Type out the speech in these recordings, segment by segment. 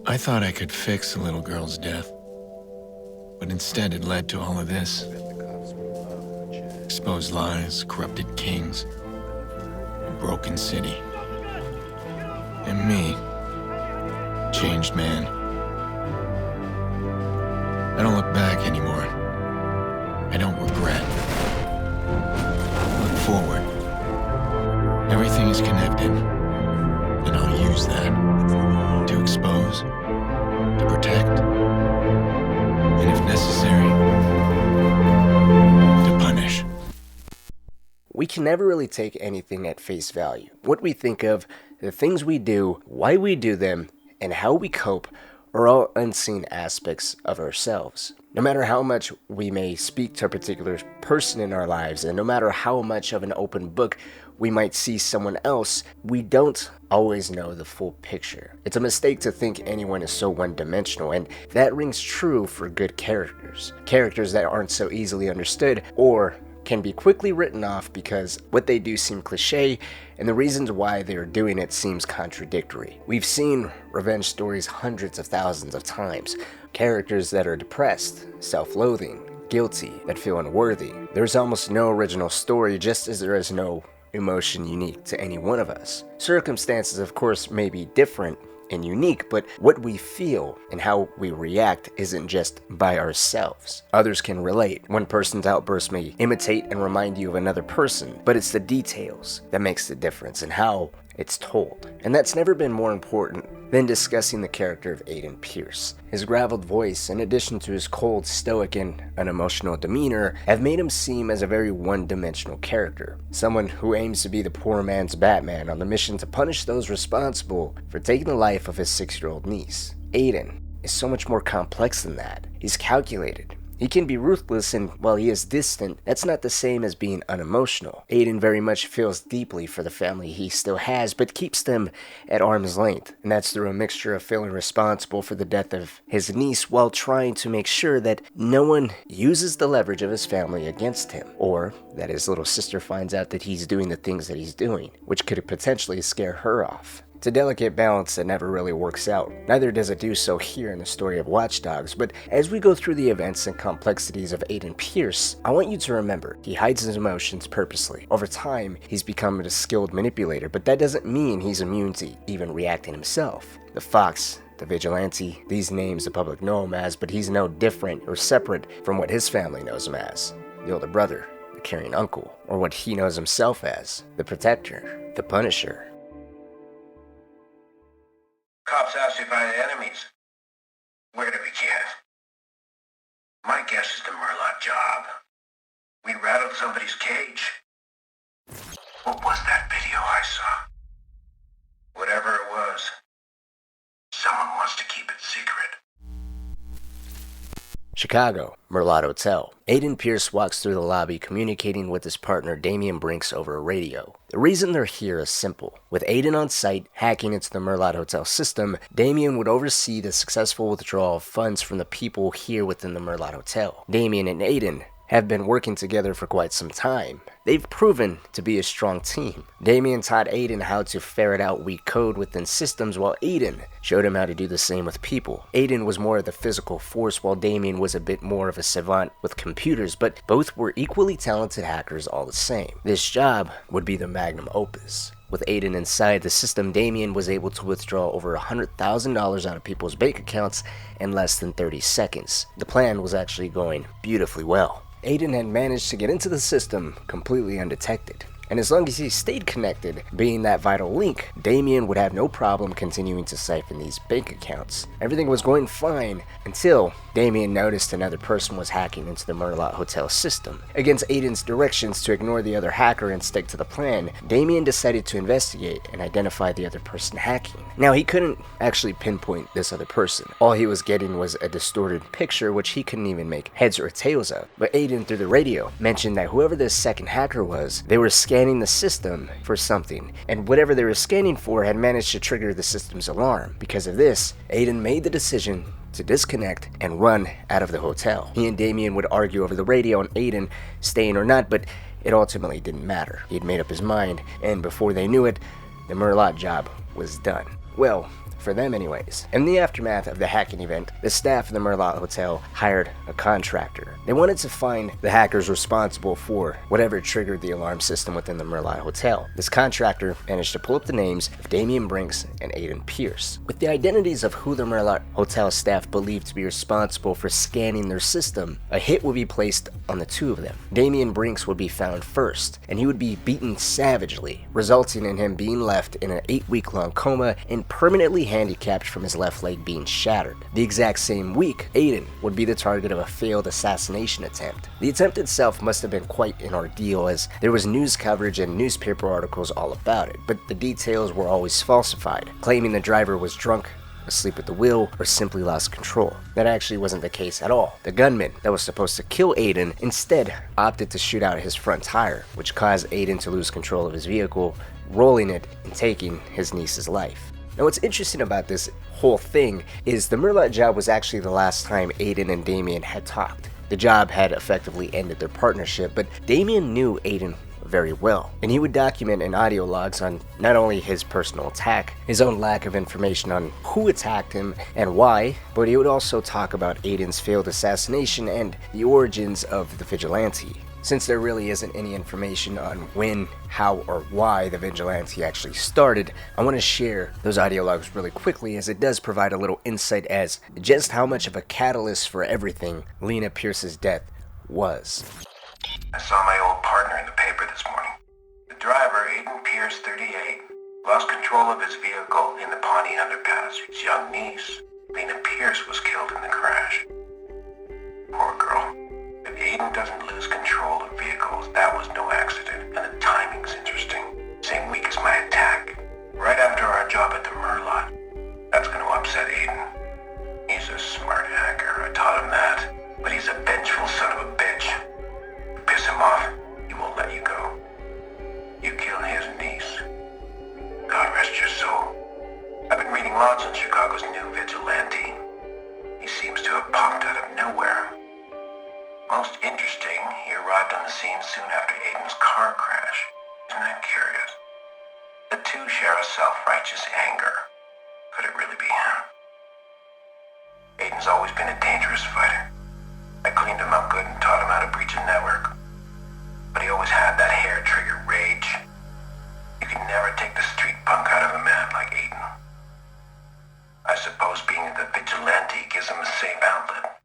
I thought I could fix a little girl's death, but instead it led to all of this. Exposed lies, corrupted kings, a broken city. And me, changed man. I don't look back anymore. I don't regret. Look forward. Everything is connected, and I'll use that to expose, to protect, and if necessary, to punish. We can never really take anything at face value. What we think of, the things we do, why we do them, and how we cope are all unseen aspects of ourselves. No matter how much we may speak to a particular person in our lives, and no matter how much of an open book we might see someone else, we don't always know the full picture. It's a mistake to think anyone is so one-dimensional, and that rings true for good characters. Characters that aren't so easily understood or can be quickly written off because what they do seem cliche and the reasons why they're doing it seems contradictory. We've seen revenge stories hundreds of thousands of times. Characters that are depressed, self-loathing, guilty, that feel unworthy. There's almost no original story, just as there is no emotion unique to any one of us. Circumstances, of course, may be different and unique, but what we feel and how we react isn't just by ourselves. Others can relate. One person's outburst may imitate and remind you of another person, but it's the details that makes the difference and how it's told. And that's never been more important than discussing the character of Aiden Pearce. His graveled voice, in addition to his cold, stoic, and unemotional demeanor, have made him seem as a very one-dimensional character. Someone who aims to be the poor man's Batman on the mission to punish those responsible for taking the life of his 6-year-old niece. Aiden is so much more complex than that. He's calculated. He can be ruthless, and while he is distant, that's not the same as being unemotional. Aiden very much feels deeply for the family he still has, but keeps them at arm's length. And that's through a mixture of feeling responsible for the death of his niece while trying to make sure that no one uses the leverage of his family against him, or that his little sister finds out that he's doing the things that he's doing, which could potentially scare her off. It's a delicate balance that never really works out. Neither does it do so here in the story of Watch Dogs, but as we go through the events and complexities of Aiden Pearce, I want you to remember, he hides his emotions purposely. Over time, he's become a skilled manipulator, but that doesn't mean he's immune to even reacting himself. The Fox, the Vigilante, these names the public know him as, but he's no different or separate from what his family knows him as. The older brother, the caring uncle, or what he knows himself as, the protector, the punisher. Cops asked if I had enemies. Where to begin? My guess is the Merlaut job. We rattled somebody's cage. What was that video I saw? Whatever it was, someone wants to keep it secret. Chicago, Merlaut Hotel. Aiden Pearce walks through the lobby communicating with his partner Damian Brinks over a radio. The reason they're here is simple. With Aiden on site, hacking into the Merlaut Hotel system, Damian would oversee the successful withdrawal of funds from the people here within the Merlaut Hotel. Damian and Aiden have been working together for quite some time. They've proven to be a strong team. Damian taught Aiden how to ferret out weak code within systems, while Aiden showed him how to do the same with people. Aiden was more of the physical force, while Damian was a bit more of a savant with computers, but both were equally talented hackers all the same. This job would be the magnum opus. With Aiden inside the system, Damian was able to withdraw over $100,000 out of people's bank accounts in less than 30 seconds. The plan was actually going beautifully well. Aiden had managed to get into the system completely undetected. And as long as he stayed connected, being that vital link, Damian would have no problem continuing to siphon these bank accounts. Everything was going fine until Damian noticed another person was hacking into the Merlaut Hotel system. Against Aiden's directions to ignore the other hacker and stick to the plan, Damian decided to investigate and identify the other person hacking. Now, he couldn't actually pinpoint this other person. All he was getting was a distorted picture which he couldn't even make heads or tails of. But Aiden, through the radio, mentioned that whoever this second hacker was, they were scanning the system for something, and whatever they were scanning for had managed to trigger the system's alarm. Because of this, Aiden made the decision to disconnect and run out of the hotel. He and Damian would argue over the radio on Aiden staying or not, but it ultimately didn't matter. He had made up his mind, and before they knew it, the Merlaut job was done. Well, for them anyways. In the aftermath of the hacking event, the staff of the Merlaut Hotel hired a contractor. They wanted to find the hackers responsible for whatever triggered the alarm system within the Merlaut Hotel. This contractor managed to pull up the names of Damien Brinks and Aiden Pearce. With the identities of who the Merlaut Hotel staff believed to be responsible for scanning their system, a hit would be placed on the two of them. Damien Brinks would be found first, and he would be beaten savagely, resulting in him being left in an 8-week-long coma and permanently handicapped from his left leg being shattered. The exact same week, Aiden would be the target of a failed assassination attempt. The attempt itself must have been quite an ordeal, as there was news coverage and newspaper articles all about it, but the details were always falsified, claiming the driver was drunk, asleep at the wheel, or simply lost control. That actually wasn't the case at all. The gunman that was supposed to kill Aiden instead opted to shoot out his front tire, which caused Aiden to lose control of his vehicle, rolling it and taking his niece's life. Now what's interesting about this whole thing is the Merlaut job was actually the last time Aiden and Damien had talked. The job had effectively ended their partnership, but Damien knew Aiden very well, and he would document in audio logs on not only his personal attack, his own lack of information on who attacked him and why, but he would also talk about Aiden's failed assassination and the origins of the Vigilante. Since there really isn't any information on when, how, or why the Vigilante actually started, I want to share those audio logs really quickly, as it does provide a little insight as just how much of a catalyst for everything Lena Pearce's death was. I saw my old partner in the paper this morning. The driver, Aiden Pearce, 38, lost control of his vehicle in the Pawnee underpass. His young niece, Lena Pearce, was killed in the crash. Poor girl. If Aiden doesn't lose control of vehicles, that was no accident, and the timing's interesting. Same week as my attack. Right after our job at the Merlaut. That's going to upset Aiden. He's a smart hacker, I taught him that. But he's a vengeful son of a bitch. Piss him off, he won't let you go. You killed his niece. God rest your soul. I've been reading lots on Chicago's new Vigilante. He seems to have popped out of nowhere. Most interesting, he arrived on the scene soon after Aiden's car crash. Isn't that curious? The two share a self-righteous anger. Could it really be him? Aiden's always been a dangerous fighter. I cleaned him up good and taught him how to breach a network. But he always had that hair-trigger rage. You can never take the street punk out of a man like Aiden. I suppose being the Vigilante gives him a safe outlet.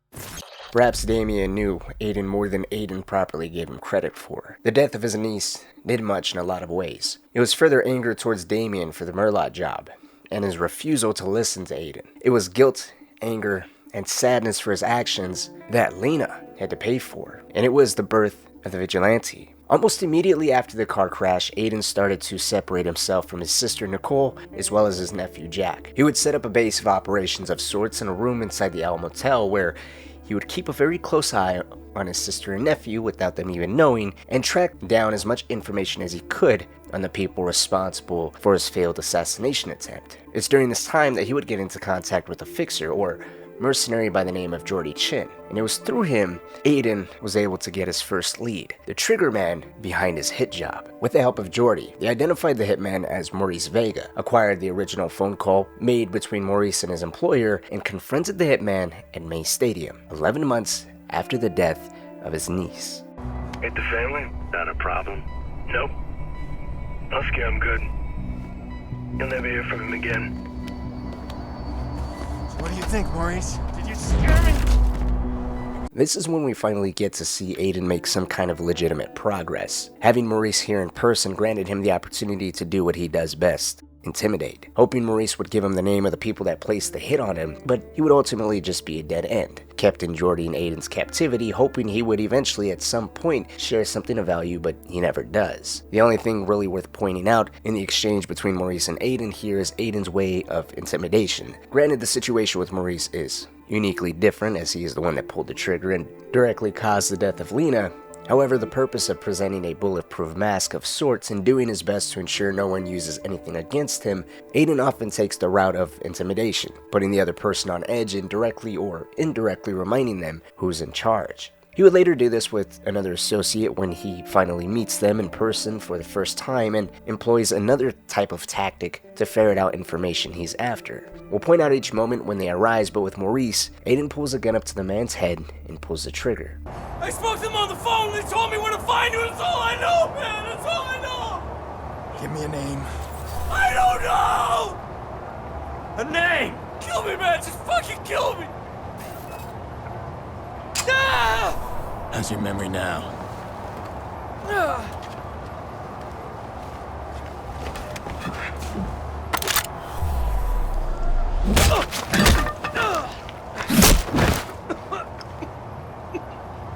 Perhaps Damien knew Aiden more than Aiden properly gave him credit for. The death of his niece did much in a lot of ways. It was further anger towards Damien for the Merlaut job, and his refusal to listen to Aiden. It was guilt, anger, and sadness for his actions that Lena had to pay for, and it was the birth of the Vigilante. Almost immediately after the car crash, Aiden started to separate himself from his sister Nicole, as well as his nephew Jack. He would set up a base of operations of sorts in a room inside the Alamo Motel where he would keep a very close eye on his sister and nephew without them even knowing, and track down as much information as he could on the people responsible for his failed assassination attempt. It's during this time that he would get into contact with a fixer, or mercenary, by the name of Jordy Chin, and it was through him Aiden was able to get his first lead, the trigger man behind his hit job. With the help of Jordy, they identified the hitman as Maurice Vega, acquired the original phone call made between Maurice and his employer, and confronted the hitman at May Stadium, 11 months after the death of his niece. Hit the family? Not a problem. Nope. I'll scare him good. You'll never hear from him again. What do you think, Maurice? Did you scare me? This is when we finally get to see Aiden make some kind of legitimate progress. Having Maurice here in person granted him the opportunity to do what he does best: intimidate. Hoping Maurice would give him the name of the people that placed the hit on him, but he would ultimately just be a dead end. Kept in Jordy and Aiden's captivity, hoping he would eventually at some point share something of value, but he never does. The only thing really worth pointing out in the exchange between Maurice and Aiden here is Aiden's way of intimidation. Granted, the situation with Maurice is uniquely different, as he is the one that pulled the trigger and directly caused the death of Lena. However, the purpose of presenting a bulletproof mask of sorts and doing his best to ensure no one uses anything against him, Aiden often takes the route of intimidation, putting the other person on edge and directly or indirectly reminding them who's in charge. He would later do this with another associate when he finally meets them in person for the first time and employs another type of tactic to ferret out information he's after. We'll point out each moment when they arise, but with Maurice, Aiden pulls a gun up to the man's head and pulls the trigger. I spoke to them on the phone. They told me where to find you. That's all I know, man. That's all I know. Give me a name. I don't know. A name. Kill me, man. Just fucking kill me. Ah! How's your memory now? Ah!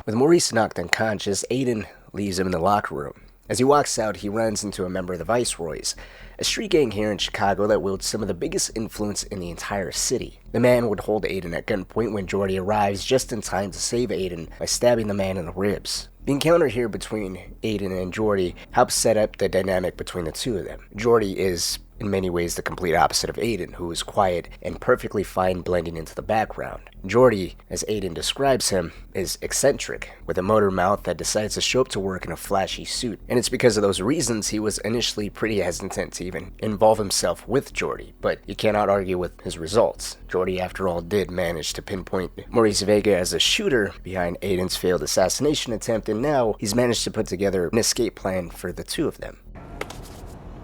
With Maurice knocked unconscious, Aiden leaves him in the locker room. As he walks out, he runs into a member of the Viceroys, a street gang here in Chicago that wields some of the biggest influence in the entire city. The man would hold Aiden at gunpoint when Jordy arrives just in time to save Aiden by stabbing the man in the ribs. The encounter here between Aiden and Jordy helps set up the dynamic between the two of them. Jordy is in many ways the complete opposite of Aiden, who is quiet and perfectly fine blending into the background. Jordy, as Aiden describes him, is eccentric, with a motor mouth that decides to show up to work in a flashy suit. And it's because of those reasons he was initially pretty hesitant to even involve himself with Jordy, but you cannot argue with his results. Jordy, after all, did manage to pinpoint Maurice Vega as a shooter behind Aiden's failed assassination attempt, and now he's managed to put together an escape plan for the two of them.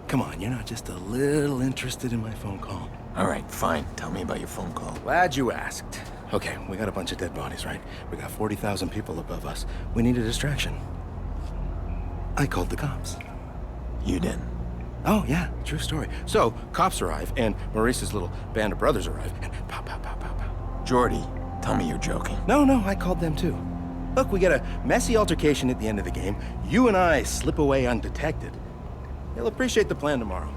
Come on, you're not just a little interested in my phone call. All right, fine. Tell me about your phone call. Glad you asked. Okay, we got a bunch of dead bodies, right? We got 40,000 people above us. We need a distraction. I called the cops. You did. Oh, yeah, true story. So, cops arrive, and Maurice's little band of brothers arrive, and pow, pow, pow, pow, pow. Jordy, tell me you're joking. No, I called them too. Look, we get a messy altercation at the end of the game. You and I slip away undetected. He'll appreciate the plan tomorrow.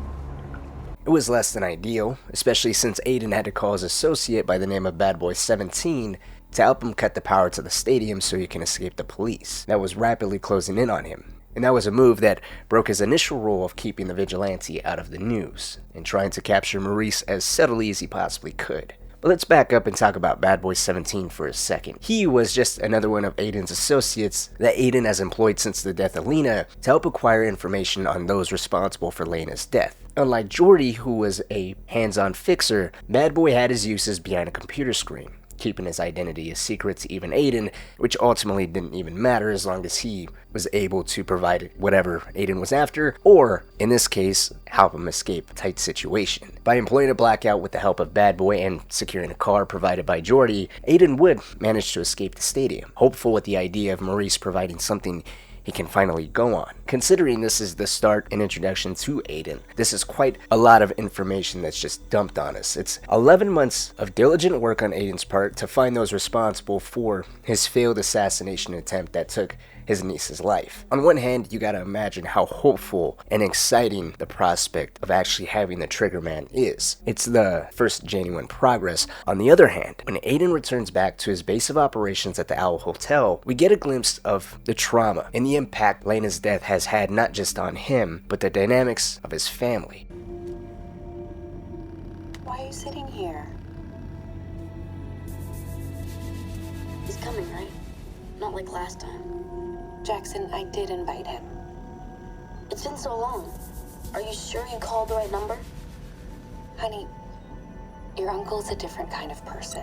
It was less than ideal, especially since Aiden had to call his associate by the name of Bad Boy 17 to help him cut the power to the stadium so he can escape the police that was rapidly closing in on him. And that was a move that broke his initial rule of keeping the vigilante out of the news and trying to capture Maurice as subtly as he possibly could. But let's back up and talk about Bad Boy 17 for a second. He was just another one of Aiden's associates that Aiden has employed since the death of Lena to help acquire information on those responsible for Lena's death. Unlike Jordy, who was a hands-on fixer, Bad Boy had his uses behind a computer screen, keeping his identity a secret to even Aiden, which ultimately didn't even matter as long as he was able to provide whatever Aiden was after, or, in this case, help him escape a tight situation. By employing a blackout with the help of Bad Boy and securing a car provided by Jordy, Aiden would manage to escape the stadium, hopeful with the idea of Maurice providing something he can finally go on. Considering this is the start and introduction to Aiden, this is quite a lot of information that's just dumped on us. It's 11 months of diligent work on Aiden's part to find those responsible for his failed assassination attempt that took his niece's life. On one hand, you gotta imagine how hopeful and exciting the prospect of actually having the trigger man is. It's the first genuine progress. On the other hand, when Aiden returns back to his base of operations at the Owl Hotel, we get a glimpse of the trauma and the impact Lena's death has had not just on him, but the dynamics of his family. Why are you sitting here? He's coming, right? Not like last time. Jackson, I did invite him. It's been so long. Are you sure you called the right number? Honey, your uncle's a different kind of person.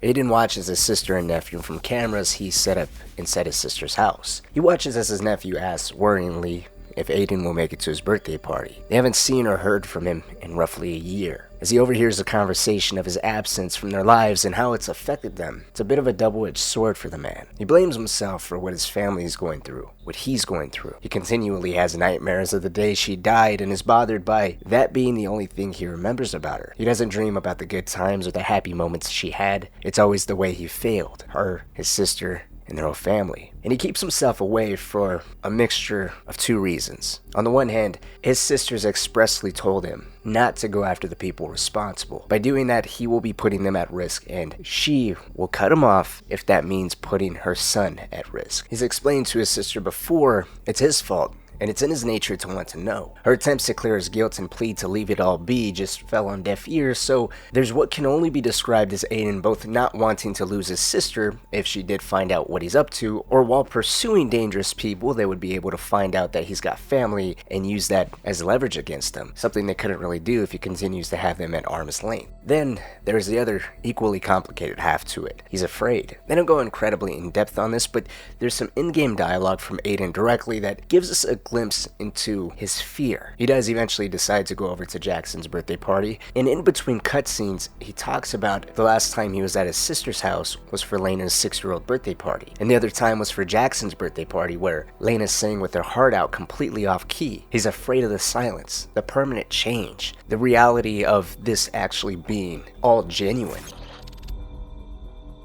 Aiden watches his sister and nephew from cameras he set up inside his sister's house. He watches as his nephew asks worryingly if Aiden will make it to his birthday party. They haven't seen or heard from him in roughly a year. As he overhears a conversation of his absence from their lives and how it's affected them, it's a bit of a double-edged sword for the man. He blames himself for what his family is going through, what he's going through. He continually has nightmares of the day she died and is bothered by that being the only thing he remembers about her. He doesn't dream about the good times or the happy moments she had. It's always the way he failed her, his sister, and their whole family. And he keeps himself away for a mixture of two reasons. On the one hand, his sisters expressly told him not to go after the people responsible. By doing that, he will be putting them at risk, and she will cut him off if that means putting her son at risk. He's explained to his sister before it's his fault and it's in his nature to want to know. Her attempts to clear his guilt and plead to leave it all be just fell on deaf ears, so there's what can only be described as Aiden both not wanting to lose his sister if she did find out what he's up to, or while pursuing dangerous people they would be able to find out that he's got family and use that as leverage against him, something they couldn't really do if he continues to have them at arm's length. Then there's the other equally complicated half to it. He's afraid. They don't go incredibly in depth on this, but there's some in-game dialogue from Aiden directly that gives us a glimpse into his fear. He does eventually decide to go over to Jackson's birthday party, and in between cutscenes, he talks about the last time he was at his sister's house was for Lena's 6-year-old birthday party, and the other time was for Jackson's birthday party where Lena sang with her heart out completely off key. He's afraid of the silence, the permanent change, the reality of this actually being all genuine.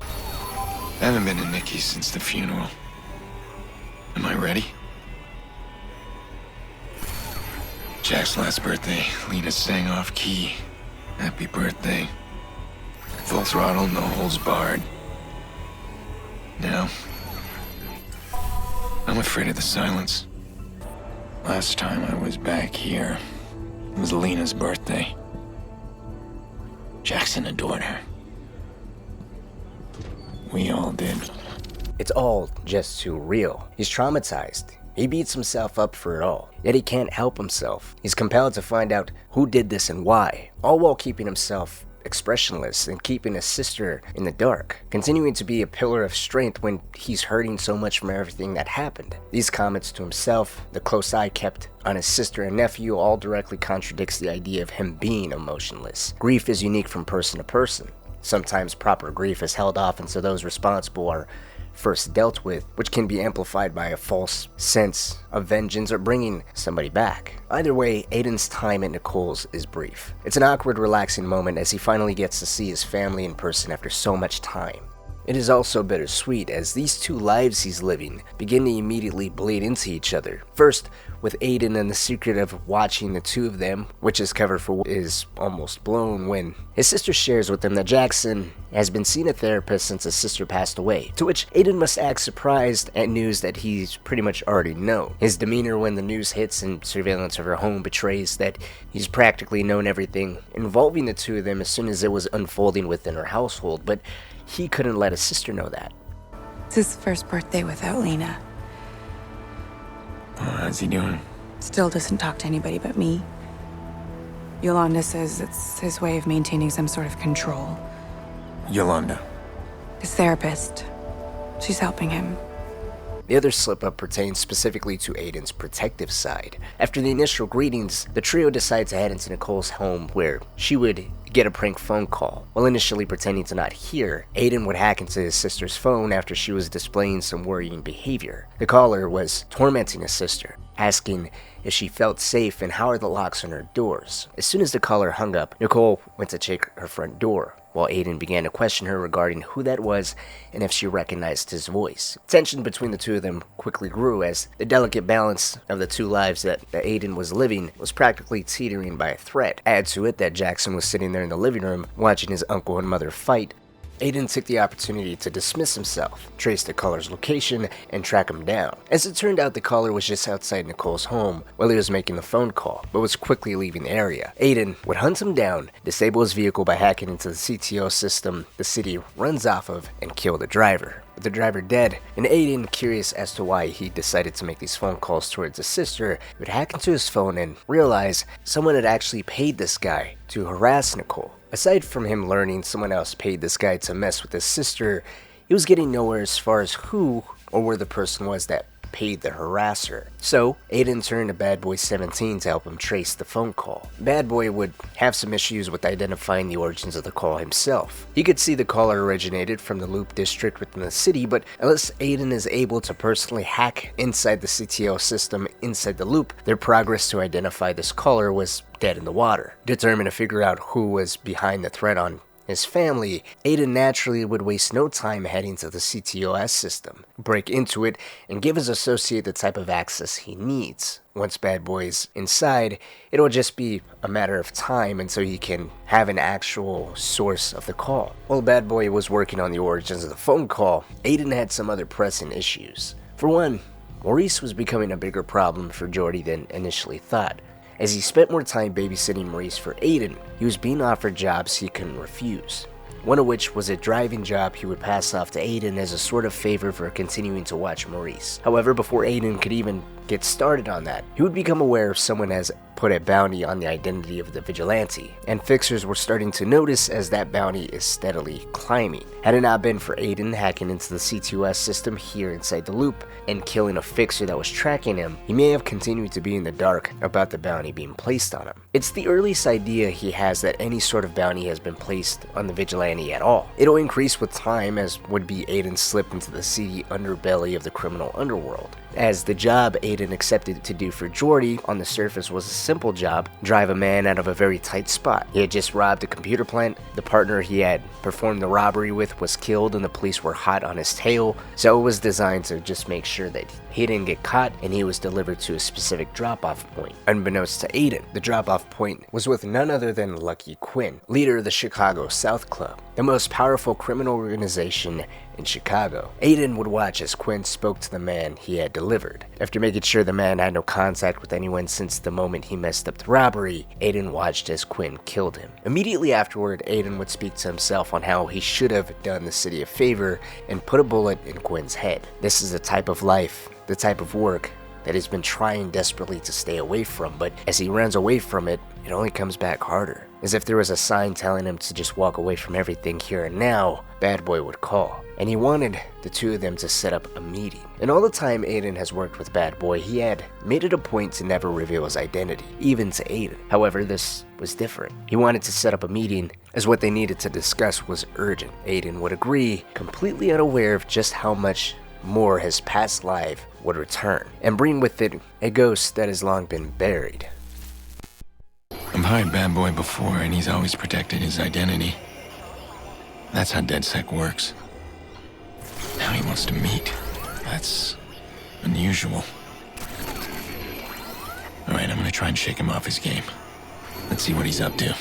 I haven't been to Nikki's since the funeral. Am I ready? Jack's last birthday, Lena sang off key. Happy birthday. Full throttle, no holds barred. Now, I'm afraid of the silence. Last time I was back here, it was Lena's birthday. Jackson adored her. We all did. It's all just too real. He's traumatized. He beats himself up for it all, yet he can't help himself. He's compelled to find out who did this and why, all while keeping himself expressionless and keeping his sister in the dark, continuing to be a pillar of strength when he's hurting so much from everything that happened. These comments to himself, the close eye kept on his sister and nephew, all directly contradicts the idea of him being emotionless. Grief is unique from person to person. Sometimes proper grief is held off until those responsible are first dealt with, which can be amplified by a false sense of vengeance or bringing somebody back. Either way, Aiden's time at Nicole's is brief. It's an awkward, relaxing moment as he finally gets to see his family in person after so much time. It is also bittersweet as these two lives he's living begin to immediately bleed into each other. First, with Aiden and the secret of watching the two of them, which is covered for is almost blown when his sister shares with him that Jackson has been seeing a therapist since his sister passed away, to which Aiden must act surprised at news that he's pretty much already known. His demeanor when the news hits and surveillance of her home betrays that he's practically known everything involving the two of them as soon as it was unfolding within her household, but he couldn't let his sister know that. It's his first birthday without Lena. Oh, how's he doing? Still doesn't talk to anybody but me. Yolanda says it's his way of maintaining some sort of control. Yolanda. His therapist. She's helping him. The other slip-up pertains specifically to Aiden's protective side. After the initial greetings, the trio decides to head into Nicole's home where she would get a prank phone call. While initially pretending to not hear, Aiden would hack into his sister's phone after she was displaying some worrying behavior. The caller was tormenting his sister, asking if she felt safe and how are the locks on her doors. As soon as the caller hung up, Nicole went to check her front door, while Aiden began to question her regarding who that was and if she recognized his voice. Tension between the two of them quickly grew as the delicate balance of the two lives that Aiden was living was practically teetering by a thread. Add to it that Jackson was sitting there in the living room watching his uncle and mother fight. Aiden took the opportunity to dismiss himself, trace the caller's location, and track him down. As it turned out, the caller was just outside Nicole's home while he was making the phone call, but was quickly leaving the area. Aiden would hunt him down, disable his vehicle by hacking into the CTO system the city runs off of, and kill the driver. With the driver dead, and Aiden curious as to why he decided to make these phone calls towards his sister, he would hack into his phone and realize someone had actually paid this guy to harass Nicole. Aside from him learning someone else paid this guy to mess with his sister, he was getting nowhere as far as who or where the person was that paid the harasser. So, Aiden turned to Bad Boy 17 to help him trace the phone call. Bad Boy would have some issues with identifying the origins of the call himself. He could see the caller originated from the Loop District within the city, but unless Aiden is able to personally hack inside the CTO system inside the loop, their progress to identify this caller was dead in the water. Determined to figure out who was behind the threat on his family, Aiden naturally would waste no time heading to the CTOS system, break into it, and give his associate the type of access he needs. Once Bad Boy's inside, it'll just be a matter of time until he can have an actual source of the call. While Bad Boy was working on the origins of the phone call, Aiden had some other pressing issues. For one, Maurice was becoming a bigger problem for Jordi than initially thought. As he spent more time babysitting Maurice for Aiden, he was being offered jobs he couldn't refuse. One of which was a driving job he would pass off to Aiden as a sort of favor for continuing to watch Maurice. However, before Aiden could even get started on that, he would become aware someone has put a bounty on the identity of the Vigilante, and fixers were starting to notice as that bounty is steadily climbing. Had it not been for Aiden hacking into the C2S system here inside the loop and killing a fixer that was tracking him, he may have continued to be in the dark about the bounty being placed on him. It's the earliest idea he has that any sort of bounty has been placed on the Vigilante at all. It'll increase with time, as would be Aiden's slip into the seedy underbelly of the criminal underworld. As the job Aiden accepted to do for Jordi on the surface was a simple job, drive a man out of a very tight spot. He had just robbed a computer plant, the partner he had performed the robbery with was killed and the police were hot on his tail, so it was designed to just make sure that he didn't get caught and he was delivered to a specific drop-off point. Unbeknownst to Aiden, the drop-off point was with none other than Lucky Quinn, leader of the Chicago South Club, the most powerful criminal organization in Chicago. Aiden would watch as Quinn spoke to the man he had delivered. After making sure the man had no contact with anyone since the moment he messed up the robbery, Aiden watched as Quinn killed him. Immediately afterward, Aiden would speak to himself on how he should have done the city a favor and put a bullet in Quinn's head. This is the type of life, the type of work that he's been trying desperately to stay away from, but as he runs away from it, it only comes back harder. As if there was a sign telling him to just walk away from everything here and now, Bad Boy would call. And he wanted the two of them to set up a meeting. And all the time Aiden has worked with Bad Boy, he had made it a point to never reveal his identity, even to Aiden. However, this was different. He wanted to set up a meeting, as what they needed to discuss was urgent. Aiden would agree, completely unaware of just how much more his past life would return, and bring with it a ghost that has long been buried. I've hired Bad Boy before, and he's always protected his identity. That's how DedSec works. Now he wants to meet. That's unusual. Alright, I'm gonna try and shake him off his game. Let's see what he's up to.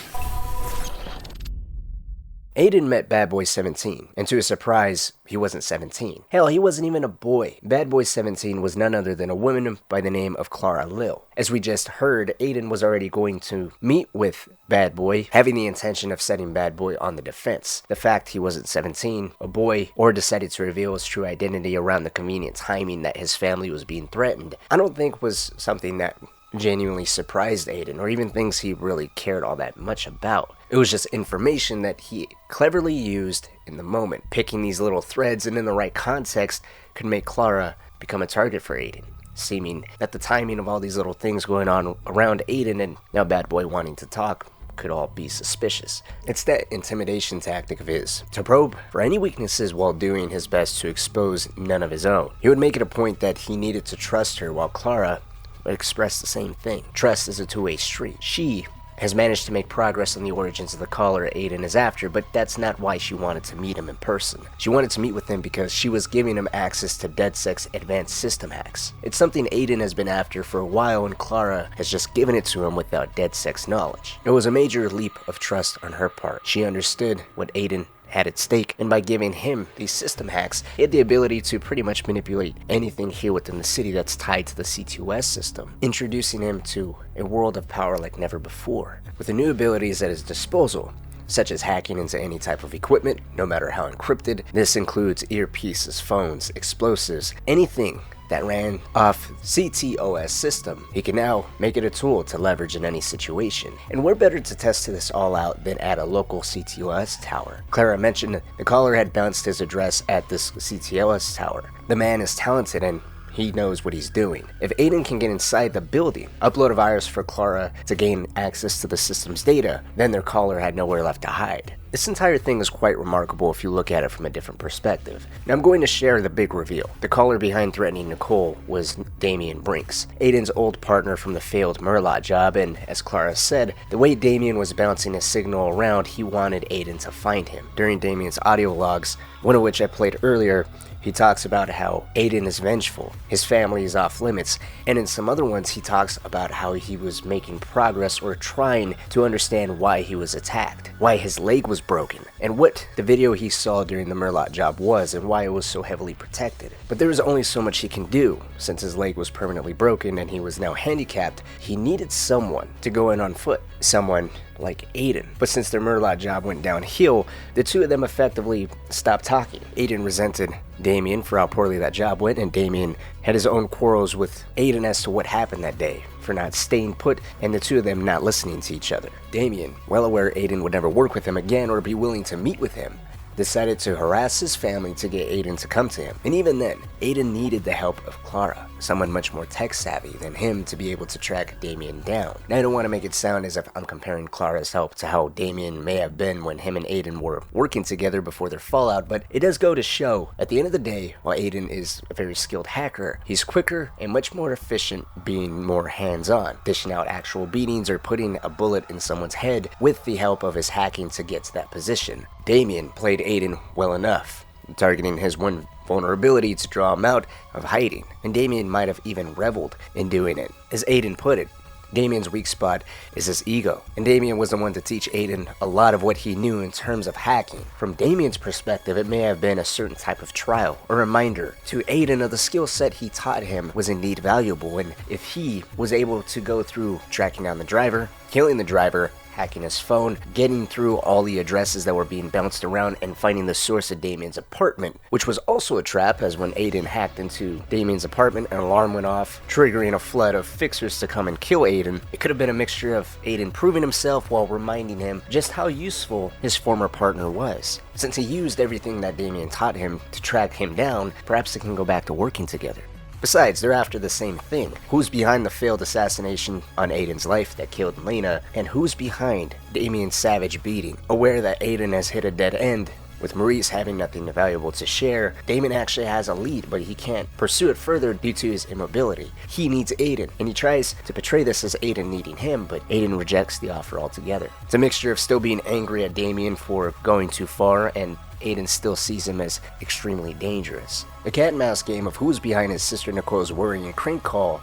Aiden met Bad Boy 17, and to his surprise, he wasn't 17. Hell, he wasn't even a boy. Bad Boy 17 was none other than a woman by the name of Clara Lil. As we just heard, Aiden was already going to meet with Bad Boy, having the intention of setting Bad Boy on the defense. The fact he wasn't 17, a boy, or decided to reveal his true identity around the convenient timing that his family was being threatened, I don't think was something that genuinely surprised Aiden, or even things he really cared all that much about. It was just information that he cleverly used in the moment. Picking these little threads and in the right context could make Clara become a target for Aiden, seeming that the timing of all these little things going on around Aiden and now Bad Boy wanting to talk could all be suspicious. It's that intimidation tactic of his, to probe for any weaknesses while doing his best to expose none of his own. He would make it a point that he needed to trust her, while Clara would express the same thing. Trust is a two-way street. She has managed to make progress on the origins of the caller Aiden is after, but that's not why she wanted to meet him in person. She wanted to meet with him because she was giving him access to DedSec's advanced system hacks. It's something Aiden has been after for a while, and Clara has just given it to him without DedSec's knowledge. It was a major leap of trust on her part. She understood what Aiden had at stake, and by giving him these system hacks, he had the ability to pretty much manipulate anything here within the city that's tied to the C2S system, introducing him to a world of power like never before. With the new abilities at his disposal, such as hacking into any type of equipment, no matter how encrypted, this includes earpieces, phones, explosives, anything that ran off CTOS system. He can now make it a tool to leverage in any situation. And we're better to test this all out than at a local CTOS tower. Clara mentioned the caller had bounced his address at this CTOS tower. The man is talented and he knows what he's doing. If Aiden can get inside the building, upload a virus for Clara to gain access to the system's data, then their caller had nowhere left to hide. This entire thing is quite remarkable if you look at it from a different perspective. Now I'm going to share the big reveal. The caller behind threatening Nicole was Damien Brinks, Aiden's old partner from the failed Merlaut job, and as Clara said, the way Damien was bouncing his signal around, he wanted Aiden to find him. During Damien's audio logs, one of which I played earlier, he talks about how Aiden is vengeful, his family is off limits, and in some other ones he talks about how he was making progress or trying to understand why he was attacked, why his leg was was broken, and what the video he saw during the Merlaut job was and why it was so heavily protected. But there was only so much he can do. Since his leg was permanently broken and he was now handicapped, he needed someone to go in on foot. Someone like Aiden. But since their Merlaut job went downhill, the two of them effectively stopped talking. Aiden resented Damien for how poorly that job went, and Damien had his own quarrels with Aiden as to what happened that day, for not staying put and the two of them not listening to each other. Damien, well aware Aiden would never work with him again or be willing to meet with him, decided to harass his family to get Aiden to come to him. And even then, Aiden needed the help of Clara, someone much more tech-savvy than him to be able to track Damien down. Now, I don't want to make it sound as if I'm comparing Clara's help to how Damien may have been when him and Aiden were working together before their fallout, but it does go to show, at the end of the day, while Aiden is a very skilled hacker, he's quicker and much more efficient being more hands-on, dishing out actual beatings or putting a bullet in someone's head with the help of his hacking to get to that position. Damien played Aiden well enough, targeting his one vulnerability to draw him out of hiding, and Damien might have even reveled in doing it. As Aiden put it, Damien's weak spot is his ego, and Damien was the one to teach Aiden a lot of what he knew in terms of hacking. From Damien's perspective, it may have been a certain type of trial, a reminder to Aiden of the skill set he taught him was indeed valuable, and if he was able to go through tracking down the driver, killing the driver, hacking his phone, getting through all the addresses that were being bounced around, and finding the source of Damien's apartment, which was also a trap, as when Aiden hacked into Damien's apartment, an alarm went off, triggering a flood of fixers to come and kill Aiden. It could have been a mixture of Aiden proving himself while reminding him just how useful his former partner was. Since he used everything that Damien taught him to track him down, perhaps they can go back to working together. Besides, they're after the same thing. Who's behind the failed assassination on Aiden's life that killed Lena, and who's behind Damien's savage beating? Aware that Aiden has hit a dead end, with Maurice having nothing valuable to share, Damien actually has a lead, but he can't pursue it further due to his immobility. He needs Aiden, and he tries to portray this as Aiden needing him, but Aiden rejects the offer altogether. It's a mixture of still being angry at Damien for going too far, and Aiden still sees him as extremely dangerous. The cat and mouse game of who's behind his sister Nicole's worrying and crank call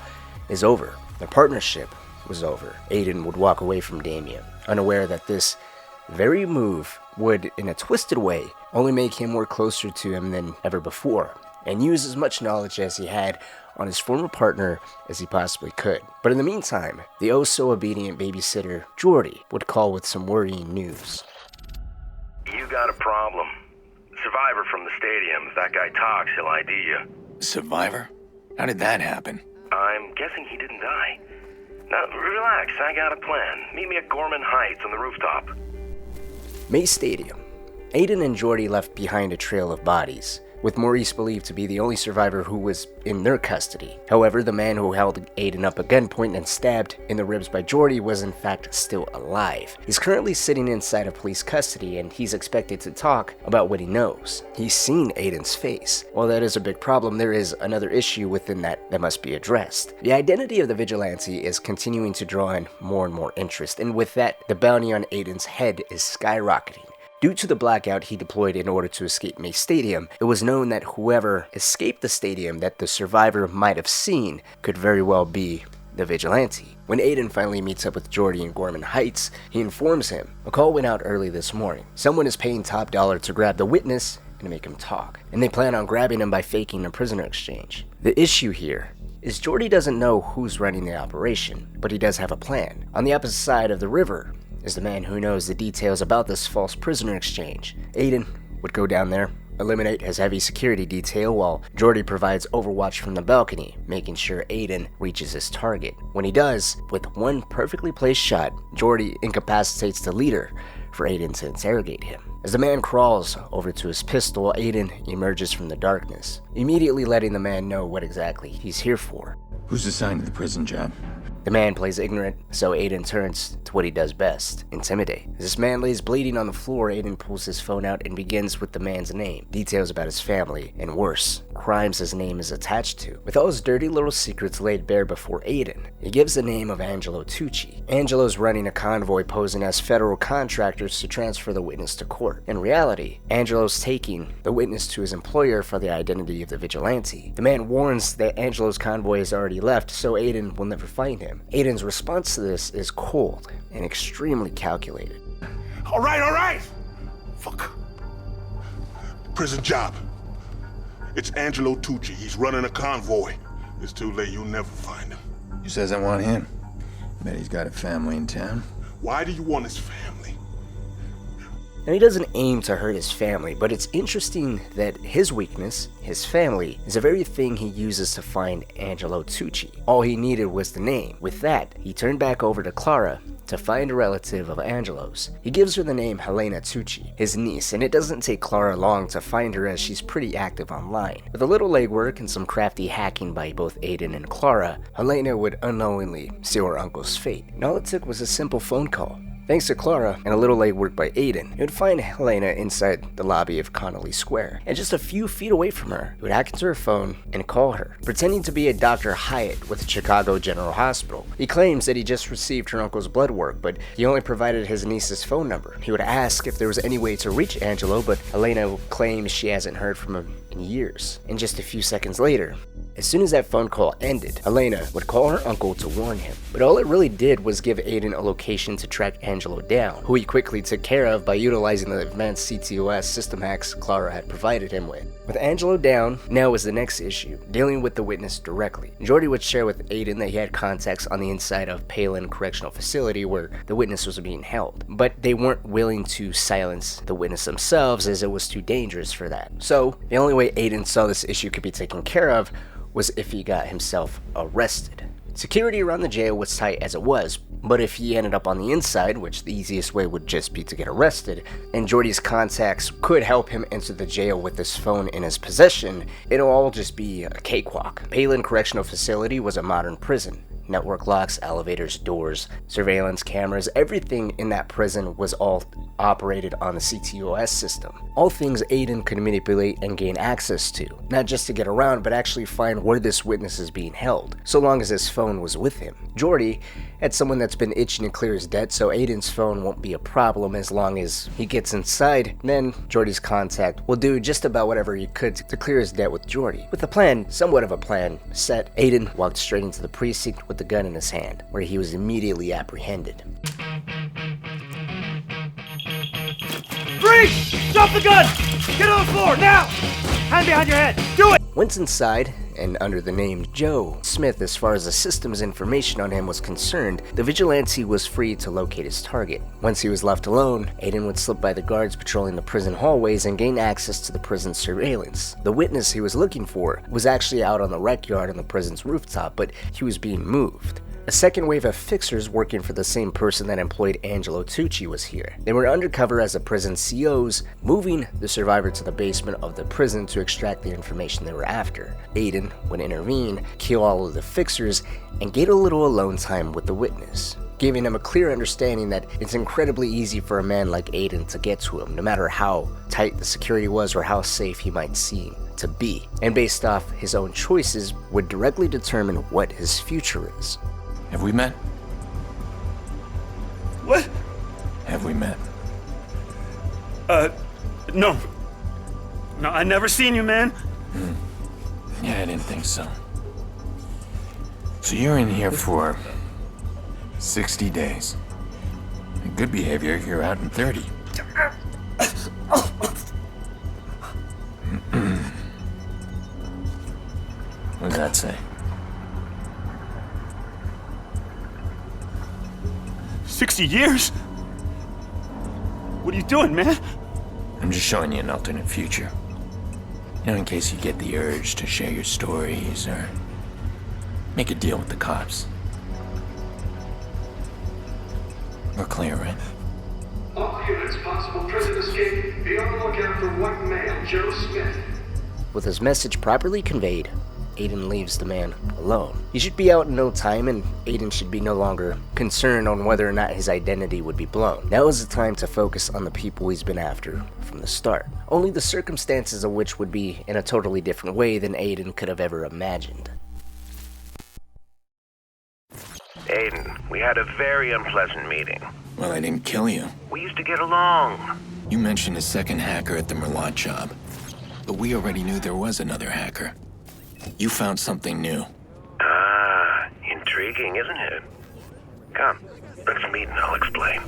is over. Their partnership was over. Aiden would walk away from Damien, unaware that this very move would, in a twisted way, only make him more closer to him than ever before, and use as much knowledge as he had on his former partner as he possibly could. But in the meantime, the oh-so-obedient babysitter, Jordy, would call with some worrying news. You got a problem. Survivor from the stadium. If that guy talks, he'll ID you. Survivor? How did that happen? I'm guessing he didn't die. Now, relax, I got a plan. Meet me at Gorman Heights on the rooftop. May Stadium. Aiden and Jordy left behind a trail of bodies, with Maurice believed to be the only survivor who was in their custody. However, the man who held Aiden up at gunpoint and stabbed in the ribs by Jordy was in fact still alive. He's currently sitting inside of police custody, and he's expected to talk about what he knows. He's seen Aiden's face. While that is a big problem, there is another issue within that must be addressed. The identity of the Vigilante is continuing to draw in more and more interest, and with that, the bounty on Aiden's head is skyrocketing. Due to the blackout he deployed in order to escape May Stadium, it was known that whoever escaped the stadium that the survivor might have seen could very well be the Vigilante. When Aiden finally meets up with Jordy in Gorman Heights, he informs him a call went out early this morning. Someone is paying top dollar to grab the witness and to make him talk, and they plan on grabbing him by faking a prisoner exchange. The issue here is Jordy doesn't know who's running the operation, but he does have a plan. On the opposite side of the river is the man who knows the details about this false prisoner exchange. Aiden would go down there, eliminate his heavy security detail, while Jordy provides overwatch from the balcony, making sure Aiden reaches his target. When he does, with one perfectly placed shot, Jordy incapacitates the leader for Aiden to interrogate him. As the man crawls over to his pistol, Aiden emerges from the darkness, immediately letting the man know what exactly he's here for. Who's assigned to the prison job? The man plays ignorant, so Aiden turns to what he does best, intimidate. As this man lays bleeding on the floor, Aiden pulls his phone out and begins with the man's name, details about his family, and worse, crimes his name is attached to. With all his dirty little secrets laid bare before Aiden, he gives the name of Angelo Tucci. Angelo's running a convoy posing as federal contractors to transfer the witness to court. In reality, Angelo's taking the witness to his employer for the identity of the Vigilante. The man warns that Angelo's convoy has already left, so Aiden will never find him. Aiden's response to this is cold and extremely calculated. All right. motherfucker. Prison job. It's Angelo Tucci. He's running a convoy. It's too late. You'll never find him. Who says I want him? Bet he's got a family in town. Why do you want his family? Now, he doesn't aim to hurt his family, but it's interesting that his weakness, his family, is the very thing he uses to find Angelo Tucci. All he needed was the name. With that, he turned back over to Clara to find a relative of Angelo's. He gives her the name Helena Tucci, his niece, and it doesn't take Clara long to find her as she's pretty active online. With a little legwork and some crafty hacking by both Aiden and Clara, Helena would unknowingly seal her uncle's fate. And all it took was a simple phone call. Thanks to Clara and a little legwork by Aiden, he would find Helena inside the lobby of Connolly Square, and just a few feet away from her, he would hack into her phone and call her, pretending to be a Dr. Hyatt with Chicago General Hospital. He claims that he just received her uncle's blood work, but he only provided his niece's phone number. He would ask if there was any way to reach Angelo, but Helena claims she hasn't heard from him in years. And just a few seconds later, as soon as that phone call ended, Helena would call her uncle to warn him. But all it really did was give Aiden a location to track Angelo down, who he quickly took care of by utilizing the advanced CTOS system hacks Clara had provided him with. With Angelo down, now was the next issue, dealing with the witness directly. Jordy would share with Aiden that he had contacts on the inside of Palin Correctional Facility where the witness was being held, but they weren't willing to silence the witness themselves as it was too dangerous for that. So, the only way Aiden saw this issue could be taken care of was if he got himself arrested. Security around the jail was tight as it was, but if he ended up on the inside, which the easiest way would just be to get arrested, and Jordy's contacts could help him enter the jail with his phone in his possession, it'll all just be a cakewalk. Palin Correctional Facility was a modern prison. Network locks, elevators, doors, surveillance cameras, everything in that prison was all operated on the CTOS system. All things Aiden could manipulate and gain access to, not just to get around, but actually find where this witness is being held, so long as his phone was with him. Jordy had someone that's been itching to clear his debt, so Aiden's phone won't be a problem as long as he gets inside. Then Jordy's contact will do just about whatever he could to clear his debt with Jordy. With the plan, somewhat of a plan, set, Aiden walked straight into the precinct with the gun in his hand, where he was immediately apprehended. Freeze! Drop the gun! Get on the floor, now! Hand behind your head! Do it! Once inside, and under the name Joe Smith as far as the system's information on him was concerned, the vigilante was free to locate his target. Once he was left alone, Aiden would slip by the guards patrolling the prison hallways and gain access to the prison's surveillance. The witness he was looking for was actually out on the rec yard on the prison's rooftop, but he was being moved. A second wave of fixers working for the same person that employed Angelo Tucci was here. They were undercover as the prison COs, moving the survivor to the basement of the prison to extract the information they were after. Aiden would intervene, kill all of the fixers, and get a little alone time with the witness, giving him a clear understanding that it's incredibly easy for a man like Aiden to get to him, no matter how tight the security was or how safe he might seem to be. And based off his own choices, would directly determine what his future is. Have we met? What? Have we met? No. No, I never seen you, man. Yeah, I didn't think so. So you're in here for 60 days. In good behavior, you're out in 30. What does that say? 60 years? What are you doing, man? I'm just showing you an alternate future. You know, in case you get the urge to share your stories or make a deal with the cops. We're clear, right? All units, possible prison escape. Be on the lookout for white male Joe Smith. With his message properly conveyed, Aiden leaves the man alone. He should be out in no time, and Aiden should be no longer concerned on whether or not his identity would be blown. Now is the time to focus on the people he's been after from the start, only the circumstances of which would be in a totally different way than Aiden could have ever imagined. Aiden, we had a very unpleasant meeting. Well, I didn't kill you. We used to get along. You mentioned a second hacker at the Merlaut job, but we already knew there was another hacker. You found something new. Ah, intriguing, isn't it? Come, let's meet and I'll explain.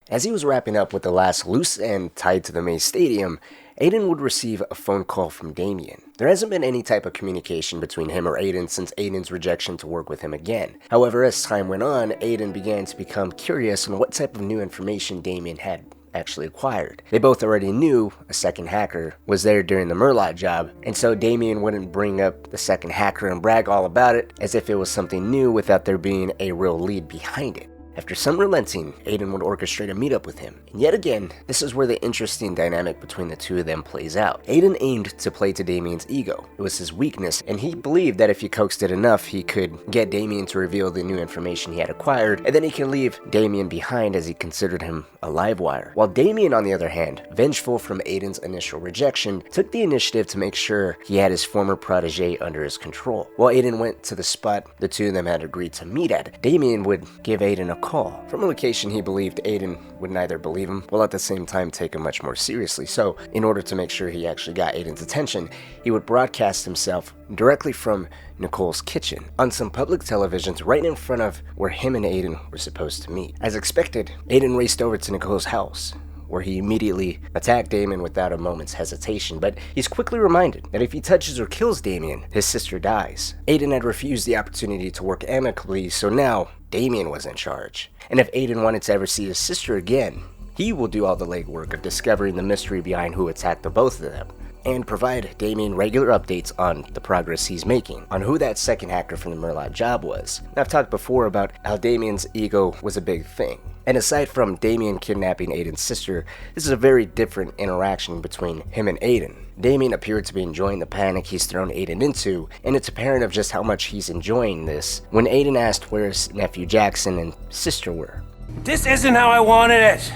As he was wrapping up with the last loose end tied to the main stadium, Aiden would receive a phone call from Damien. There hasn't been any type of communication between him or Aiden since Aiden's rejection to work with him again. However, as time went on, Aiden began to become curious on what type of new information Damien had actually acquired. They both already knew a second hacker was there during the Merlaut job, and so Damien wouldn't bring up the second hacker and brag all about it as if it was something new without there being a real lead behind it. After some relenting, Aiden would orchestrate a meetup with him. And yet again, this is where the interesting dynamic between the two of them plays out. Aiden aimed to play to Damien's ego. It was his weakness, and he believed that if he coaxed it enough, he could get Damien to reveal the new information he had acquired, and then he can leave Damien behind as he considered him a live wire. While Damien, on the other hand, vengeful from Aiden's initial rejection, took the initiative to make sure he had his former protege under his control. While Aiden went to the spot the two of them had agreed to meet at, Damien would give Aiden a call from a location he believed Aiden would neither believe him while at the same time take him much more seriously. So in order to make sure he actually got Aiden's attention, he would broadcast himself directly from Nicole's kitchen on some public televisions right in front of where him and Aiden were supposed to meet. As expected, Aiden raced over to Nicole's house, where he immediately attacked Damien without a moment's hesitation, but he's quickly reminded that if he touches or kills Damien, his sister dies. Aiden had refused the opportunity to work amicably, so now Damien was in charge. And if Aiden wanted to ever see his sister again, he will do all the legwork of discovering the mystery behind who attacked the both of them, and provide Damien regular updates on the progress he's making, on who that second hacker from the Merlaut job was. I've talked before about how Damien's ego was a big thing. And aside from Damien kidnapping Aiden's sister, this is a very different interaction between him and Aiden. Damien appeared to be enjoying the panic he's thrown Aiden into, and it's apparent of just how much he's enjoying this when Aiden asked where his nephew Jackson and sister were. This isn't how I wanted it.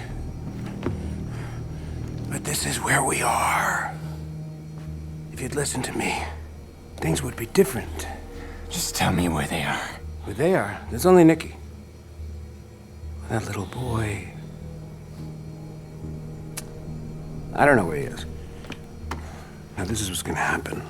But this is where we are. If you'd listened to me, things would be different. Just tell me where they are. Where they are, there's only Nicky. That little boy. I don't know where he is. Now this is what's gonna happen.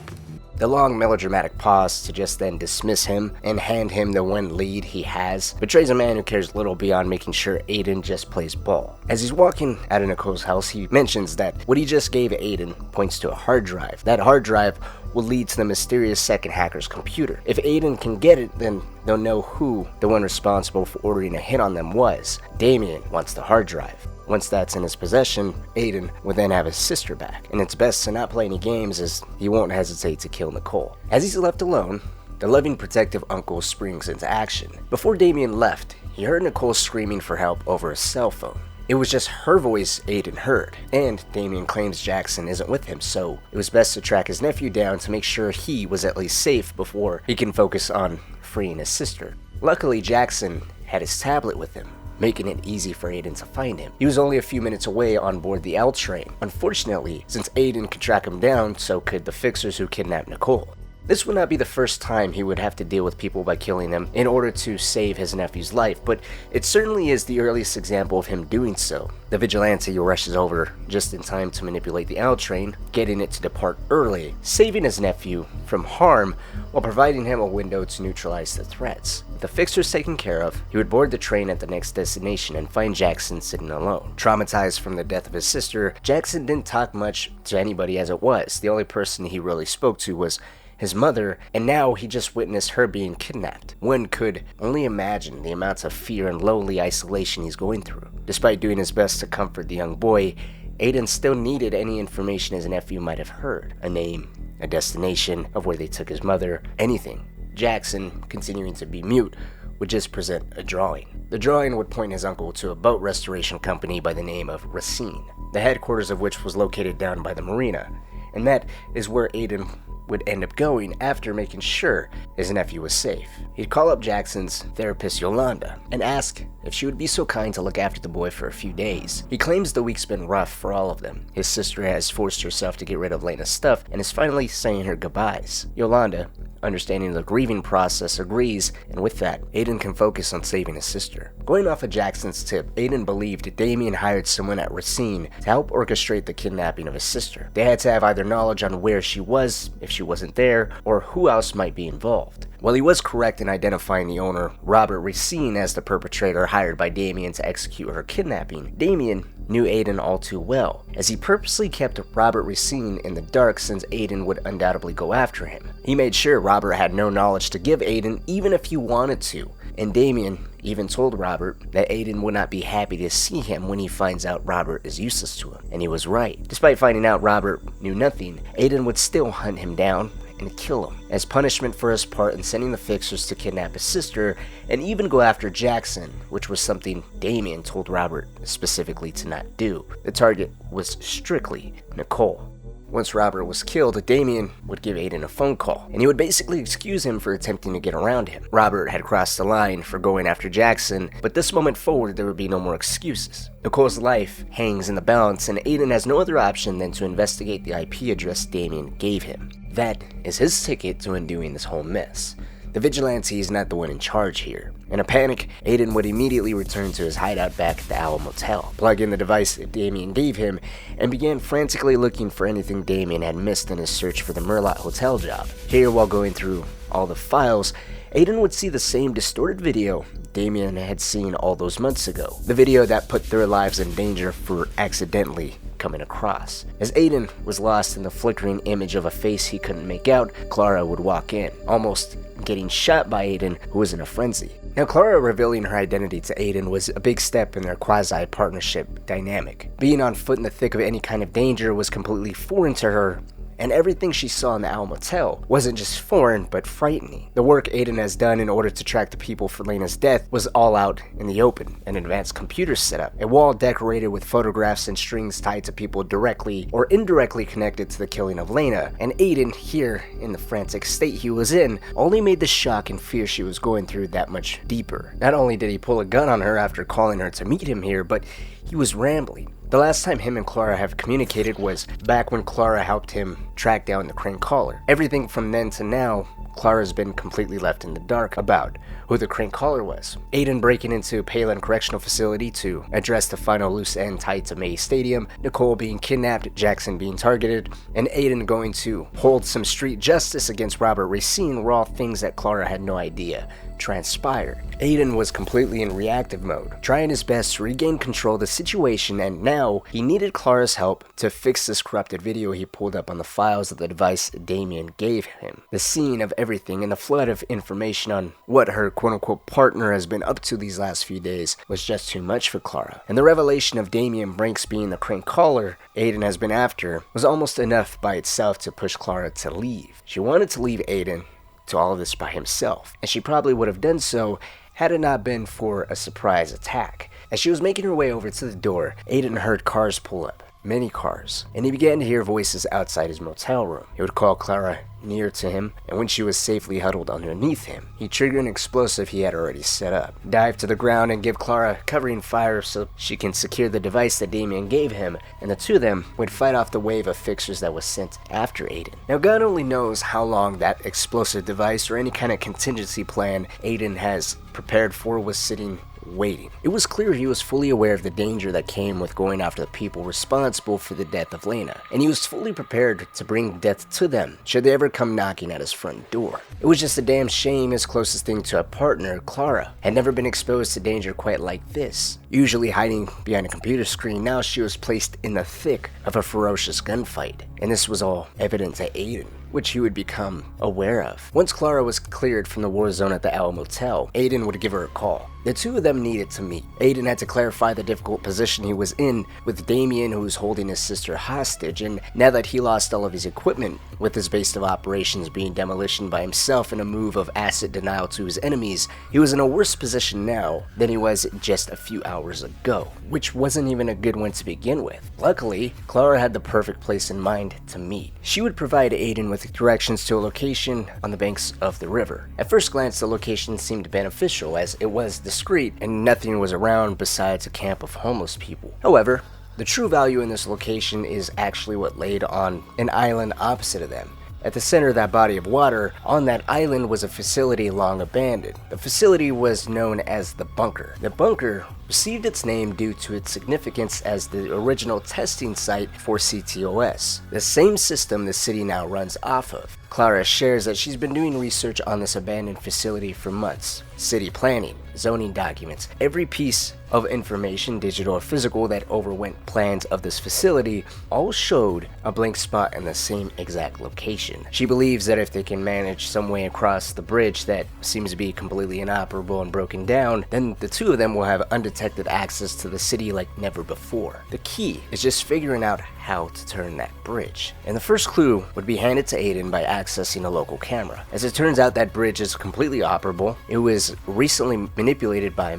The long melodramatic pause to just then dismiss him and hand him the one lead he has betrays a man who cares little beyond making sure Aiden just plays ball. As he's walking out of Nicole's house, he mentions that what he just gave Aiden points to a hard drive. That hard drive will lead to the mysterious second hacker's computer. If Aiden can get it, then they'll know who the one responsible for ordering a hit on them was. Damien wants the hard drive. Once that's in his possession, Aiden will then have his sister back, and it's best to not play any games as he won't hesitate to kill Nicole. As he's left alone, the loving protective uncle springs into action. Before Damien left, he heard Nicole screaming for help over a cell phone. It was just her voice Aiden heard, and Damien claims Jackson isn't with him, so it was best to track his nephew down to make sure he was at least safe before he can focus on freeing his sister. Luckily, Jackson had his tablet with him, making it easy for Aiden to find him. He was only a few minutes away on board the L train. Unfortunately, since Aiden could track him down, so could the fixers who kidnapped Nicole. This would not be the first time he would have to deal with people by killing them in order to save his nephew's life, but it certainly is the earliest example of him doing so. The vigilante rushes over just in time to manipulate the L train, getting it to depart early, saving his nephew from harm while providing him a window to neutralize the threats. With the fixers taken care of, he would board the train at the next destination and find Jackson sitting alone. Traumatized from the death of his sister, Jackson didn't talk much to anybody as it was. The only person he really spoke to was his mother, and now he just witnessed her being kidnapped. One could only imagine the amounts of fear and lonely isolation he's going through. Despite doing his best to comfort the young boy, Aiden still needed any information his nephew might have heard. A name, a destination of where they took his mother, anything. Jackson, continuing to be mute, would just present a drawing. The drawing would point his uncle to a boat restoration company by the name of Racine, the headquarters of which was located down by the marina, and that is where Aiden would end up going after making sure his nephew was safe. He'd call up Jackson's therapist Yolanda and ask if she would be so kind to look after the boy for a few days. He claims the week's been rough for all of them. His sister has forced herself to get rid of Lena's stuff and is finally saying her goodbyes. Yolanda, understanding the grieving process, agrees, and with that, Aiden can focus on saving his sister. Going off of Jackson's tip, Aiden believed Damien hired someone at Racine to help orchestrate the kidnapping of his sister. They had to have either knowledge on where she was, if she wasn't there, or who else might be involved. While he was correct in identifying the owner, Robert Racine, as the perpetrator hired by Damien to execute her kidnapping, Damien knew Aiden all too well, as he purposely kept Robert Racine in the dark since Aiden would undoubtedly go after him. He made sure Robert had no knowledge to give Aiden even if he wanted to, and Damien even told Robert that Aiden would not be happy to see him when he finds out Robert is useless to him, and he was right. Despite finding out Robert knew nothing, Aiden would still hunt him down and kill him, as punishment for his part in sending the fixers to kidnap his sister, and even go after Jackson, which was something Damien told Robert specifically to not do. The target was strictly Nicole. Once Robert was killed, Damien would give Aiden a phone call, and he would basically excuse him for attempting to get around him. Robert had crossed the line for going after Jackson, but this moment forward there would be no more excuses. Nicole's life hangs in the balance, and Aiden has no other option than to investigate the IP address Damien gave him. That is his ticket to undoing this whole mess. The vigilante is not the one in charge here. In a panic, Aiden would immediately return to his hideout back at the Owl Motel, plug in the device that Damien gave him, and began frantically looking for anything Damien had missed in his search for the Merlaut hotel job. Here, while going through all the files, Aiden would see the same distorted video Damien had seen all those months ago. The video that put their lives in danger for accidentally coming across. As Aiden was lost in the flickering image of a face he couldn't make out, Clara would walk in, almost getting shot by Aiden, who was in a frenzy. Now, Clara revealing her identity to Aiden was a big step in their quasi-partnership dynamic. Being on foot in the thick of any kind of danger was completely foreign to her, and everything she saw in the Owl Motel wasn't just foreign, but frightening. The work Aiden has done in order to track the people for Lena's death was all out in the open. An advanced computer setup, a wall decorated with photographs and strings tied to people directly or indirectly connected to the killing of Lena, and Aiden, here in the frantic state he was in, only made the shock and fear she was going through that much deeper. Not only did he pull a gun on her after calling her to meet him here, but he was rambling. The last time him and Clara have communicated was back when Clara helped him track down the Crane Caller. Everything from then to now, Clara's been completely left in the dark about who the Crane Caller was. Aiden breaking into Palin Correctional Facility to address the final loose end tied to May Stadium, Nicole being kidnapped, Jackson being targeted, and Aiden going to hold some street justice against Robert Racine were all things that Clara had no idea transpired. Aiden was completely in reactive mode, trying his best to regain control of the situation, and now he needed Clara's help to fix this corrupted video he pulled up on the files of the device Damien gave him. The scene of everything and the flood of information on what her quote-unquote partner has been up to these last few days was just too much for Clara, and the revelation of Damien Branks being the Crane Caller Aiden has been after was almost enough by itself to push Clara to leave. She wanted to leave Aiden to all of this by himself, and she probably would have done so had it not been for a surprise attack. As she was making her way over to the door, Aiden heard cars pull up, many cars, and he began to hear voices outside his motel room. He would call Clara near to him, and when she was safely huddled underneath him, he triggered an explosive he had already set up, dive to the ground and give Clara covering fire so she can secure the device that Damien gave him, and the two of them would fight off the wave of fixers that was sent after Aiden. Now, God only knows how long that explosive device or any kind of contingency plan Aiden has prepared for was sitting waiting. It was clear he was fully aware of the danger that came with going after the people responsible for the death of Lena, and he was fully prepared to bring death to them should they ever come knocking at his front door. It was just a damn shame his closest thing to a partner, Clara, had never been exposed to danger quite like this. Usually hiding behind a computer screen, now she was placed in the thick of a ferocious gunfight, and this was all evident to Aiden, which he would become aware of. Once Clara was cleared from the war zone at the Owl Motel, Aiden would give her a call. The two of them needed to meet. Aiden had to clarify the difficult position he was in with Damien, who was holding his sister hostage, and now that he lost all of his equipment, with his base of operations being demolished by himself in a move of asset denial to his enemies, he was in a worse position now than he was just a few hours ago, which wasn't even a good one to begin with. Luckily, Clara had the perfect place in mind to meet. She would provide Aiden with directions to a location on the banks of the river. At first glance, the location seemed beneficial, as it was discreet and nothing was around besides a camp of homeless people. However, the true value in this location is actually what laid on an island opposite of them. At the center of that body of water, on that island, was a facility long abandoned. The facility was known as the Bunker. The Bunker received its name due to its significance as the original testing site for CTOS, the same system the city now runs off of. Clara shares that she's been doing research on this abandoned facility for months. City planning, zoning documents, every piece of information, digital or physical, that overwent plans of this facility all showed a blank spot in the same exact location. She believes that if they can manage some way across the bridge that seems to be completely inoperable and broken down, then the two of them will have undetected access to the city like never before. The key is just figuring out how to turn that bridge. And the first clue would be handed to Aiden by accessing a local camera. As it turns out, that bridge is completely operable. It was recently manipulated by a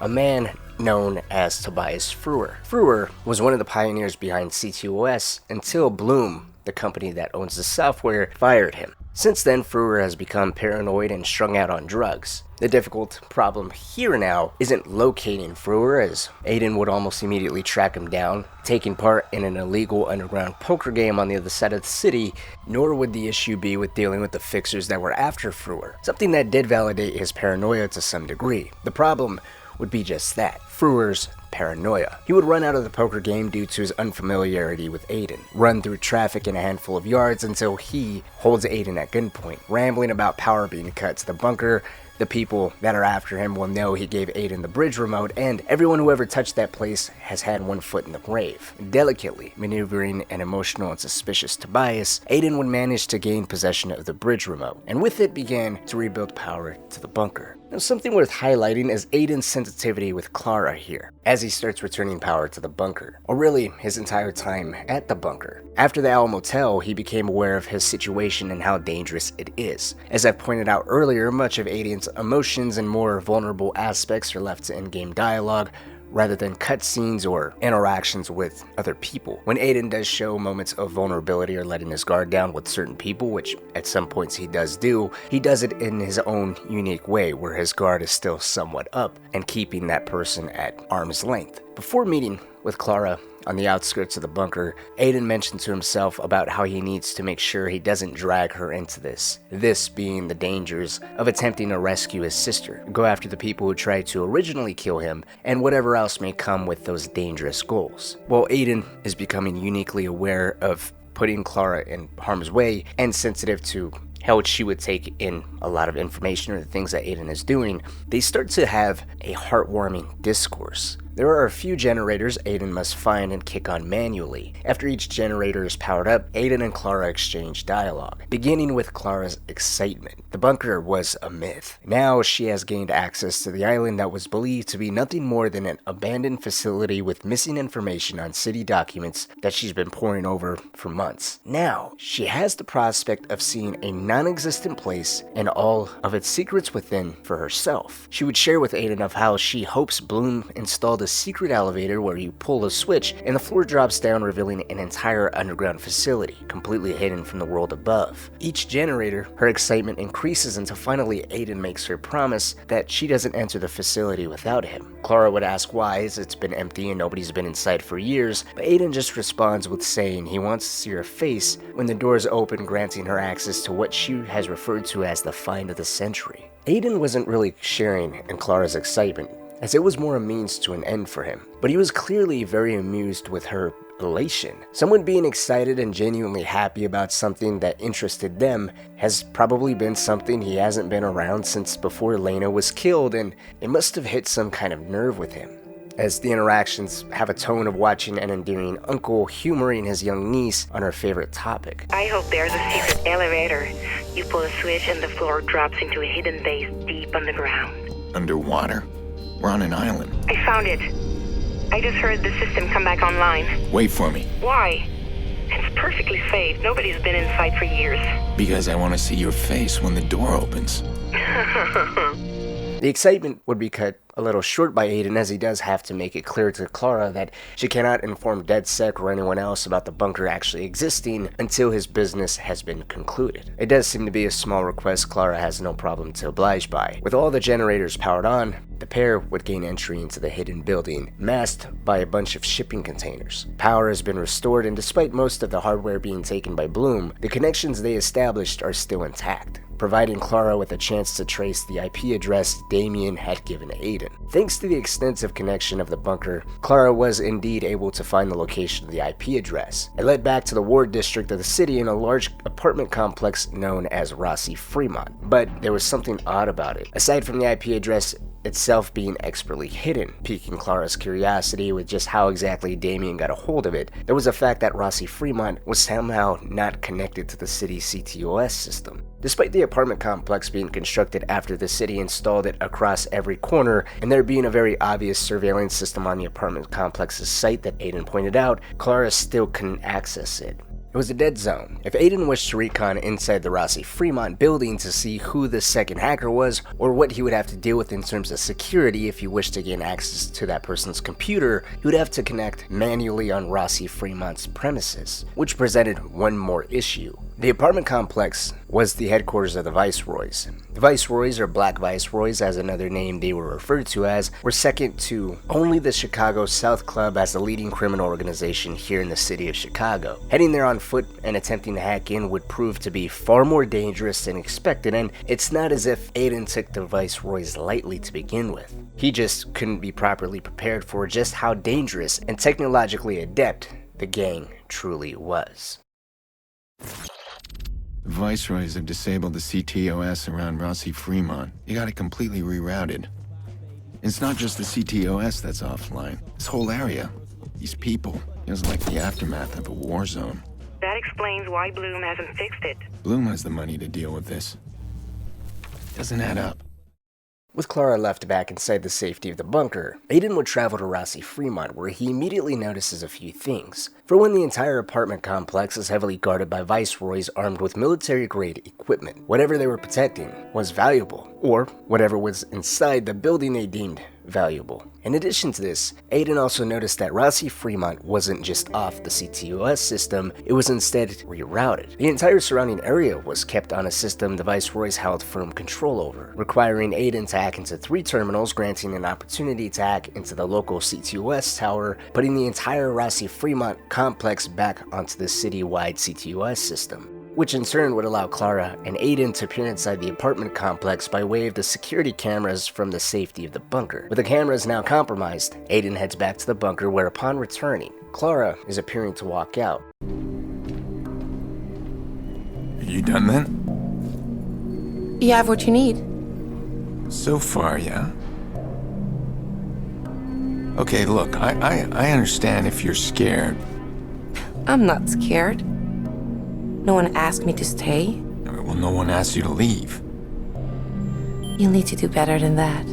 man known as Tobias Frewer. Frewer was one of the pioneers behind CTOS until Bloom, the company that owns the software, fired him. Since then, Frewer has become paranoid and strung out on drugs. The difficult problem here now isn't locating Frewer, as Aiden would almost immediately track him down, taking part in an illegal underground poker game on the other side of the city, nor would the issue be with dealing with the fixers that were after Frewer, something that did validate his paranoia to some degree. The problem would be just that, Frewer's paranoia. He would run out of the poker game due to his unfamiliarity with Aiden, run through traffic in a handful of yards until he holds Aiden at gunpoint, rambling about power being cut to the bunker. The people that are after him will know he gave Aiden the bridge remote, and everyone who ever touched that place has had one foot in the grave. Delicately maneuvering an emotional and suspicious Tobias, Aiden would manage to gain possession of the bridge remote, and with it began to rebuild power to the bunker. Now, something worth highlighting is Aiden's sensitivity with Clara here, as he starts returning power to the bunker, or really his entire time at the bunker. After the Owl Motel, he became aware of his situation and how dangerous it is. As I've pointed out earlier, much of Aiden's emotions and more vulnerable aspects are left to in-game dialogue, rather than cutscenes or interactions with other people. When Aiden does show moments of vulnerability or letting his guard down with certain people, which at some points he does do, he does it in his own unique way, where his guard is still somewhat up and keeping that person at arm's length. Before meeting with Clara on the outskirts of the bunker, Aiden mentioned to himself about how he needs to make sure he doesn't drag her into this being the dangers of attempting to rescue his sister, go after the people who tried to originally kill him, and whatever else may come with those dangerous goals. While Aiden is becoming uniquely aware of putting Clara in harm's way and sensitive to how she would take in a lot of information or the things that Aiden is doing, they start to have a heartwarming discourse. There are a few generators Aiden must find and kick on manually. After each generator is powered up, Aiden and Clara exchange dialogue, beginning with Clara's excitement. The bunker was a myth. Now she has gained access to the island that was believed to be nothing more than an abandoned facility with missing information on city documents that she's been poring over for months. Now she has the prospect of seeing a non-existent place and all of its secrets within for herself. She would share with Aiden of how she hopes Bloom installed a secret elevator where you pull a switch and the floor drops down, revealing an entire underground facility, completely hidden from the world above. Each generator, her excitement increases until finally Aiden makes her promise that she doesn't enter the facility without him. Clara would ask why, as it's been empty and nobody's been inside for years, but Aiden just responds with saying he wants to see her face when the doors open, granting her access to what she has referred to as the find of the century. Aiden wasn't really sharing in Clara's excitement, as it was more a means to an end for him, but he was clearly very amused with her elation. Someone being excited and genuinely happy about something that interested them has probably been something he hasn't been around since before Lena was killed, and it must have hit some kind of nerve with him, as the interactions have a tone of watching an endearing uncle humoring his young niece on her favorite topic. I hope there's a secret elevator. You pull a switch and the floor drops into a hidden base deep underground. Underwater? We're on an island. I found it. I just heard the system come back online. Wait for me. Why? It's perfectly safe. Nobody's been inside for years. Because I want to see your face when the door opens. The excitement would be cut a little short by Aiden, as he does have to make it clear to Clara that she cannot inform DedSec or anyone else about the bunker actually existing until his business has been concluded. It does seem to be a small request Clara has no problem to oblige by. With all the generators powered on, the pair would gain entry into the hidden building, masked by a bunch of shipping containers. Power has been restored, and despite most of the hardware being taken by Bloom, the connections they established are still intact, providing Clara with a chance to trace the IP address Damien had given Aiden. Thanks to the extensive connection of the bunker, Clara was indeed able to find the location of the IP address. It led back to the Ward district of the city in a large apartment complex known as Rossi-Fremont. But there was something odd about it. Aside from the IP address itself being expertly hidden, piquing Clara's curiosity with just how exactly Damien got a hold of it, there was the fact that Rossi-Fremont was somehow not connected to the city's CTOS system. Despite the apartment complex being constructed after the city installed it across every corner, and there being a very obvious surveillance system on the apartment complex's site that Aiden pointed out, Clara still couldn't access it. It was a dead zone. If Aiden wished to recon inside the Rossi-Fremont building to see who the second hacker was, or what he would have to deal with in terms of security if he wished to gain access to that person's computer, he would have to connect manually on Rossi-Fremont's premises, which presented one more issue. The apartment complex was the headquarters of the Viceroys. The Viceroys, or Black Viceroys as another name they were referred to as, were second to only the Chicago South Club as the leading criminal organization here in the city of Chicago. Heading there on foot and attempting to hack in would prove to be far more dangerous than expected, and it's not as if Aiden took the Viceroys lightly to begin with. He just couldn't be properly prepared for just how dangerous and technologically adept the gang truly was. The Viceroys have disabled the CTOS around Rossi-Fremont. You got it completely rerouted. It's not just the CTOS that's offline. This whole area, these people, feels like the aftermath of a war zone. That explains why Bloom hasn't fixed it. Bloom has the money to deal with this. Doesn't add up. With Clara left back inside the safety of the bunker, Aiden would travel to Rossi-Fremont, where he immediately notices a few things. For one, the entire apartment complex is heavily guarded by Viceroys armed with military-grade equipment. Whatever they were protecting was valuable, or whatever was inside the building they deemed valuable. In addition to this, Aiden also noticed that Rossi-Fremont wasn't just off the CTOS system, it was instead rerouted. The entire surrounding area was kept on a system the Viceroys held firm control over, requiring Aiden to hack into 3 terminals, granting an opportunity to hack into the local CTOS tower, putting the entire Rossi-Fremont complex back onto the city-wide CTOS system, which in turn would allow Clara and Aiden to peer inside the apartment complex by way of the security cameras from the safety of the bunker. With the cameras now compromised, Aiden heads back to the bunker, where upon returning, Clara is appearing to walk out. Are you done then? You have what you need. So far, yeah. Okay, look, I understand if you're scared. I'm not scared. No one asked me to stay. Well, no one asked you to leave. You'll need to do better than that.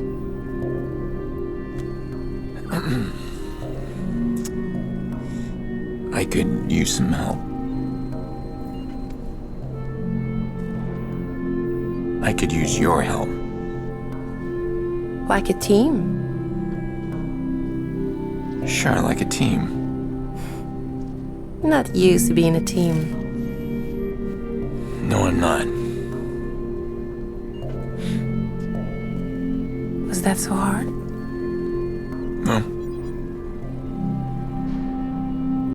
I could use some help. I could use your help. Like a team? Sure, like a team. Not used to being a team. No, I'm not. Was that so hard? No.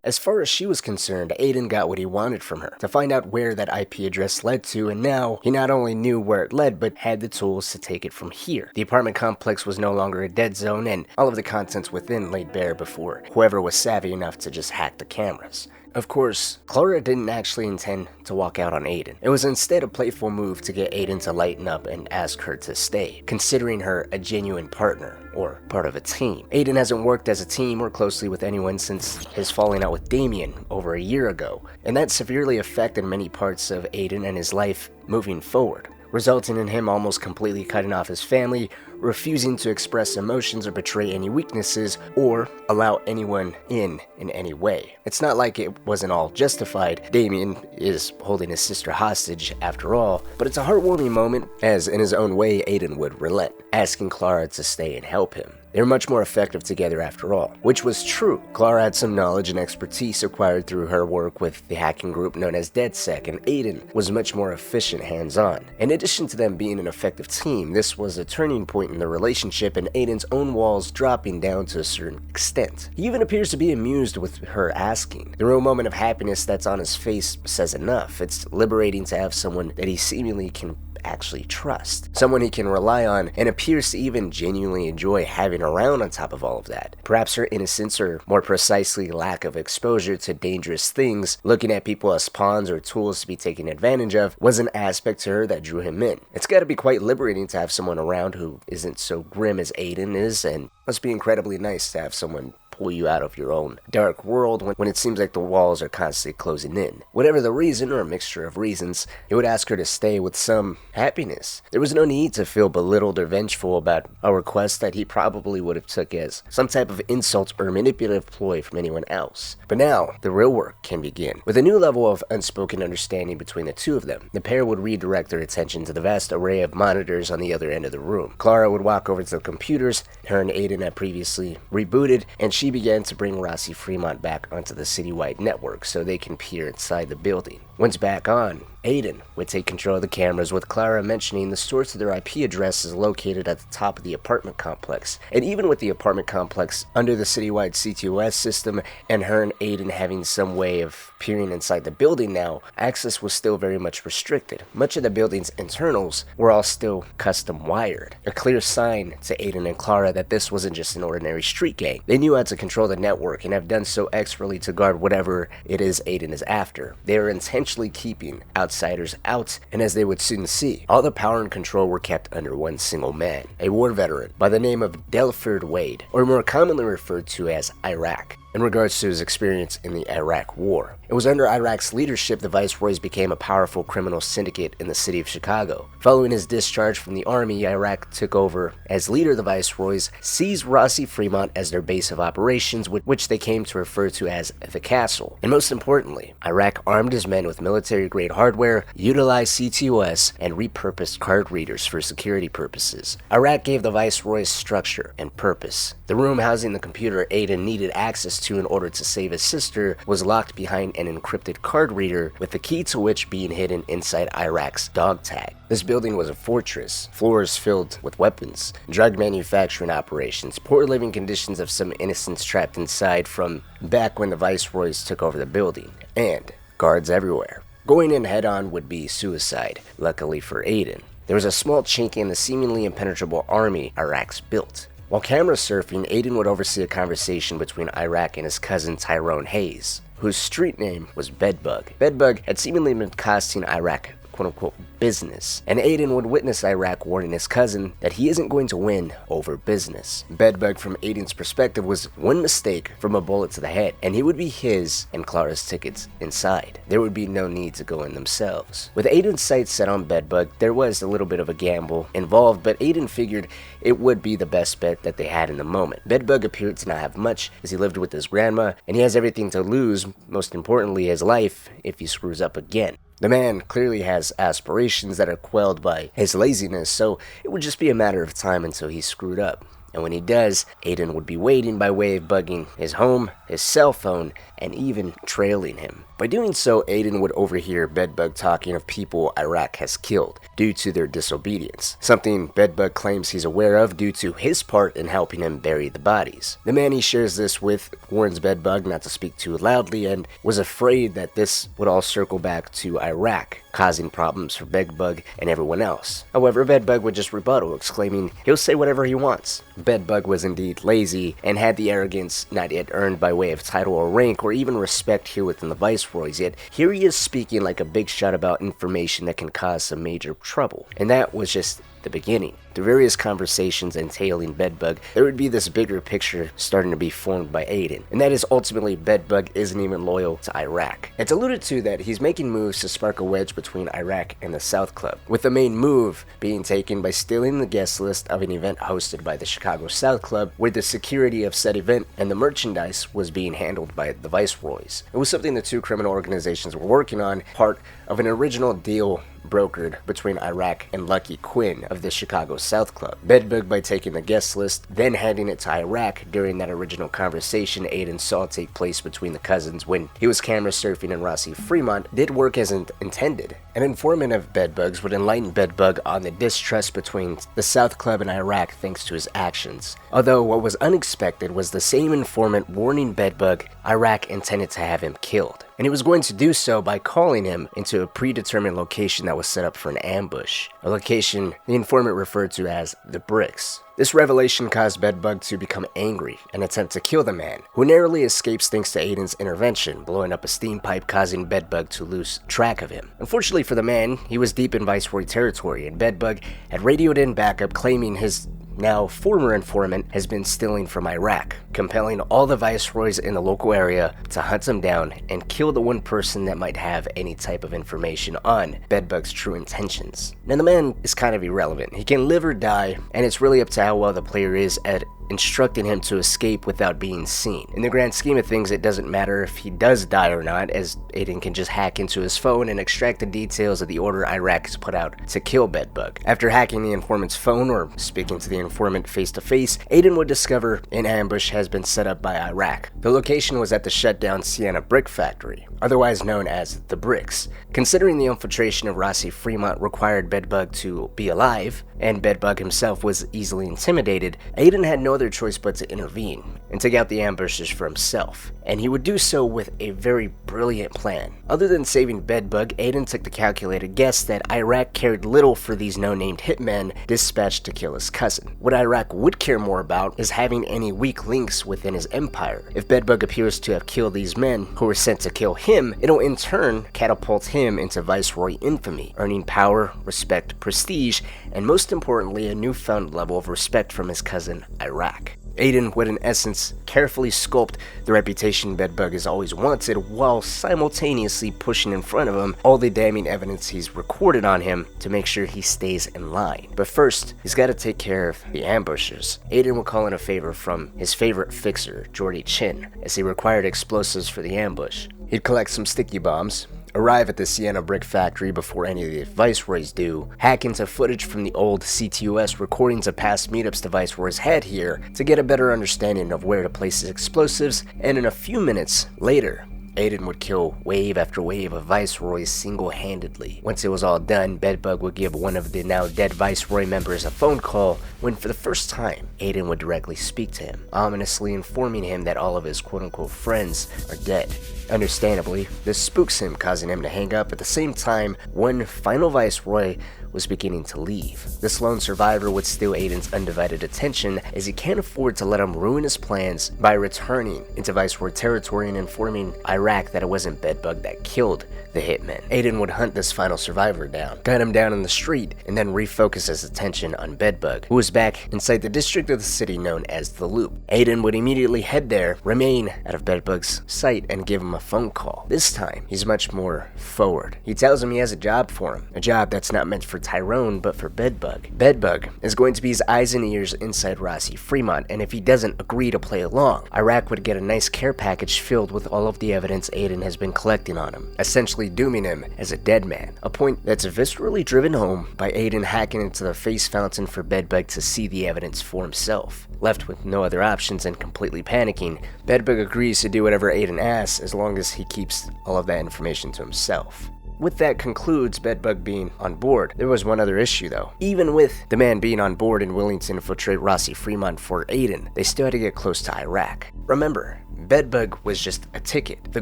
As far as she was concerned, Aiden got what he wanted from her, to find out where that IP address led to, and now he not only knew where it led, but had the tools to take it from here. The apartment complex was no longer a dead zone, and all of the contents within laid bare before whoever was savvy enough to just hack the cameras. Of course, Clara didn't actually intend to walk out on Aiden. It was instead a playful move to get Aiden to lighten up and ask her to stay, considering her a genuine partner, or part of a team. Aiden hasn't worked as a team or closely with anyone since his falling out with Damien over a year ago, and that severely affected many parts of Aiden and his life moving forward. resulting in him almost completely cutting off his family, refusing to express emotions or betray any weaknesses, or allow anyone in any way. It's not like it wasn't all justified. Damien is holding his sister hostage after all, but it's a heartwarming moment, as in his own way Aiden would relent, asking Clara to stay and help him. They were much more effective together after all, which was true. Clara had some knowledge and expertise acquired through her work with the hacking group known as DedSec, and Aiden was much more efficient hands-on. In addition to them being an effective team, this was a turning point in the relationship and Aiden's own walls dropping down to a certain extent. He even appears to be amused with her asking. The real moment of happiness that's on his face says enough. It's liberating to have someone that he seemingly can actually trust, someone he can rely on, and appears to even genuinely enjoy having around on top of all of that. Perhaps her innocence, or more precisely lack of exposure to dangerous things, looking at people as pawns or tools to be taken advantage of, was an aspect to her that drew him in. It's gotta be quite liberating to have someone around who isn't so grim as Aiden is, and must be incredibly nice to have someone pull you out of your own dark world when it seems like the walls are constantly closing in. Whatever the reason, or a mixture of reasons, he would ask her to stay with some happiness. There was no need to feel belittled or vengeful about a request that he probably would have took as some type of insult or manipulative ploy from anyone else. But now, the real work can begin. With a new level of unspoken understanding between the two of them, the pair would redirect their attention to the vast array of monitors on the other end of the room. Clara would walk over to the computers her and Aiden had previously rebooted, and she began to bring Rossi-Fremont back onto the citywide network so they can peer inside the building. Once back on, Aiden would take control of the cameras, with Clara mentioning the source of their IP address is located at the top of the apartment complex. And even with the apartment complex under the citywide CTOS system, and her and Aiden having some way of peering inside the building now, access was still very much restricted. Much of the building's internals were all still custom wired, a clear sign to Aiden and Clara that this wasn't just an ordinary street gang. They knew how to control the network and have done so expertly to guard whatever it is Aiden is after. They are intentionally keeping outsiders out, and as they would soon see, all the power and control were kept under one single man, a war veteran by the name of Delford Wade, or more commonly referred to as Iraq, in regards to his experience in the Iraq War. It was under Iraq's leadership the Viceroys became a powerful criminal syndicate in the city of Chicago. Following his discharge from the army, Iraq took over as leader of the Viceroys, seized Rossi-Fremont as their base of operations, which they came to refer to as the Castle. And most importantly, Iraq armed his men with military-grade hardware, utilized CTOS, and repurposed card readers for security purposes. Iraq gave the Viceroys structure and purpose. The room housing the computer Aiden needed access to in order to save his sister was locked behind an encrypted card reader, with the key to which being hidden inside Iraq's dog tag. This building was a fortress, floors filled with weapons, drug manufacturing operations, poor living conditions of some innocents trapped inside from back when the Viceroys took over the building, and guards everywhere. Going in head-on would be suicide, luckily for Aiden. There was a small chink in the seemingly impenetrable army Iraq's built. While camera surfing, Aiden would oversee a conversation between Iraq and his cousin Tyrone Hayes, whose street name was Bedbug. Bedbug had seemingly been costing Iraq quote-unquote business, and Aiden would witness Iraq warning his cousin that he isn't going to win over business. Bedbug, from Aiden's perspective, was one mistake from a bullet to the head, and he would be his and Clara's tickets inside. There would be no need to go in themselves. With Aiden's sights set on Bedbug, there was a little bit of a gamble involved, but Aiden figured it would be the best bet that they had in the moment. Bedbug appeared to not have much, as he lived with his grandma, and he has everything to lose, most importantly his life, if he screws up again. The man clearly has aspirations that are quelled by his laziness, so it would just be a matter of time until he screwed up. And when he does, Aiden would be waiting by way of bugging his home, his cell phone, and even trailing him. By doing so, Aiden would overhear Bedbug talking of people Iraq has killed due to their disobedience, something Bedbug claims he's aware of due to his part in helping him bury the bodies. The man he shares this with warns Bedbug not to speak too loudly and was afraid that this would all circle back to Iraq, causing problems for Bedbug and everyone else. However, Bedbug would just rebuttal, exclaiming he'll say whatever he wants. Bedbug was indeed lazy and had the arrogance not yet earned by way of title or rank or even respect here within the Viceroys, yet here he is speaking like a big shot about information that can cause some major trouble. And that was just the beginning. through various conversations entailing Bedbug, there would be this bigger picture starting to be formed by Aiden, and that is ultimately Bedbug isn't even loyal to Iraq. It's alluded to that he's making moves to spark a wedge between Iraq and the South Club, with the main move being taken by stealing the guest list of an event hosted by the Chicago South Club, where the security of said event and the merchandise was being handled by the Viceroys. It was something the two criminal organizations were working on, part of an original deal brokered between Iraq and Lucky Quinn of the Chicago South Club. Bedbug, by taking the guest list, then handing it to Iraq during that original conversation Aiden saw take place between the cousins when he was camera surfing in Rossi-Fremont, did work as intended. An informant of Bedbug's would enlighten Bedbug on the distrust between the South Club and Iraq thanks to his actions. Although what was unexpected was the same informant warning Bedbug Iraq intended to have him killed, and he was going to do so by calling him into a predetermined location that was set up for an ambush, a location the informant referred to as the Bricks. This revelation caused Bedbug to become angry and attempt to kill the man, who narrowly escapes thanks to Aiden's intervention, blowing up a steam pipe causing Bedbug to lose track of him. Unfortunately for the man, he was deep in Viceroy territory, and Bedbug had radioed in backup claiming his now former informant has been stealing from Iraq, compelling all the viceroys in the local area to hunt him down and kill the one person that might have any type of information on Bedbug's true intentions. Now the man is kind of irrelevant. He can live or die, and it's really up to how well the player is at instructing him to escape without being seen. In the grand scheme of things, it doesn't matter if he does die or not, as Aiden can just hack into his phone and extract the details of the order Iraq has put out to kill Bedbug. After hacking the informant's phone or speaking to the informant face to face, Aiden would discover an ambush has been set up by Iraq. The location was at the shutdown Sienna Brick Factory, otherwise known as the Bricks. Considering the infiltration of Rossi-Fremont required Bedbug to be alive, and Bedbug himself was easily intimidated, Aiden had no other choice but to intervene and take out the ambushers for himself, and he would do so with a very brilliant plan. Other than saving Bedbug, Aiden took the calculated guess that Iraq cared little for these no-named hitmen dispatched to kill his cousin. What Iraq would care more about is having any weak links within his empire. If Bedbug appears to have killed these men who were sent to kill him, it'll in turn catapult him into Viceroy infamy, earning power, respect, prestige, and most importantly, a newfound level of respect from his cousin Iraq. Aiden would in essence carefully sculpt the reputation Bedbug has always wanted, while simultaneously pushing in front of him all the damning evidence he's recorded on him to make sure he stays in line. But first, he's got to take care of the ambushers. Aiden would call in a favor from his favorite fixer, Jordy Chin, as he required explosives for the ambush. He'd collect some sticky bombs, arrive at the Sienna Brick Factory before any of the Viceroys do, hack into footage from the old CTOS recordings of past meetups the Viceroys had here to get a better understanding of where to place his explosives, and in a few minutes later, Aiden would kill wave after wave of Viceroys single-handedly. Once it was all done, Bedbug would give one of the now dead Viceroy members a phone call when for the first time, Aiden would directly speak to him, ominously informing him that all of his quote-unquote friends are dead. Understandably, this spooks him, causing him to hang up. At the same time, one final Viceroy was beginning to leave. This lone survivor would steal Aiden's undivided attention, as he can't afford to let him ruin his plans by returning into Viceroy territory and informing Iraq that it wasn't Bedbug that killed the hitman. Aiden would hunt this final survivor down, gun him down in the street, and then refocus his attention on Bedbug, who was back inside the district of the city known as the Loop. Aiden would immediately head there, remain out of Bedbug's sight, and give him a phone call. This time, he's much more forward. He tells him he has a job for him, a job that's not meant for Tyrone, but for Bedbug. Bedbug is going to be his eyes and ears inside Rossi-Fremont, and if he doesn't agree to play along, Iraq would get a nice care package filled with all of the evidence Aiden has been collecting on him, essentially dooming him as a dead man, a point that's viscerally driven home by Aiden hacking into the face fountain for Bedbug to see the evidence for himself. Left with no other options and completely panicking, Bedbug agrees to do whatever Aiden asks as long as he keeps all of that information to himself. With that concludes Bedbug being on board. There was one other issue though. Even with the man being on board and willing to infiltrate Rossi-Fremont for Aiden, they still had to get close to Iraq. Remember, Bedbug was just a ticket. The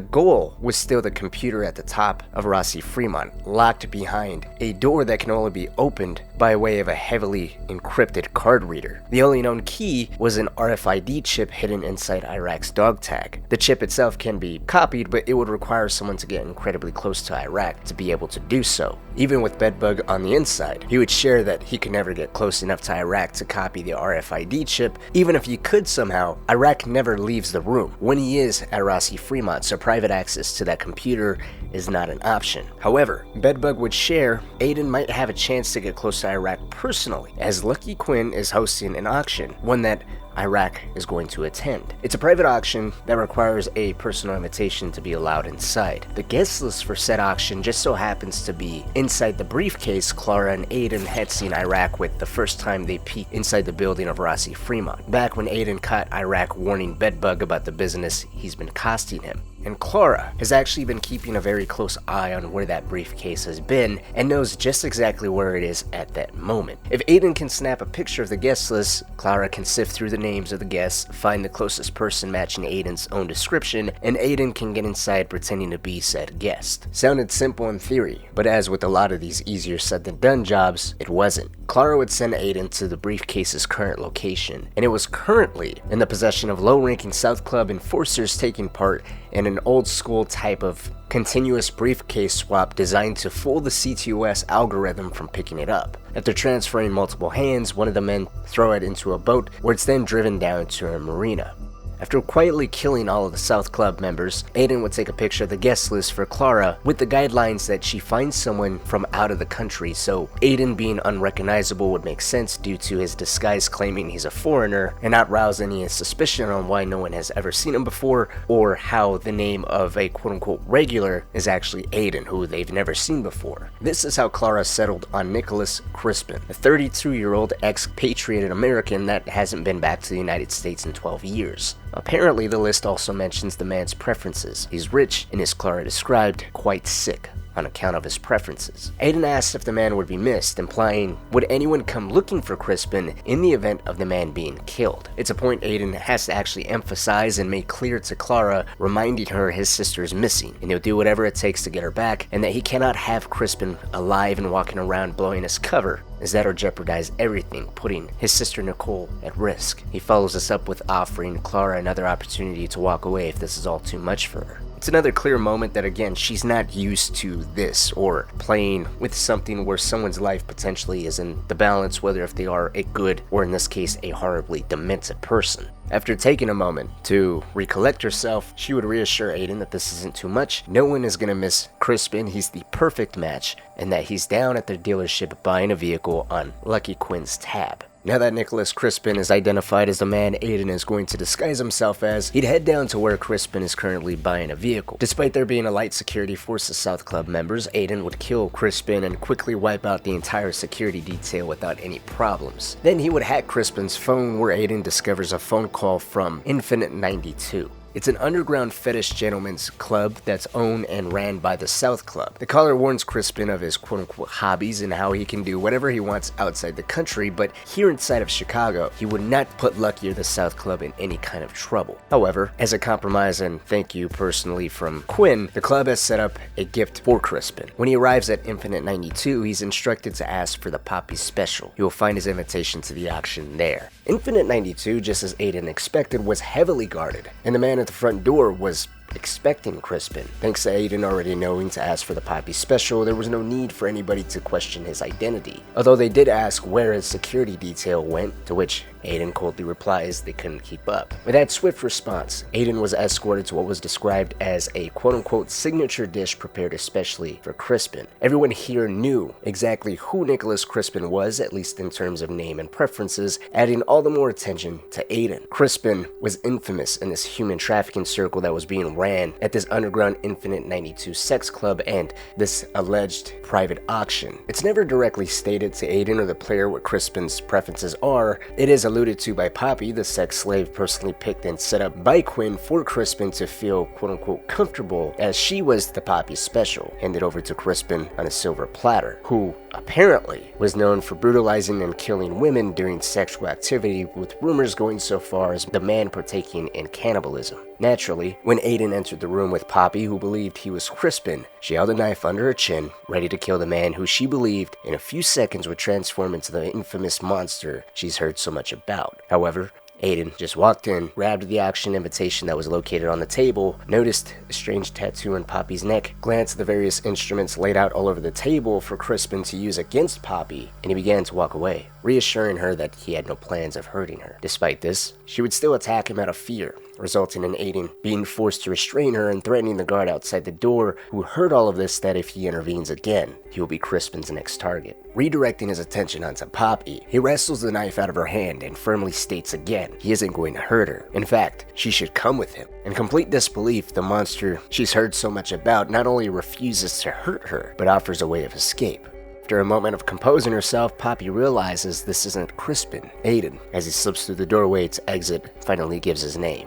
goal was still the computer at the top of Rossi-Fremont, locked behind a door that can only be opened by way of a heavily encrypted card reader. The only known key was an RFID chip hidden inside Iraq's dog tag. The chip itself can be copied, but it would require someone to get incredibly close to Iraq to be able to do so. Even with Bedbug on the inside, he would share that he could never get close enough to Iraq to copy the RFID chip. Even if he could somehow, Iraq never leaves the room when he is at Rossi-Fremont, so private access to that computer is not an option. However, Bedbug would share Aiden might have a chance to get close to Iraq personally, as Lucky Quinn is hosting an auction, one that Iraq is going to attend. It's a private auction that requires a personal invitation to be allowed inside. The guest list for said auction just so happens to be inside the briefcase Clara and Aiden had seen Iraq with the first time they peeked inside the building of Rossi-Fremont, back when Aiden caught Iraq warning Bedbug about the business he's been costing him. And Clara has actually been keeping a very close eye on where that briefcase has been and knows just exactly where it is at that moment. If Aiden can snap a picture of the guest list, Clara can sift through the names of the guests, find the closest person matching Aiden's own description, and Aiden can get inside pretending to be said guest. Sounded simple in theory, but as with a lot of these easier said than done jobs, it wasn't. Clara would send Aiden to the briefcase's current location, and it was currently in the possession of low-ranking South Club enforcers taking part in an old-school type of continuous briefcase swap designed to fool the CTOS algorithm from picking it up. After transferring multiple hands, one of the men throw it into a boat where it's then driven down to a marina. After quietly killing all of the South Club members, Aiden would take a picture of the guest list for Clara with the guidelines that she finds someone from out of the country, so Aiden being unrecognizable would make sense due to his disguise claiming he's a foreigner and not rouse any suspicion on why no one has ever seen him before, or how the name of a quote-unquote regular is actually Aiden, who they've never seen before. This is how Clara settled on Nicholas Crispin, a 32-year-old expatriated American that hasn't been back to the United States in 12 years. Apparently, the list also mentions the man's preferences. He's rich and, as Clara described, quite sick on account of his preferences. Aiden asked if the man would be missed, implying, would anyone come looking for Crispin in the event of the man being killed? It's a point Aiden has to actually emphasize and make clear to Clara, reminding her his sister is missing, and he'll do whatever it takes to get her back, and that he cannot have Crispin alive and walking around blowing his cover, as that'll jeopardize everything, putting his sister Nicole at risk. He follows this up with offering Clara another opportunity to walk away if this is all too much for her. It's another clear moment that, again, she's not used to this, or playing with something where someone's life potentially is in the balance, whether if they are a good, or in this case, a horribly demented person. After taking a moment to recollect herself, she would reassure Aiden that this isn't too much, no one is gonna miss Crispin, he's the perfect match, and that he's down at the dealership buying a vehicle on Lucky Quinn's tab. Now that Nicholas Crispin is identified as the man Aiden is going to disguise himself as, he'd head down to where Crispin is currently buying a vehicle. Despite there being a light security force of South Club members, Aiden would kill Crispin and quickly wipe out the entire security detail without any problems. Then he would hack Crispin's phone, where Aiden discovers a phone call from Infinite 92. It's an underground fetish gentleman's club that's owned and ran by the South Club. The caller warns Crispin of his quote-unquote hobbies and how he can do whatever he wants outside the country, but here inside of Chicago, he would not put Lucky or the South Club in any kind of trouble. However, as a compromise and thank you personally from Quinn, the club has set up a gift for Crispin. When he arrives at Infinite 92, he's instructed to ask for the Poppy Special. He will find his invitation to the auction there. Infinite 92, just as Aiden expected, was heavily guarded, and the man at the front door was expecting Crispin. Thanks to Aiden already knowing to ask for the Poppy Special, there was no need for anybody to question his identity. Although they did ask where his security detail went, to which Aiden coldly replies they couldn't keep up. With that swift response, Aiden was escorted to what was described as a quote-unquote signature dish prepared especially for Crispin. Everyone here knew exactly who Nicholas Crispin was, at least in terms of name and preferences, adding all the more attention to Aiden. Crispin was infamous in this human trafficking circle that was being ran ran at this underground Infinite 92 sex club and this alleged private auction. It's never directly stated to Aiden or the player what Crispin's preferences are. It is alluded to by Poppy, the sex slave personally picked and set up by Quinn for Crispin to feel quote-unquote comfortable, as she was the Poppy special, handed over to Crispin on a silver platter, who apparently was known for brutalizing and killing women during sexual activity, with rumors going so far as the man partaking in cannibalism. Naturally, when Aiden entered the room with Poppy, who believed he was Crispin, she held a knife under her chin, ready to kill the man who she believed in a few seconds would transform into the infamous monster she's heard so much about. However, Aiden just walked in, grabbed the auction invitation that was located on the table, noticed a strange tattoo on Poppy's neck, glanced at the various instruments laid out all over the table for Crispin to use against Poppy, and he began to walk away, reassuring her that he had no plans of hurting her. Despite this, she would still attack him out of fear, resulting in Aiden being forced to restrain her and threatening the guard outside the door, who heard all of this, that if he intervenes again, he will be Crispin's next target. Redirecting his attention onto Poppy, he wrestles the knife out of her hand and firmly states again he isn't going to hurt her. In fact, she should come with him. In complete disbelief, the monster she's heard so much about not only refuses to hurt her, but offers a way of escape. After a moment of composing herself, Poppy realizes this isn't Crispin. Aiden, as he slips through the doorway to exit, finally gives his name.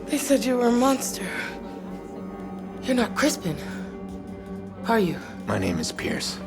They said you were a monster. You're not Crispin, are you? My name is Pearce.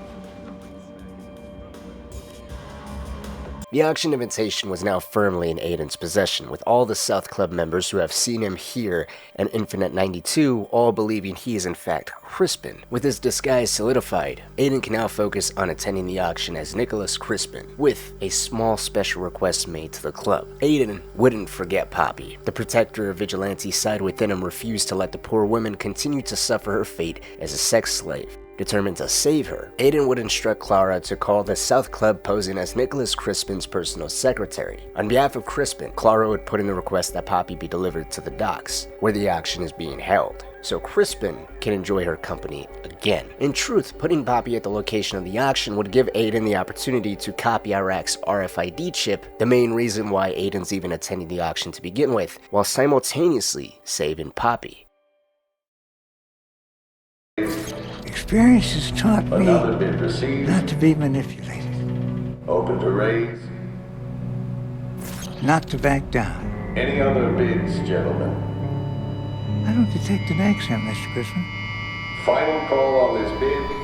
The auction invitation was now firmly in Aiden's possession, with all the South Club members who have seen him here and Infinite 92 all believing he is in fact Crispin. With his disguise solidified, Aiden can now focus on attending the auction as Nicholas Crispin, with a small special request made to the club. Aiden wouldn't forget Poppy. The protector of Vigilante side within him refused to let the poor woman continue to suffer her fate as a sex slave. Determined to save her, Aiden would instruct Clara to call the South Club posing as Nicholas Crispin's personal secretary. On behalf of Crispin, Clara would put in the request that Poppy be delivered to the docks, where the auction is being held, so Crispin can enjoy her company again. In truth, putting Poppy at the location of the auction would give Aiden the opportunity to copy Iraq's RFID chip, the main reason why Aiden's even attending the auction to begin with, while simultaneously saving Poppy. Experience has taught me not to be manipulated. Open to raise. Not to back down. Any other bids, gentlemen? I don't detect an accent, Mr. Crispin. Final call on this bid.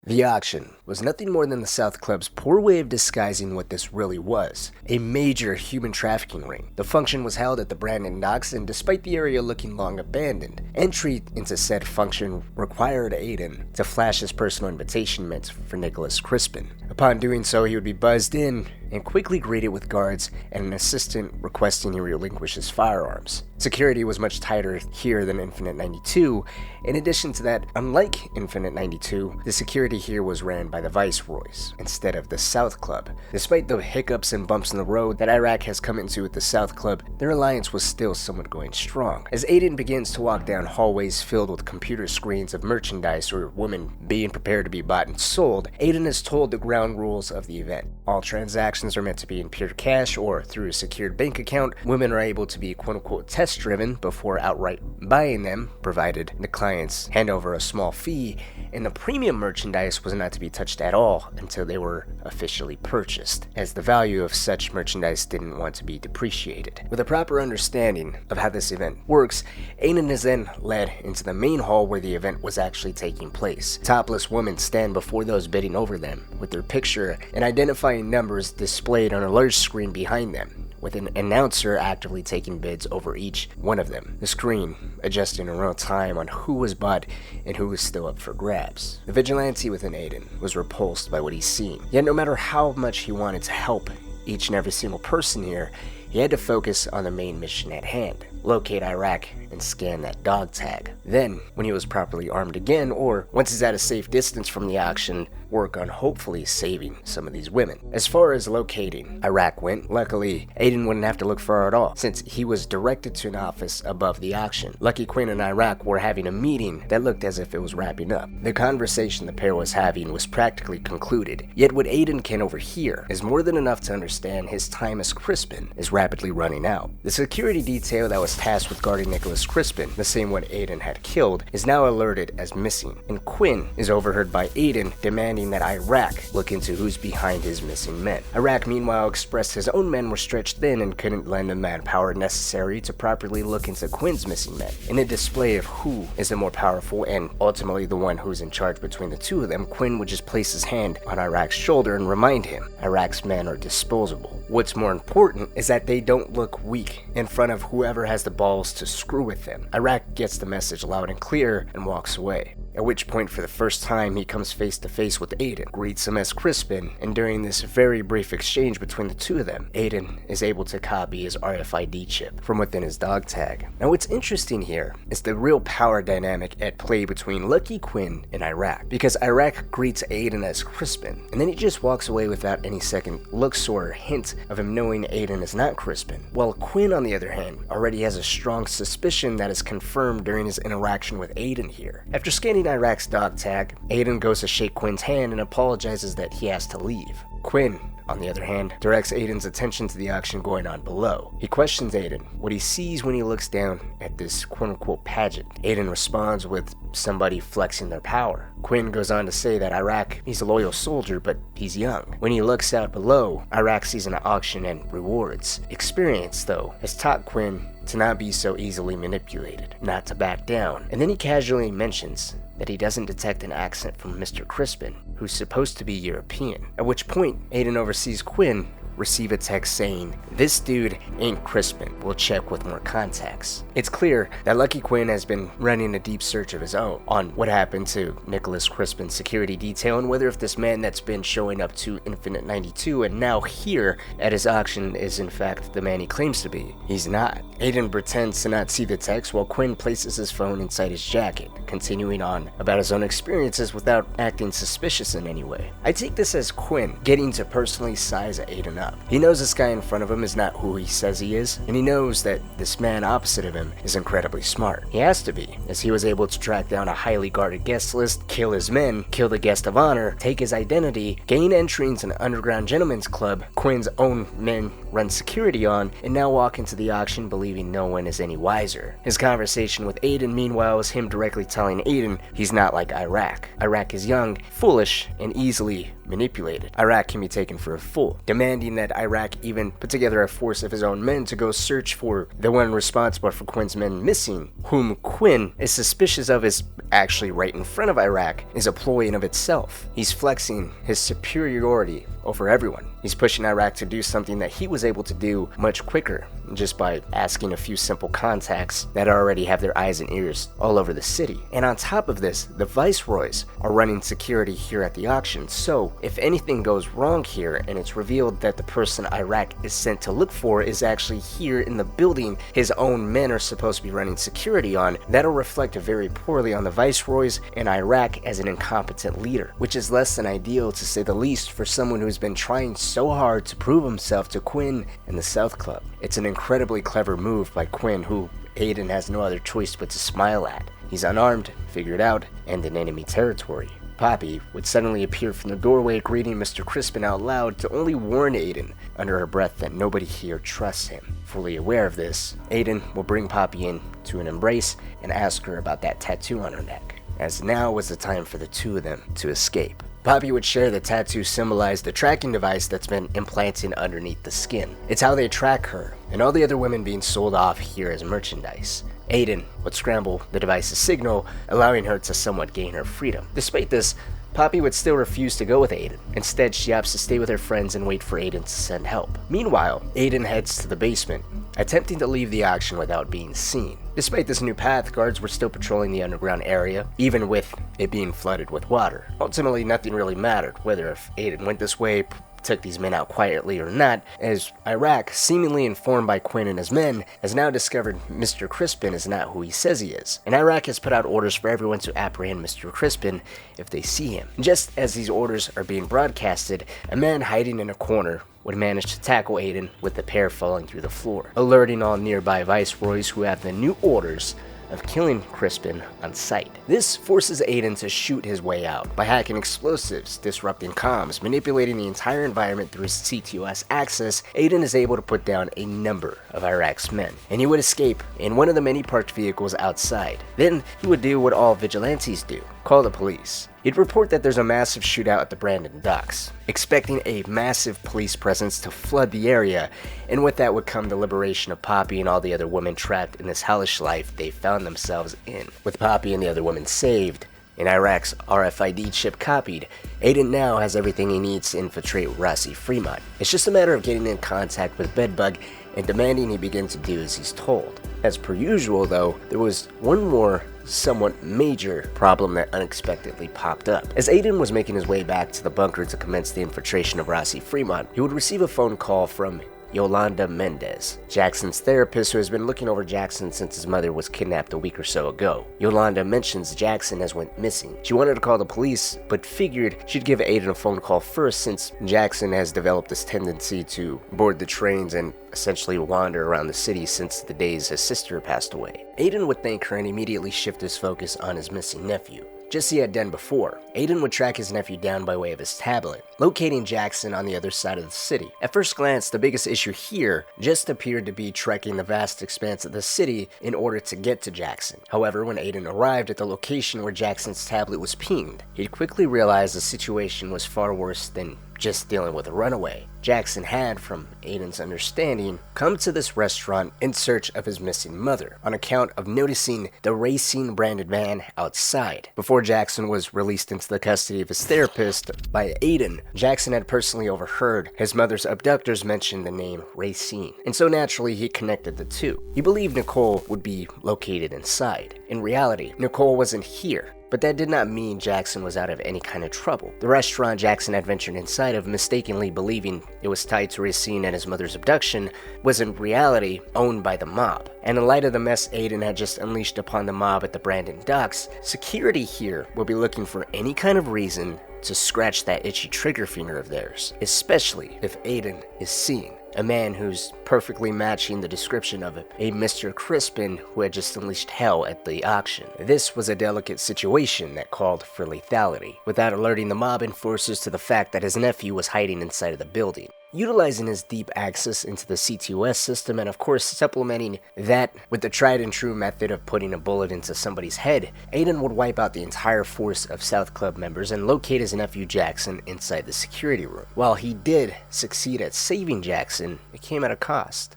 The auction was nothing more than the South Club's poor way of disguising what this really was, a major human trafficking ring. The function was held at the Brandon Docks, and despite the area looking long abandoned, entry into said function required Aiden to flash his personal invitation meant for Nicholas Crispin. Upon doing so, he would be buzzed in and quickly greeted with guards and an assistant requesting he relinquish his firearms. Security was much tighter here than Infinite 92. In addition to that, unlike Infinite 92, the security here was ran by the Viceroys instead of the South Club. Despite the hiccups and bumps in the road that Iraq has come into with the South Club, their alliance was still somewhat going strong. As Aiden begins to walk down hallways filled with computer screens of merchandise or women being prepared to be bought and sold, Aiden is told the ground rules of the event. All transactions are meant to be in pure cash or through a secured bank account. Women are able to be quote-unquote test-driven before outright buying them, provided the clients hand over a small fee, and the premium merchandise was not to be touched at all until they were officially purchased, as the value of such merchandise didn't want to be depreciated. With a proper understanding of how this event works, Aiden is then led into the main hall where the event was actually taking place. Topless women stand before those bidding over them, with their picture and identifying numbers displayed on a large screen behind them, with an announcer actively taking bids over each one of them. The screen adjusting in real time on who was bought and who was still up for grabs. The vigilante within Aiden was repulsed by what he's seen. Yet no matter how much he wanted to help each and every single person here, he had to focus on the main mission at hand: locate Iraq and scan that dog tag. Then, when he was properly armed again, or once he's at a safe distance from the auction, work on hopefully saving some of these women. As far as locating Iraq went, luckily, Aiden wouldn't have to look far at all, since he was directed to an office above the auction. Lucky Quinn and Iraq were having a meeting that looked as if it was wrapping up. The conversation the pair was having was practically concluded, yet what Aiden can overhear is more than enough to understand his time as Crispin is rapidly running out. The security detail that was was tasked with guarding Nicholas Crispin, the same one Aiden had killed, is now alerted as missing, and Quinn is overheard by Aiden demanding that Iraq look into who's behind his missing men. Iraq meanwhile expressed his own men were stretched thin and couldn't lend the manpower necessary to properly look into Quinn's missing men. In a display of who is the more powerful and ultimately the one who's in charge between the two of them, Quinn would just place his hand on Iraq's shoulder and remind him Iraq's men are disposable. What's more important is that they don't look weak in front of whoever has the balls to screw with them. Iraq gets the message loud and clear and walks away. At which point, for the first time, he comes face to face with Aiden, greets him as Crispin, and during this very brief exchange between the two of them, Aiden is able to copy his RFID chip from within his dog tag. Now what's interesting here is the real power dynamic at play between Lucky Quinn and Iraq, because Iraq greets Aiden as Crispin, and then he just walks away without any second looks or hint of him knowing Aiden is not Crispin, while Quinn, on the other hand, already has a strong suspicion that is confirmed during his interaction with Aiden here. After scanning Iraq's dog tag, Aiden goes to shake Quinn's hand and apologizes that he has to leave. Quinn, on the other hand, directs Aiden's attention to the auction going on below. He questions Aiden what he sees when he looks down at this quote-unquote pageant. Aiden responds with somebody flexing their power. Quinn goes on to say that Iraq, he's a loyal soldier, but he's young. When he looks out below, Iraq sees an auction and rewards. Experience, though, has taught Quinn to not be so easily manipulated, not to back down. And then he casually mentions that he doesn't detect an accent from Mr. Crispin, who's supposed to be European. At which point, Aiden oversees Quinn receive a text saying, "This dude ain't Crispin, we'll check with more contacts." It's clear that Lucky Quinn has been running a deep search of his own on what happened to Nicholas Crispin's security detail and whether if this man that's been showing up to Infinite 92 and now here at his auction is in fact the man he claims to be. He's not. Aiden pretends to not see the text while Quinn places his phone inside his jacket, continuing on about his own experiences without acting suspicious in any way. I take this as Quinn getting to personally size Aiden up. He knows this guy in front of him is not who he says he is, and he knows that this man opposite of him is incredibly smart. He has to be, as he was able to track down a highly guarded guest list, kill his men, kill the guest of honor, take his identity, gain entry into an underground gentleman's club Quinn's own men run security on, and now walk into the auction believing no one is any wiser. His conversation with Aiden, meanwhile, is him directly telling Aiden he's not like Iraq. Iraq is young, foolish, and easily manipulated. Iraq can be taken for a fool, demanding that Iraq even put together a force of his own men to go search for the one responsible for Quinn's men missing, whom Quinn is suspicious of is actually right in front of Iraq, is a ploy in of itself. He's flexing his superiority over everyone. He's pushing Iraq to do something that he was able to do much quicker, just by asking a few simple contacts that already have their eyes and ears all over the city. And on top of this, the viceroys are running security here at the auction, so if anything goes wrong here and it's revealed that the person Iraq is sent to look for is actually here in the building his own men are supposed to be running security on, that'll reflect very poorly on the viceroys and Iraq as an incompetent leader, which is less than ideal to say the least for someone who's been trying so hard to prove himself to Quinn and the South Club. It's an incredibly clever move by Quinn, who Aiden has no other choice but to smile at. He's unarmed, figured out, and in enemy territory. Poppy would suddenly appear from the doorway greeting Mr. Crispin out loud to only warn Aiden under her breath that nobody here trusts him. Fully aware of this, Aiden will bring Poppy in to an embrace and ask her about that tattoo on her neck, as now was the time for the two of them to escape. Poppy would share the tattoo symbolized the tracking device that's been implanted underneath the skin. It's how they track her, and all the other women being sold off here as merchandise. Aiden would scramble the device's signal, allowing her to somewhat gain her freedom. Despite this, Poppy would still refuse to go with Aiden. Instead, she opts to stay with her friends and wait for Aiden to send help. Meanwhile, Aiden heads to the basement, attempting to leave the auction without being seen. Despite this new path, guards were still patrolling the underground area, even with it being flooded with water. Ultimately, nothing really mattered, whether if Aiden went this way, took these men out quietly or not, as Iraq, seemingly informed by Quinn and his men, has now discovered Mr. Crispin is not who he says he is, and Iraq has put out orders for everyone to apprehend Mr. Crispin if they see him. Just as these orders are being broadcasted, a man hiding in a corner would manage to tackle Aiden with the pair falling through the floor, alerting all nearby viceroys who have the new orders of killing Crispin on sight. This forces Aiden to shoot his way out by hacking explosives, disrupting comms, manipulating the entire environment through his CTOS access. Aiden is able to put down a number of Iraq's men, and he would escape in one of the many parked vehicles outside. Then he would do what all vigilantes do: call the police. He'd report that there's a massive shootout at the Brandon docks, expecting a massive police presence to flood the area, and with that would come the liberation of Poppy and all the other women trapped in this hellish life they found themselves in. With Poppy and the other women saved, and Iraq's RFID chip copied, Aiden now has everything he needs to infiltrate Rossi-Fremont. It's just a matter of getting in contact with Bedbug and demanding he begin to do as he's told. As per usual though, there was one more somewhat major problem that unexpectedly popped up. As Aiden was making his way back to the bunker to commence the infiltration of Rossi-Fremont, he would receive a phone call from Yolanda Mendez, Jackson's therapist who has been looking over Jackson since his mother was kidnapped a week or so ago. Yolanda mentions Jackson has went missing. She wanted to call the police, but figured she'd give Aiden a phone call first since Jackson has developed this tendency to board the trains and essentially wander around the city since the days his sister passed away. Aiden would thank her and immediately shift his focus on his missing nephew. Just as he had done before, Aiden would track his nephew down by way of his tablet, locating Jackson on the other side of the city. At first glance, the biggest issue here just appeared to be trekking the vast expanse of the city in order to get to Jackson. However, when Aiden arrived at the location where Jackson's tablet was pinged, he'd quickly realized the situation was far worse than just dealing with a runaway. Jackson had, from Aiden's understanding, come to this restaurant in search of his missing mother, on account of noticing the racing branded van outside. Before Jackson was released into the custody of his therapist by Aiden, Jackson had personally overheard his mother's abductors mention the name Racine, and so naturally he connected the two. He believed Nicole would be located inside. In reality, Nicole wasn't here, but that did not mean Jackson was out of any kind of trouble. The restaurant Jackson had ventured inside of, mistakenly believing it was tied to Racine and his mother's abduction, was in reality owned by the mob. And in light of the mess Aiden had just unleashed upon the mob at the Brandon docks, security here will be looking for any kind of reason to scratch that itchy trigger finger of theirs, especially if Aiden is seen. A man who's perfectly matching the description of a Mr. Crispin who had just unleashed hell at the auction. This was a delicate situation that called for lethality, without alerting the mob enforcers to the fact that his nephew was hiding inside of the building. Utilizing his deep access into the CTOS system, and of course supplementing that with the tried and true method of putting a bullet into somebody's head, Aiden would wipe out the entire force of South Club members and locate his nephew Jackson inside the security room. While he did succeed at saving Jackson, it came at a cost.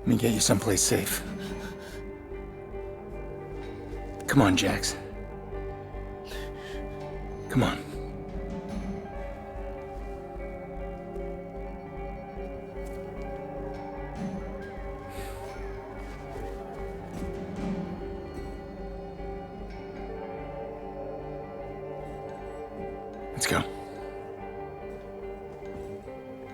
Let me get you someplace safe. Come on, Jax. Come on. Let's go.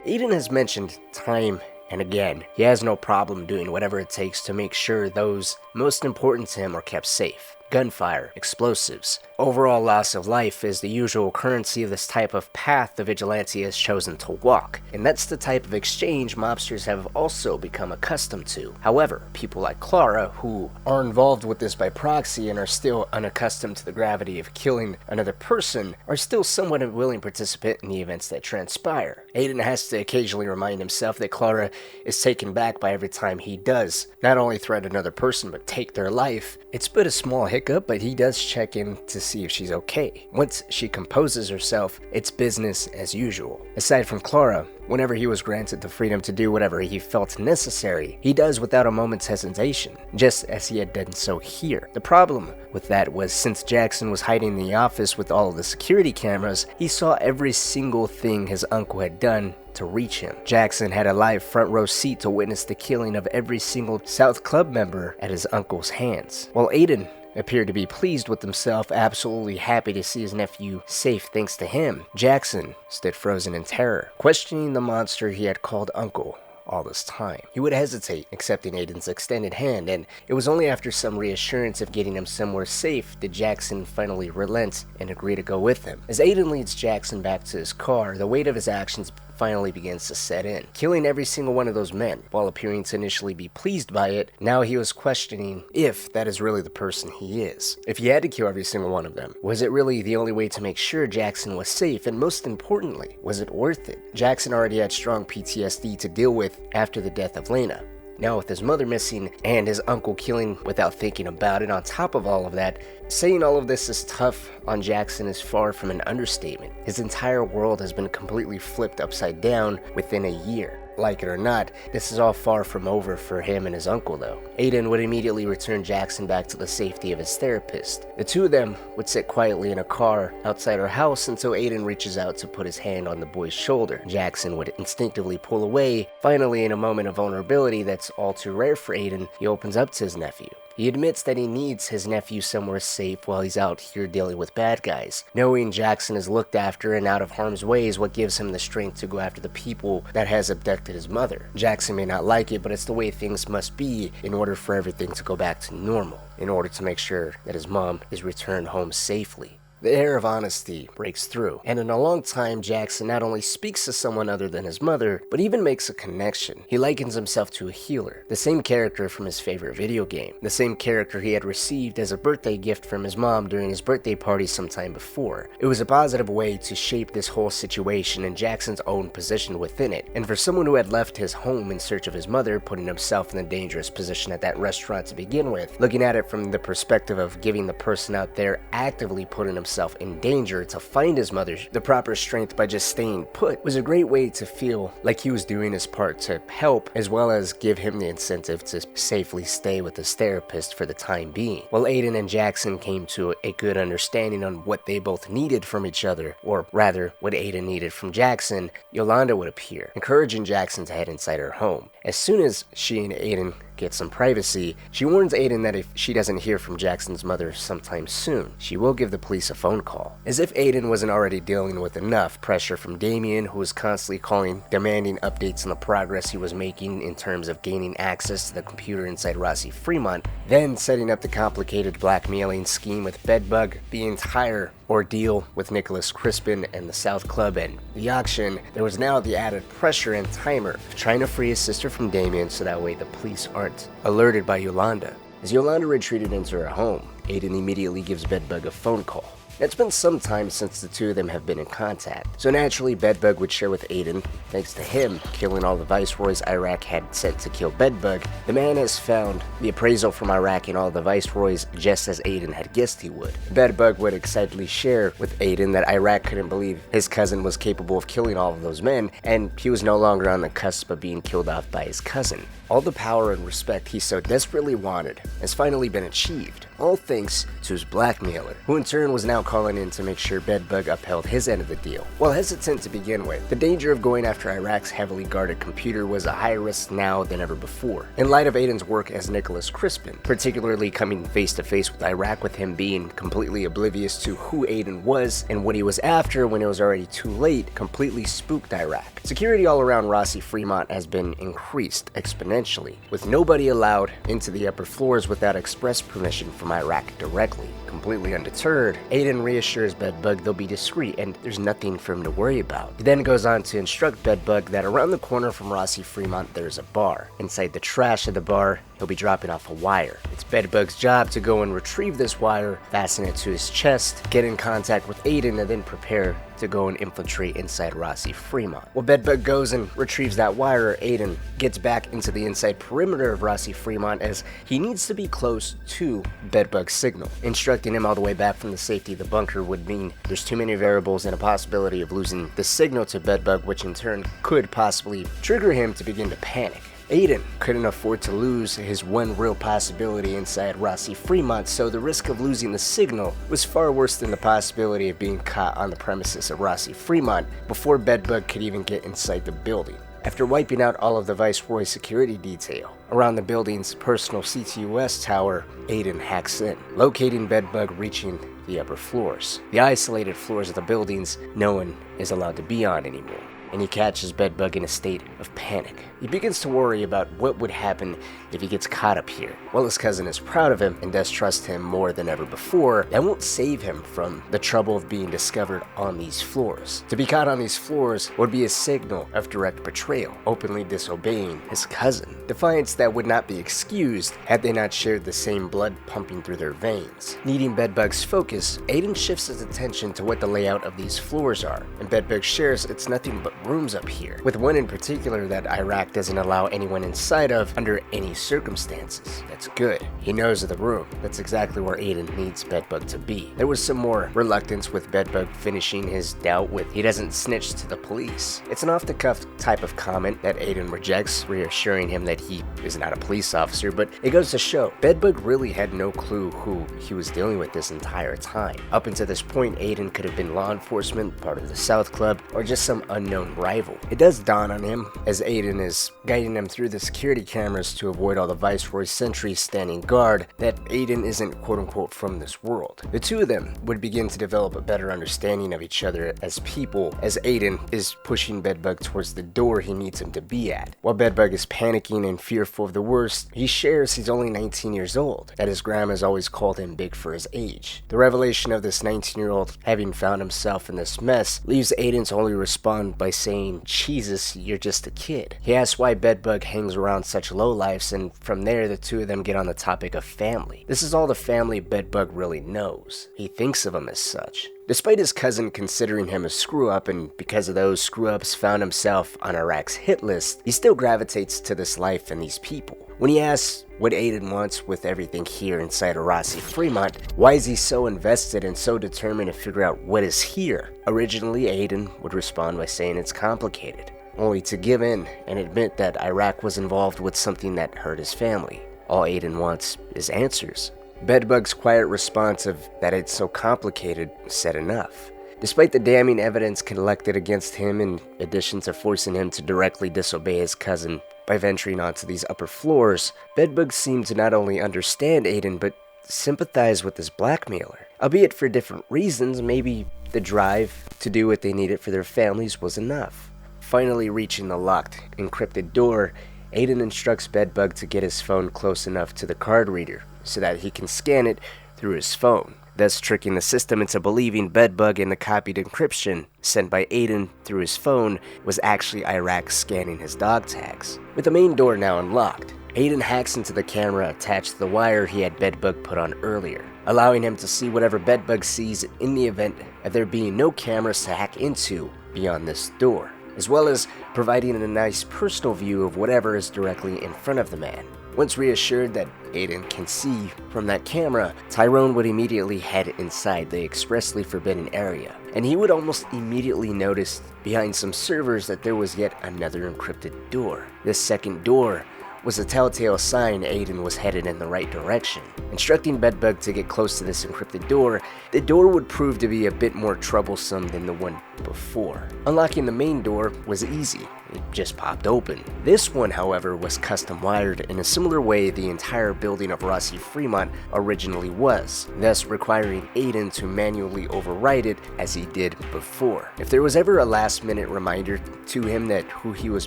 Aiden has mentioned time and again, he has no problem doing whatever it takes to make sure those most important to him are kept safe. Gunfire, explosives, overall loss of life is the usual currency of this type of path the vigilante has chosen to walk, and that's the type of exchange mobsters have also become accustomed to. However, people like Clara, who are involved with this by proxy and are still unaccustomed to the gravity of killing another person, are still somewhat a willing participant in the events that transpire. Aiden has to occasionally remind himself that Clara is taken back by every time he does not only threaten another person but take their life. It's but a small hiccup, but he does check in to see if she's okay. Once she composes herself, it's business as usual. Aside from Clara, whenever he was granted the freedom to do whatever he felt necessary, he does without a moment's hesitation, just as he had done so here. The problem with that was, since Jackson was hiding in the office with all of the security cameras, he saw every single thing his uncle had done to reach him. Jackson had a live front row seat to witness the killing of every single South Club member at his uncle's hands. While Aiden appeared to be pleased with himself, absolutely happy to see his nephew safe thanks to him, Jackson stood frozen in terror, questioning the monster he had called uncle, all this time. He would hesitate accepting Aiden's extended hand, and it was only after some reassurance of getting him somewhere safe did Jackson finally relent and agree to go with him. As Aiden leads Jackson back to his car, the weight of his actions finally begins to set in. Killing every single one of those men, while appearing to initially be pleased by it, now he was questioning if that is really the person he is. If he had to kill every single one of them, was it really the only way to make sure Jackson was safe, and most importantly, was it worth it? Jackson already had strong PTSD to deal with after the death of Lena. Now with his mother missing and his uncle killing without thinking about it on top of all of that, saying all of this is tough on Jackson is far from an understatement. His entire world has been completely flipped upside down within a year. Like it or not, this is all far from over for him and his uncle though. Aiden would immediately return Jackson back to the safety of his therapist. The two of them would sit quietly in a car outside her house until Aiden reaches out to put his hand on the boy's shoulder. Jackson would instinctively pull away. Finally, in a moment of vulnerability that's all too rare for Aiden, he opens up to his nephew. He admits that he needs his nephew somewhere safe while he's out here dealing with bad guys. Knowing Jackson is looked after and out of harm's way is what gives him the strength to go after the people that has abducted his mother. Jackson may not like it, but it's the way things must be in order for everything to go back to normal, in order to make sure that his mom is returned home safely. The air of honesty breaks through, and in a long time, Jackson not only speaks to someone other than his mother, but even makes a connection. He likens himself to a healer, the same character from his favorite video game, the same character he had received as a birthday gift from his mom during his birthday party sometime before. It was a positive way to shape this whole situation and Jackson's own position within it, and for someone who had left his home in search of his mother, putting himself in a dangerous position at that restaurant to begin with, looking at it from the perspective of giving the person out there actively putting himself in danger to find his mother the proper strength by just staying put was a great way to feel like he was doing his part to help, as well as give him the incentive to safely stay with his therapist for the time being. While Aiden and Jackson came to a good understanding on what they both needed from each other, or rather what Aiden needed from Jackson, Yolanda would appear, encouraging Jackson to head inside her home. As soon as she and Aiden get some privacy, she warns Aiden that if she doesn't hear from Jackson's mother sometime soon, she will give the police a phone call. As if Aiden wasn't already dealing with enough pressure from Damien, who was constantly calling, demanding updates on the progress he was making in terms of gaining access to the computer inside Rossi-Fremont, then setting up the complicated blackmailing scheme with Bedbug, the entire ordeal with Nicholas Crispin and the South Club, and the auction, there was now the added pressure and timer of trying to free his sister from Damien so that way the police aren't alerted by Yolanda. As Yolanda retreated into her home, Aiden immediately gives Bedbug a phone call. It's been some time since the two of them have been in contact, so naturally Bedbug would share with Aiden. Thanks to him killing all the viceroys Iraq had sent to kill Bedbug, the man has found the appraisal from Iraq and all the viceroys just as Aiden had guessed he would. Bedbug would excitedly share with Aiden that Iraq couldn't believe his cousin was capable of killing all of those men, and he was no longer on the cusp of being killed off by his cousin. All the power and respect he so desperately wanted has finally been achieved, all thanks to his blackmailer, who in turn was now calling in to make sure Bedbug upheld his end of the deal. While hesitant to begin with, the danger of going after Iraq's heavily guarded computer was a higher risk now than ever before. In light of Aiden's work as Nicholas Crispin, particularly coming face to face with Iraq with him being completely oblivious to who Aiden was and what he was after when it was already too late, completely spooked Iraq. Security all around Rossi-Fremont has been increased exponentially, with nobody allowed into the upper floors without express permission from Iraq directly. Completely undeterred, Aiden reassures Bedbug they'll be discreet and there's nothing for him to worry about. He then goes on to instruct Bedbug that around the corner from Rossi-Fremont there's a bar. Inside the trash of the bar, he'll be dropping off a wire. It's Bedbug's job to go and retrieve this wire, fasten it to his chest, get in contact with Aiden, and then prepare to go and infiltrate inside Rossi-Fremont. While Bedbug goes and retrieves that wire, Aiden gets back into the inside perimeter of Rossi-Fremont as he needs to be close to Bedbug's signal. Instructing him all the way back from the safety of the bunker would mean there's too many variables and a possibility of losing the signal to Bedbug, which in turn could possibly trigger him to begin to panic. Aiden couldn't afford to lose his one real possibility inside Rossi-Fremont, so the risk of losing the signal was far worse than the possibility of being caught on the premises of Rossi-Fremont before Bedbug could even get inside the building. After wiping out all of the Viceroy security detail around the building's personal CTOS tower, Aiden hacks in, locating Bedbug reaching the upper floors. The isolated floors of the buildings no one is allowed to be on anymore, and he catches Bedbug in a state of panic. He begins to worry about what would happen if he gets caught up here. While his cousin is proud of him and does trust him more than ever before, that won't save him from the trouble of being discovered on these floors. To be caught on these floors would be a signal of direct betrayal, openly disobeying his cousin. Defiance that would not be excused had they not shared the same blood pumping through their veins. Needing Bedbug's focus, Aiden shifts his attention to what the layout of these floors are, and Bedbug shares it's nothing but rooms up here, with one in particular that Iraq doesn't allow anyone inside of under any circumstances. That's good. He knows of the room. That's exactly where Aiden needs Bedbug to be. There was some more reluctance with Bedbug finishing his doubt with he doesn't snitch to the police. It's an off-the-cuff type of comment that Aiden rejects, reassuring him that he is not a police officer, but it goes to show Bedbug really had no clue who he was dealing with this entire time. Up until this point, Aiden could have been law enforcement, part of the South Club, or just some unknown rival. It does dawn on him, as Aiden is guiding them through the security cameras to avoid all the Viceroy sentries standing guard, that Aiden isn't quote-unquote from this world. The two of them would begin to develop a better understanding of each other as people, as Aiden is pushing Bedbug towards the door he needs him to be at. While Bedbug is panicking and fearful of the worst, he shares he's only 19 years old, that his grandma's always called him big for his age. The revelation of this 19-year-old having found himself in this mess leaves Aiden to only respond by saying, "Jesus, you're just a kid." He asks why Bedbug hangs around such lowlifes, and from there the two of them get on the topic of family. This is all the family Bedbug really knows. He thinks of them as such. Despite his cousin considering him a screw-up, and because of those screw-ups found himself on Iraq's hit list, he still gravitates to this life and these people. When he asks what Aiden wants with everything here inside of Rossi-Fremont, why is he so invested and so determined to figure out what is here? Originally, Aiden would respond by saying it's complicated, only to give in and admit that Iraq was involved with something that hurt his family. All Aiden wants is answers. Bedbug's quiet response of that it's so complicated said enough. Despite the damning evidence collected against him, in addition to forcing him to directly disobey his cousin by venturing onto these upper floors, Bedbug seemed to not only understand Aiden, but sympathize with his blackmailer. Albeit for different reasons, maybe the drive to do what they needed for their families was enough. Finally reaching the locked, encrypted door, Aiden instructs Bedbug to get his phone close enough to the card reader so that he can scan it through his phone, thus tricking the system into believing Bedbug and the copied encryption sent by Aiden through his phone was actually Iraq scanning his dog tags. With the main door now unlocked, Aiden hacks into the camera attached to the wire he had Bedbug put on earlier, allowing him to see whatever Bedbug sees in the event of there being no cameras to hack into beyond this door, as well as providing a nice personal view of whatever is directly in front of the man. Once reassured that Aiden can see from that camera, Tyrone would immediately head inside the expressly forbidden area, and he would almost immediately notice behind some servers that there was yet another encrypted door. This second door was a telltale sign Aiden was headed in the right direction. Instructing Bedbug to get close to this encrypted door, the door would prove to be a bit more troublesome than the one before. Unlocking the main door was easy. It just popped open. This one, however, was custom wired in a similar way the entire building of Rossi-Fremont originally was, thus requiring Aiden to manually override it as he did before. If there was ever a last-minute reminder to him that who he was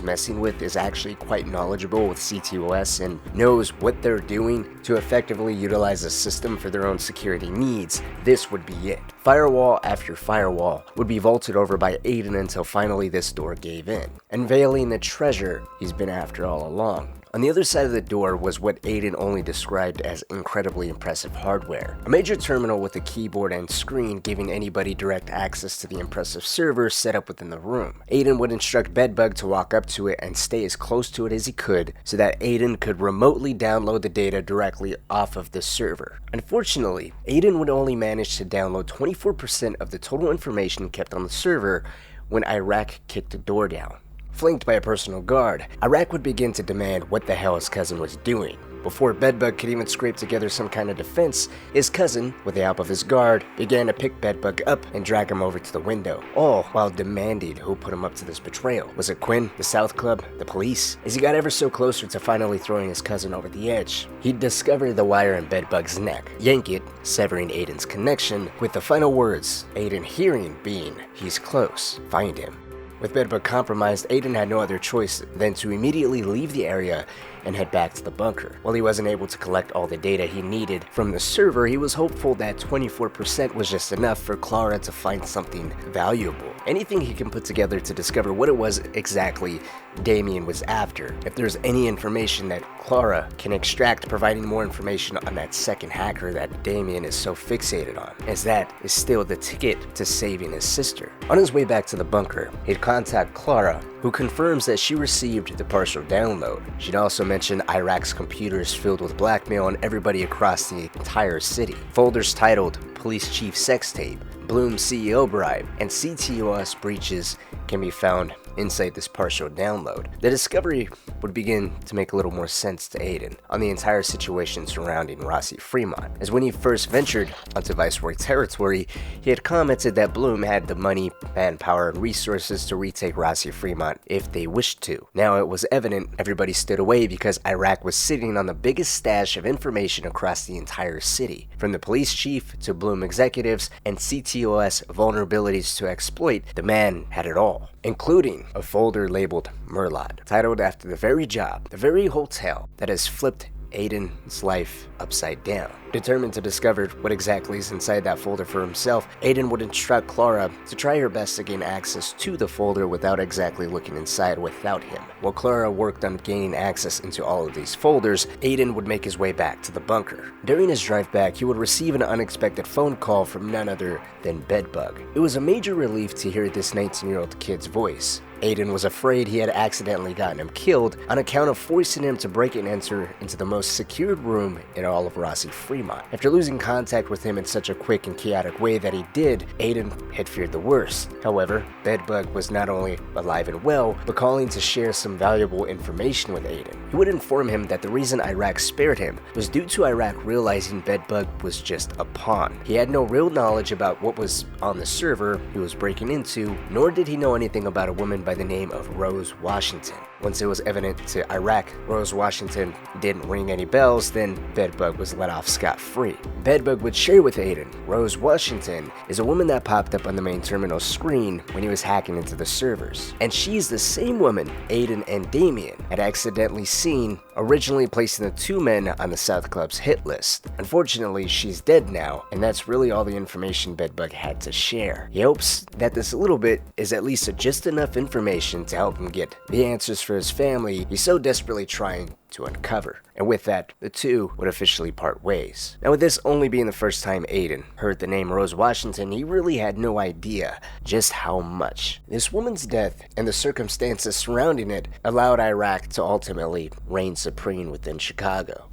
messing with is actually quite knowledgeable with CTOS and knows what they're doing to effectively utilize the system for their own security needs, this would be it. Firewall after firewall would be vaulted over by Aiden until finally this door gave in, unveiling the treasure he's been after all along. On the other side of the door was what Aiden only described as incredibly impressive hardware. A major terminal with a keyboard and screen giving anybody direct access to the impressive server set up within the room. Aiden would instruct Bedbug to walk up to it and stay as close to it as he could so that Aiden could remotely download the data directly off of the server. Unfortunately, Aiden would only manage to download 24% of the total information kept on the server when Iraq kicked the door down. Flanked by a personal guard, Iraq would begin to demand what the hell his cousin was doing. Before Bedbug could even scrape together some kind of defense, his cousin, with the help of his guard, began to pick Bedbug up and drag him over to the window, all while demanding who put him up to this betrayal. Was it Quinn, the South Club, the police? As he got ever so closer to finally throwing his cousin over the edge, he'd discover the wire in Bedbug's neck, yank it, severing Aiden's connection, with the final words Aiden hearing being, "He's close, find him." With Bedbug compromised, Aiden had no other choice than to immediately leave the area and head back to the bunker. While he wasn't able to collect all the data he needed from the server, he was hopeful that 24% was just enough for Clara to find something valuable. Anything he can put together to discover what it was exactly Damien was after. If there's any information that Clara can extract, providing more information on that second hacker that Damien is so fixated on, as that is still the ticket to saving his sister. On his way back to the bunker, he'd contact Clara, who confirms that she received the partial download. She'd also mention Iraq's computers filled with blackmail on everybody across the entire city. Folders titled Police Chief Sex Tape, Bloom CEO Bribe, and CTOS breaches can be found inside this partial download. The discovery would begin to make a little more sense to Aiden on the entire situation surrounding Rossi-Fremont, as when he first ventured onto Viceroy territory, he had commented that Bloom had the money, manpower, and resources to retake Rossi-Fremont if they wished to. Now it was evident everybody stood away because Iraq was sitting on the biggest stash of information across the entire city, from the police chief to Bloom executives and CTOS vulnerabilities to exploit. The man had it all, including a folder labeled Merlaut, titled after the very job, the very hotel that has flipped Aiden's life upside down. Determined to discover what exactly is inside that folder for himself, Aiden would instruct Clara to try her best to gain access to the folder without exactly looking inside without him. While Clara worked on gaining access into all of these folders, Aiden would make his way back to the bunker. During his drive back, he would receive an unexpected phone call from none other than Bedbug. It was a major relief to hear this 19-year-old kid's voice. Aiden was afraid he had accidentally gotten him killed on account of forcing him to break and enter into the most secured room in all of Rossi-Fremont. After losing contact with him in such a quick and chaotic way that he did, Aiden had feared the worst. However, Bedbug was not only alive and well, but calling to share some valuable information with Aiden. He would inform him that the reason Iraq spared him was due to Iraq realizing Bedbug was just a pawn. He had no real knowledge about what was on the server he was breaking into, nor did he know anything about a woman by the name of Rose Washington. Once it was evident to Iraq Rose Washington didn't ring any bells, then Bedbug was let off scot-free. Bedbug would share with Aiden, Rose Washington is a woman that popped up on the main terminal screen when he was hacking into the servers. And she's the same woman Aiden and Damien had accidentally seen, originally placing the two men on the South Club's hit list. Unfortunately, she's dead now, and that's really all the information Bedbug had to share. He hopes that this little bit is at least just enough information to help him get the answers for his family he's so desperately trying to uncover. And with that, the two would officially part ways. Now, with this only being the first time Aiden heard the name Rose Washington, he really had no idea just how much. This woman's death and the circumstances surrounding it allowed Iraq to ultimately reign supreme within Chicago.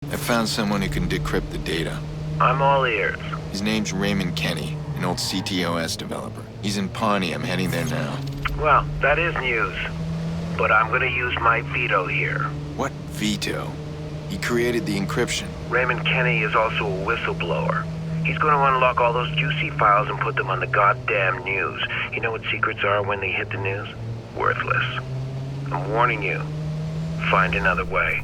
I found someone who can decrypt the data. I'm all ears. His name's Raymond Kenny, an old CTOS developer. He's in Pawnee. I'm heading there now. Well, that is news. But I'm gonna use my veto here. What veto? He created the encryption. Raymond Kenny is also a whistleblower. He's gonna unlock all those juicy files and put them on the goddamn news. You know what secrets are when they hit the news? Worthless. I'm warning you. Find another way.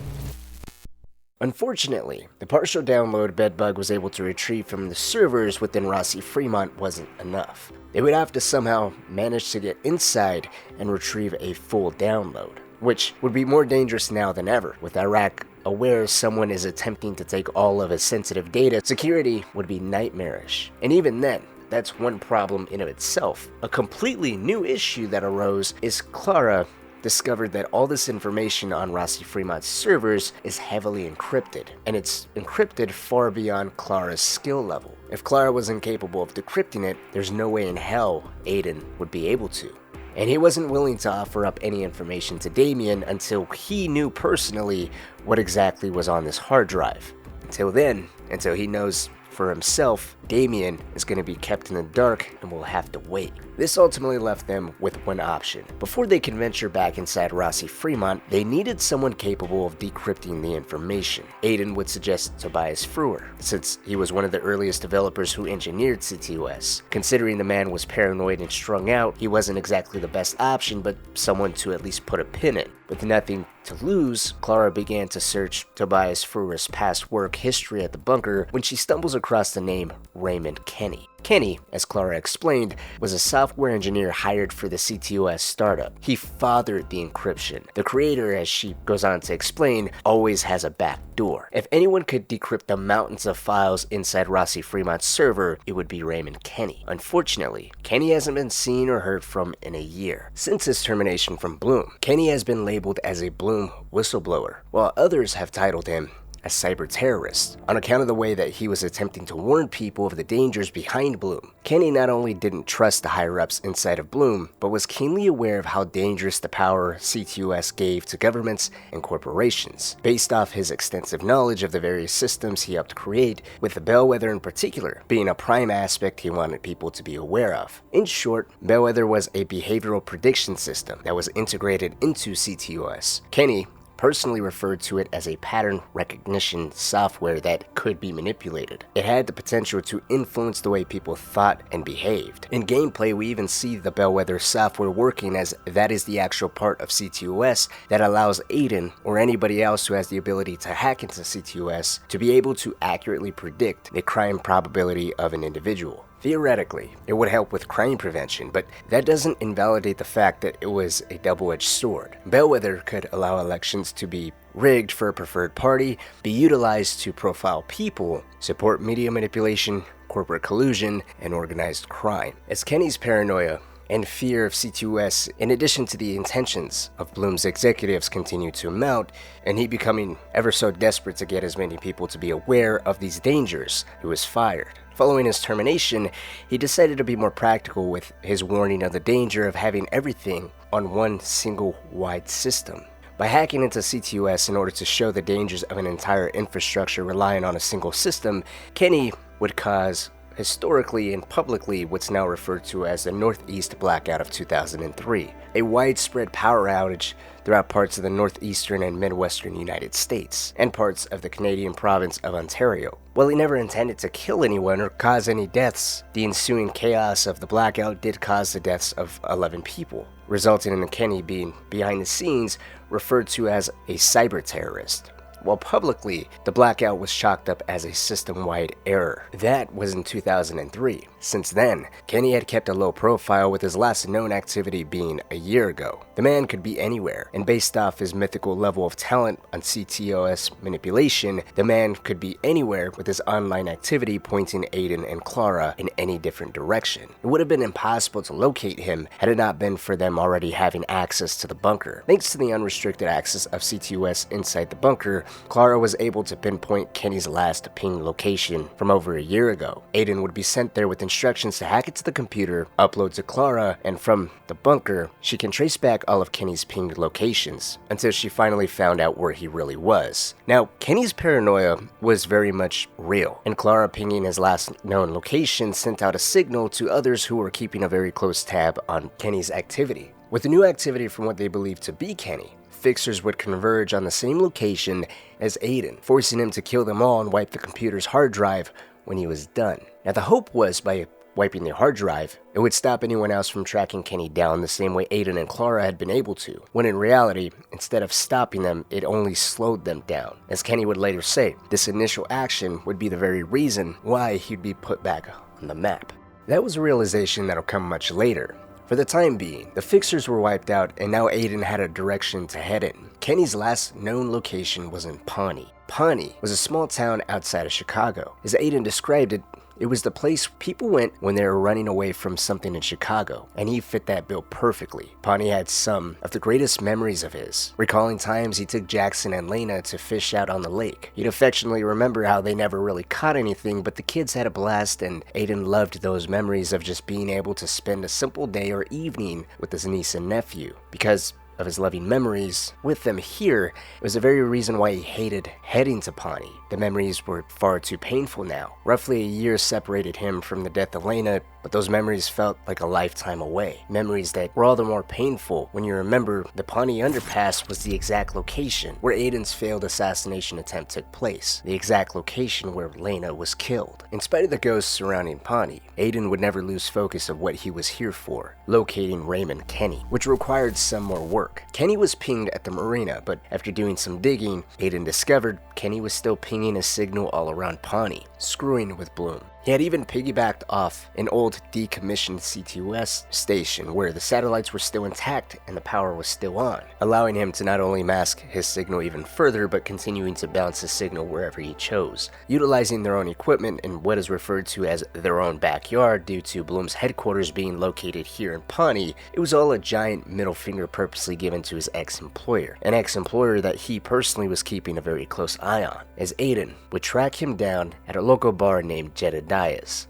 Unfortunately, the partial download Bedbug was able to retrieve from the servers within Rossi-Fremont wasn't enough. They would have to somehow manage to get inside and retrieve a full download, which would be more dangerous now than ever. With Iraq aware someone is attempting to take all of his sensitive data, security would be nightmarish. And even then, that's one problem in of itself. A completely new issue that arose is Clara discovered that all this information on Rossi-Fremont's servers is heavily encrypted, and it's encrypted far beyond Clara's skill level. If Clara was incapable of decrypting it, there's no way in hell Aiden would be able to. And he wasn't willing to offer up any information to Damien until he knew personally what exactly was on this hard drive. Until then, until he knows for himself, Damien is going to be kept in the dark and will have to wait. This ultimately left them with one option. Before they could venture back inside Rossi-Fremont, they needed someone capable of decrypting the information. Aiden would suggest Tobias Frewer, since he was one of the earliest developers who engineered CTOS. Considering the man was paranoid and strung out, he wasn't exactly the best option, but someone to at least put a pin in. With nothing to lose, Clara began to search Tobias Frewer's past work history at the bunker when she stumbles across the name Raymond Kenny. Kenny, as Clara explained, was a software engineer hired for the CTOS startup. He fathered the encryption. The creator, as she goes on to explain, always has a back door. If anyone could decrypt the mountains of files inside Rossi-Fremont's server, it would be Raymond Kenny. Unfortunately, Kenny hasn't been seen or heard from in a year. Since his termination from Bloom, Kenny has been labeled as a Bloom whistleblower, while others have titled him a cyber terrorist on account of the way that he was attempting to warn people of the dangers behind Bloom. Kenny not only didn't trust the higher-ups inside of Bloom, but was keenly aware of how dangerous the power CTOS gave to governments and corporations, based off his extensive knowledge of the various systems he helped create, with the Bellwether in particular being a prime aspect he wanted people to be aware of. In short, Bellwether was a behavioral prediction system that was integrated into CTOS. Kenny personally referred to it as a pattern recognition software that could be manipulated. It had the potential to influence the way people thought and behaved. In gameplay, we even see the Bellwether software working, as that is the actual part of CTOS that allows Aiden or anybody else who has the ability to hack into CTOS to be able to accurately predict the crime probability of an individual. Theoretically, it would help with crime prevention, but that doesn't invalidate the fact that it was a double-edged sword. Bellwether could allow elections to be rigged for a preferred party, be utilized to profile people, support media manipulation, corporate collusion, and organized crime. As Kenny's paranoia and fear of CTOS, in addition to the intentions of Bloom's executives, continued to mount, and he becoming ever so desperate to get as many people to be aware of these dangers, he was fired. Following his termination, he decided to be more practical with his warning of the danger of having everything on one single wide system. By hacking into CTOS in order to show the dangers of an entire infrastructure relying on a single system, Kenny would cause, historically and publicly, what's now referred to as the Northeast Blackout of 2003, a widespread power outage throughout parts of the northeastern and midwestern United States, and parts of the Canadian province of Ontario. While he never intended to kill anyone or cause any deaths, the ensuing chaos of the blackout did cause the deaths of 11 people, resulting in Kenny being, behind the scenes, referred to as a cyber terrorist. While publicly, the blackout was chalked up as a system-wide error. That was in 2003. Since then, Kenny had kept a low profile, with his last known activity being a year ago. The man could be anywhere, and based off his mythical level of talent on CTOS manipulation, the man could be anywhere, with his online activity pointing Aiden and Clara in any different direction. It would have been impossible to locate him had it not been for them already having access to the bunker. Thanks to the unrestricted access of CTOS inside the bunker, Clara was able to pinpoint Kenny's last ping location from over a year ago. Aiden would be sent there with instructions to hack into the computer, upload to Clara, and from the bunker, she can trace back all of Kenny's pinged locations until she finally found out where he really was. Now, Kenny's paranoia was very much real, and Clara pinging his last known location sent out a signal to others who were keeping a very close tab on Kenny's activity. With the new activity from what they believed to be Kenny, fixers would converge on the same location as Aiden, forcing him to kill them all and wipe the computer's hard drive when he was done. Now, the hope was by wiping the hard drive, it would stop anyone else from tracking Kenny down the same way Aiden and Clara had been able to, when in reality, instead of stopping them, it only slowed them down. As Kenny would later say, this initial action would be the very reason why he'd be put back on the map. That was a realization that'll come much later. For the time being, the fixers were wiped out, and now Aiden had a direction to head in. Kenny's last known location was in Pawnee. Pawnee was a small town outside of Chicago. As Aiden described it, it was the place people went when they were running away from something in Chicago, and he fit that bill perfectly. Pawnee had some of the greatest memories of his, recalling times he took Jackson and Lena to fish out on the lake. He'd affectionately remember how they never really caught anything, but the kids had a blast, and Aiden loved those memories of just being able to spend a simple day or evening with his niece and nephew. Because of his loving memories with them here, it was the very reason why he hated heading to Pawnee. The memories were far too painful now. Roughly a year separated him from the death of Lena, but those memories felt like a lifetime away. Memories that were all the more painful when you remember the Pawnee underpass was the exact location where Aiden's failed assassination attempt took place, the exact location where Lena was killed. In spite of the ghosts surrounding Pawnee, Aiden would never lose focus of what he was here for, locating Raymond Kenny, which required some more work. Kenny was pinged at the marina, but after doing some digging, Aiden discovered Kenny was still pinging a signal all around Pawnee, screwing with Bloom. He had even piggybacked off an old decommissioned CTOS station where the satellites were still intact and the power was still on, allowing him to not only mask his signal even further, but continuing to bounce his signal wherever he chose, utilizing their own equipment in what is referred to as their own backyard due to Bloom's headquarters being located here in Pawnee. It was all a giant middle finger purposely given to his ex-employer, an ex-employer that he personally was keeping a very close eye on, as Aiden would track him down at a local bar named Jedediah's.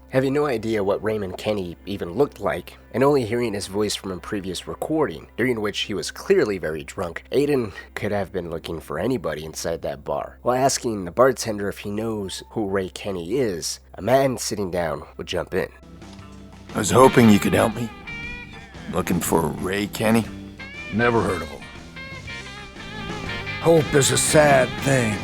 Having no idea what Raymond Kenny even looked like, and only hearing his voice from a previous recording, during which he was clearly very drunk, Aiden could have been looking for anybody inside that bar. While asking the bartender if he knows who Ray Kenny is, a man sitting down would jump in. I was hoping you could help me. Looking for Ray Kenny? Never heard of him. Hope is a sad thing.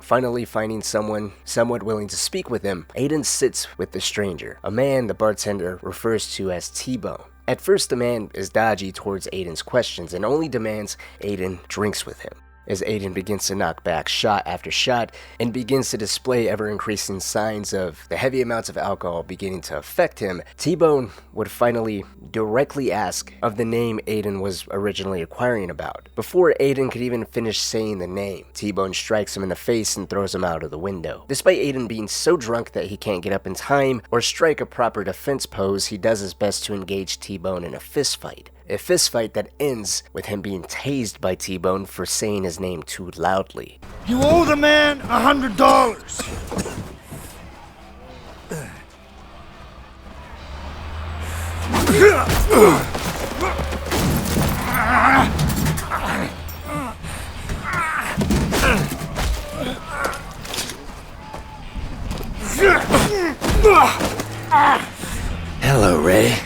Finally finding someone somewhat willing to speak with him, Aiden sits with the stranger, a man the bartender refers to as T-Bone. At first, the man is dodgy towards Aiden's questions and only demands Aiden drinks with him. As Aiden begins to knock back shot after shot and begins to display ever-increasing signs of the heavy amounts of alcohol beginning to affect him, T-Bone would finally directly ask of the name Aiden was originally inquiring about. Before Aiden could even finish saying the name, T-Bone strikes him in the face and throws him out of the window. Despite Aiden being so drunk that he can't get up in time or strike a proper defense pose, he does his best to engage T-Bone in a fistfight. A fistfight that ends with him being tased by T-Bone for saying his name too loudly. You owe the man $100. Hello, Ray.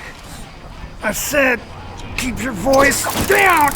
I said, keep your voice down!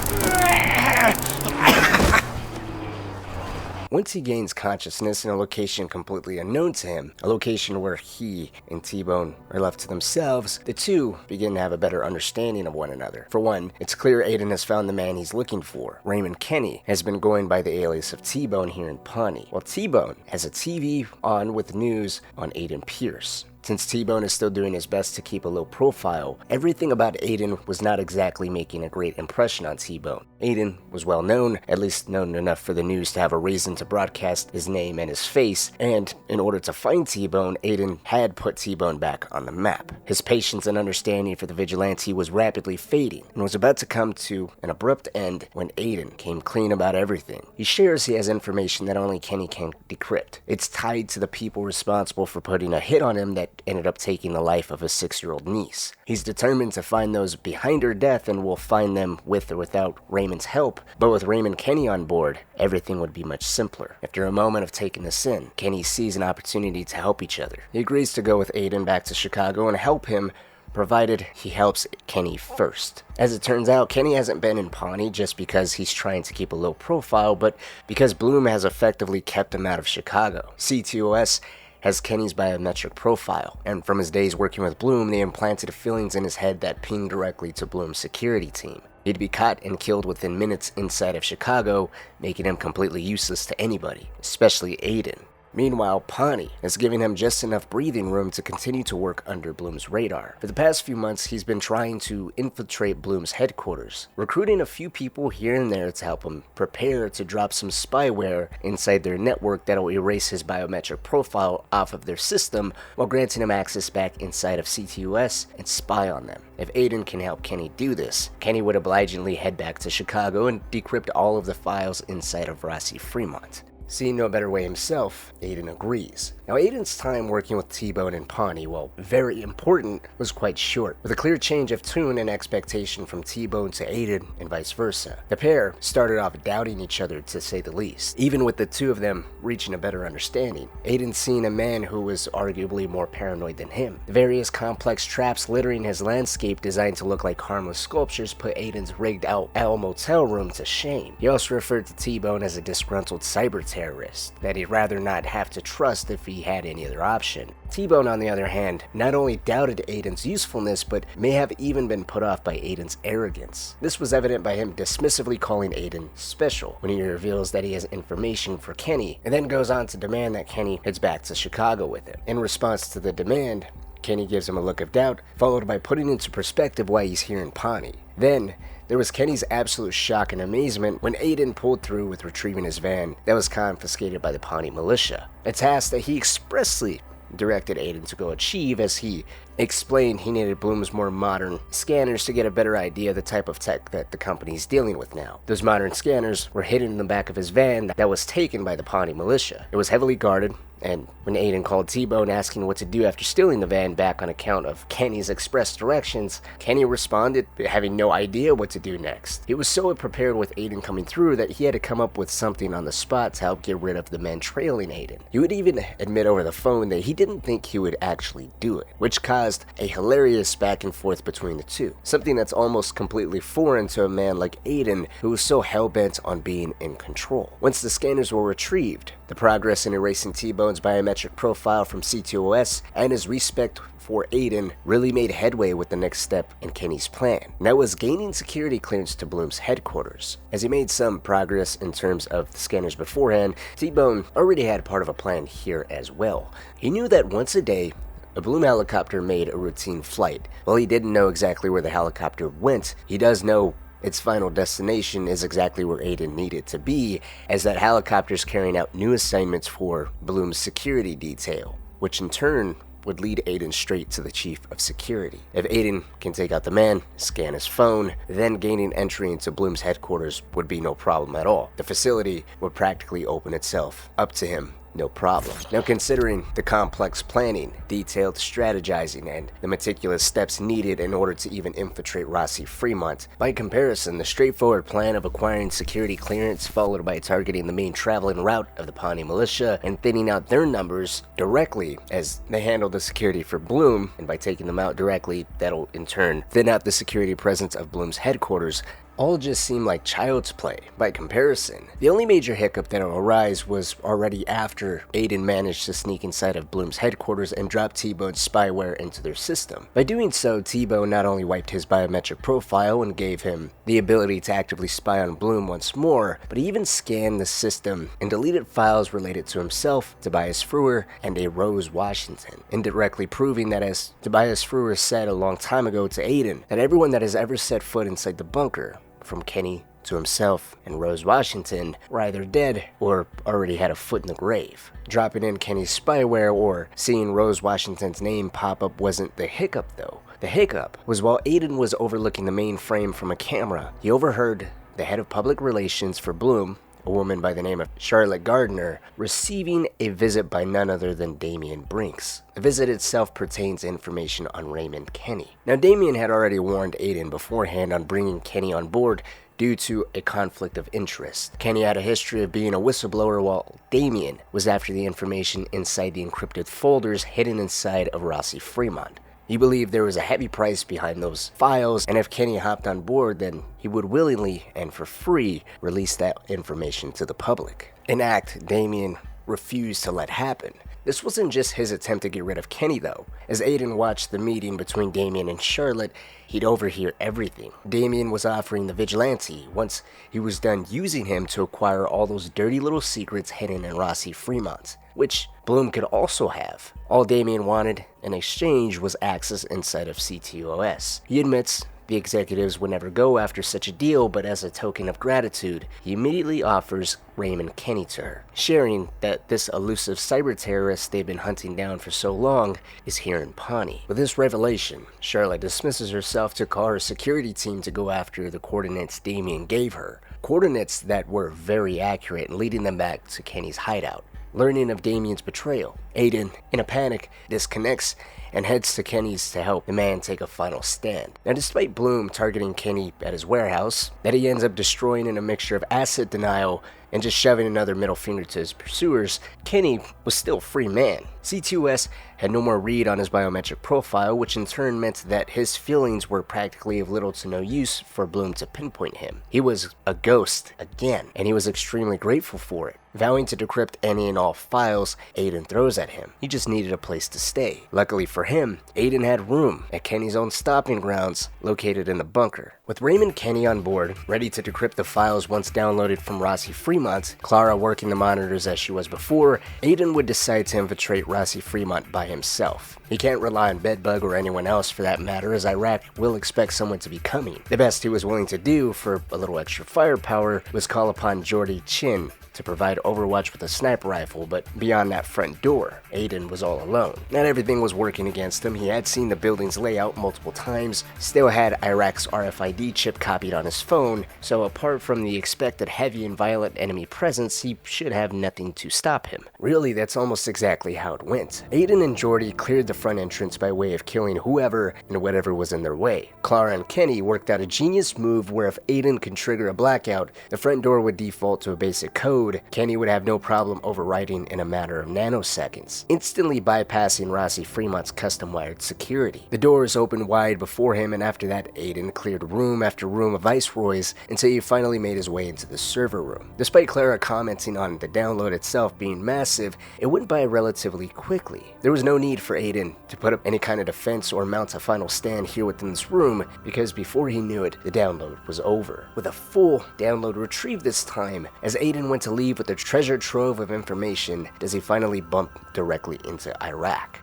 Once he gains consciousness in a location completely unknown to him, a location where he and T-Bone are left to themselves, the two begin to have a better understanding of one another. For one, it's clear Aiden has found the man he's looking for. Raymond Kenny has been going by the alias of T-Bone here in Pawnee, while T-Bone has a TV on with news on Aiden Pearce. Since T-Bone is still doing his best to keep a low profile, everything about Aiden was not exactly making a great impression on T-Bone. Aiden was well known, at least known enough for the news to have a reason to broadcast his name and his face, and in order to find T-Bone, Aiden had put T-Bone back on the map. His patience and understanding for the Vigilante was rapidly fading, and was about to come to an abrupt end when Aiden came clean about everything. He shares he has information that only Kenny can decrypt. It's tied to the people responsible for putting a hit on him that ended up taking the life of his 6-year-old niece. He's determined to find those behind her death and will find them with or without Raymond's help, but with Raymond Kenny on board, everything would be much simpler. After a moment of taking this in, Kenny sees an opportunity to help each other. He agrees to go with Aiden back to Chicago and help him, provided he helps Kenny first. As it turns out, Kenny hasn't been in Pawnee just because he's trying to keep a low profile, but because Bloom has effectively kept him out of Chicago. CTOS has Kenny's biometric profile, and from his days working with Bloom, they implanted feelings in his head that pinged directly to Bloom's security team. He'd be caught and killed within minutes inside of Chicago, making him completely useless to anybody, especially Aiden. Meanwhile, Pawnee is giving him just enough breathing room to continue to work under Bloom's radar. For the past few months, he's been trying to infiltrate Bloom's headquarters, recruiting a few people here and there to help him prepare to drop some spyware inside their network that'll erase his biometric profile off of their system while granting him access back inside of CTOS and spy on them. If Aiden can help Kenny do this, Kenny would obligingly head back to Chicago and decrypt all of the files inside of Rossi-Fremont. Seeing no better way himself, Aiden agrees. Now, Aiden's time working with T-Bone and Pawnee, while very important, was quite short, with a clear change of tune and expectation from T-Bone to Aiden and vice versa. The pair started off doubting each other, to say the least, even with the two of them reaching a better understanding. Aiden seeing a man who was arguably more paranoid than him. The various complex traps littering his landscape designed to look like harmless sculptures put Aiden's rigged out motel room to shame. He also referred to T-Bone as a disgruntled cyber cyber-terrorist that he'd rather not have to trust if he had any other option. T-Bone, on the other hand, not only doubted Aiden's usefulness, but may have even been put off by Aiden's arrogance. This was evident by him dismissively calling Aiden special when he reveals that he has information for Kenny, and then goes on to demand that Kenny heads back to Chicago with him. In response to the demand, Kenny gives him a look of doubt, followed by putting into perspective why he's here in Pawnee. Then, there was Kenny's absolute shock and amazement when Aiden pulled through with retrieving his van that was confiscated by the Pawnee militia, a task that he expressly directed Aiden to go achieve, as he explained he needed Bloom's more modern scanners to get a better idea of the type of tech that the company's dealing with now. Those modern scanners were hidden in the back of his van that was taken by the Pawnee militia. It was heavily guarded, and when Aiden called T-Bone asking what to do after stealing the van back on account of Kenny's express directions, Kenny responded, having no idea what to do next. He was so prepared with Aiden coming through that he had to come up with something on the spot to help get rid of the men trailing Aiden. He would even admit over the phone that he didn't think he would actually do it, which caused a hilarious back and forth between the two, something that's almost completely foreign to a man like Aiden, who was so hell-bent on being in control. Once the scanners were retrieved, the progress in erasing T-Bone's biometric profile from C2OS and his respect for Aiden really made headway with the next step in Kenny's plan, and that was gaining security clearance to Bloom's headquarters. As he made some progress in terms of the scanners beforehand, T-Bone already had part of a plan here as well. He knew that once a day, a Bloom helicopter made a routine flight. While he didn't know exactly where the helicopter went, he does know its final destination is exactly where Aiden needed to be, as that helicopter's carrying out new assignments for Bloom's security detail, which in turn would lead Aiden straight to the chief of security. If Aiden can take out the man, scan his phone, then gaining entry into Bloom's headquarters would be no problem at all. The facility would practically open itself up to him. No problem. Now, considering the complex planning, detailed strategizing, and the meticulous steps needed in order to even infiltrate Rossi-Fremont, by comparison, the straightforward plan of acquiring security clearance followed by targeting the main traveling route of the Pawnee militia and thinning out their numbers directly as they handle the security for Bloom, and by taking them out directly, that'll in turn thin out the security presence of Bloom's headquarters, all just seemed like child's play by comparison. The only major hiccup that'll arise was already after Aiden managed to sneak inside of Bloom's headquarters and drop T-Bone's spyware into their system. By doing so, T-Bone not only wiped his biometric profile and gave him the ability to actively spy on Bloom once more, but he even scanned the system and deleted files related to himself, Tobias Frewer, and a Rose Washington, indirectly proving that, as Tobias Frewer said a long time ago to Aiden, that everyone that has ever set foot inside the bunker, from Kenny to himself and Rose Washington, were either dead or already had a foot in the grave. Dropping in Kenny's spyware or seeing Rose Washington's name pop up wasn't the hiccup though. The hiccup was while Aiden was overlooking the mainframe from a camera, he overheard the head of public relations for Bloom, a woman by the name of Charlotte Gardner, receiving a visit by none other than Damian Brinks. The visit itself pertains to information on Raymond Kenny. Now, Damian had already warned Aiden beforehand on bringing Kenny on board due to a conflict of interest. Kenny had a history of being a whistleblower, while Damian was after the information inside the encrypted folders hidden inside of Rossi-Fremont. He believed there was a heavy price behind those files, and if Kenny hopped on board, then he would willingly and for free release that information to the public. An act Damian refused to let happen. This wasn't just his attempt to get rid of Kenny though. As Aiden watched the meeting between Damian and Charlotte, he'd overhear everything. Damian was offering the Vigilante, once he was done using him, to acquire all those dirty little secrets hidden in Rossi-Fremont, which Bloom could also have. All Damian wanted in exchange was access inside of CTOS. He admits the executives would never go after such a deal, but as a token of gratitude, he immediately offers Raymond Kenny to her, sharing that this elusive cyber terrorist they've been hunting down for so long is here in Pawnee. With this revelation, Charlotte dismisses herself to call her security team to go after the coordinates Damian gave her, coordinates that were very accurate, leading them back to Kenny's hideout. Learning of Damian's betrayal, Aiden, in a panic, disconnects and heads to Kenny's to help the man take a final stand. Now, despite Bloom targeting Kenny at his warehouse, that he ends up destroying in a mixture of asset denial and just shoving another middle finger to his pursuers, Kenny was still a free man. C2S had no more read on his biometric profile, which in turn meant that his feelings were practically of little to no use for Bloom to pinpoint him. He was a ghost again, and he was extremely grateful for it. vowing to decrypt any and all files Aiden throws at him. He just needed a place to stay. Luckily for him, Aiden had room at Kenny's own stopping grounds located in the bunker. With Raymond Kenny on board, ready to decrypt the files once downloaded from Rossi-Fremont, Clara working the monitors as she was before, Aiden would decide to infiltrate Rossi-Fremont by himself. He can't rely on Bedbug or anyone else for that matter, as Iraq will expect someone to be coming. The best he was willing to do for a little extra firepower was call upon Jordy Chin to provide overwatch with a sniper rifle, but beyond that front door, Aiden was all alone. Not everything was working against him. He had seen the building's layout multiple times, still had Iraq's RFID chip copied on his phone, so apart from the expected heavy and violent enemy presence, he should have nothing to stop him. Really, that's almost exactly how it went. Aiden and Jordy cleared the front entrance by way of killing whoever and whatever was in their way. Clara and Kenny worked out a genius move where if Aiden could trigger a blackout, the front door would default to a basic code. Kenny would have no problem overwriting in a matter of nanoseconds, instantly bypassing Rossi-Fremont's custom-wired security. The doors opened wide before him, and after that, Aiden cleared room after room of Viceroys until he finally made his way into the server room. Despite Clara commenting on the download itself being massive, it went by relatively quickly. There was no need for Aiden to put up any kind of defense or mount a final stand here within this room, because before he knew it, the download was over. With a full download retrieved this time, as Aiden went to leave with a treasure trove of information, does he finally bump directly into Iraq.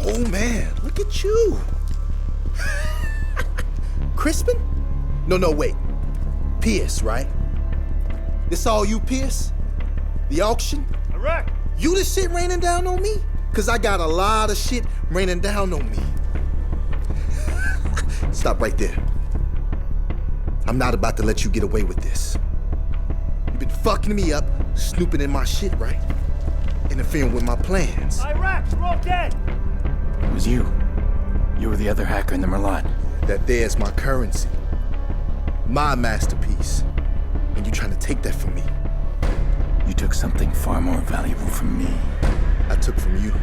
Oh man, look at you. Crispin? No, wait. Pearce, right? This all you, Pearce? The auction? Iraq! You the shit raining down on me? Cause I got a lot of shit raining down on me. Stop right there. I'm not about to let you get away with this. You've been fucking me up, snooping in my shit, right? Interfering with my plans. Iraq, we're all dead! It was you. You were the other hacker in the Merlaut. That there's my currency. My masterpiece. And you trying to take that from me. You took something far more valuable from me. I took from you.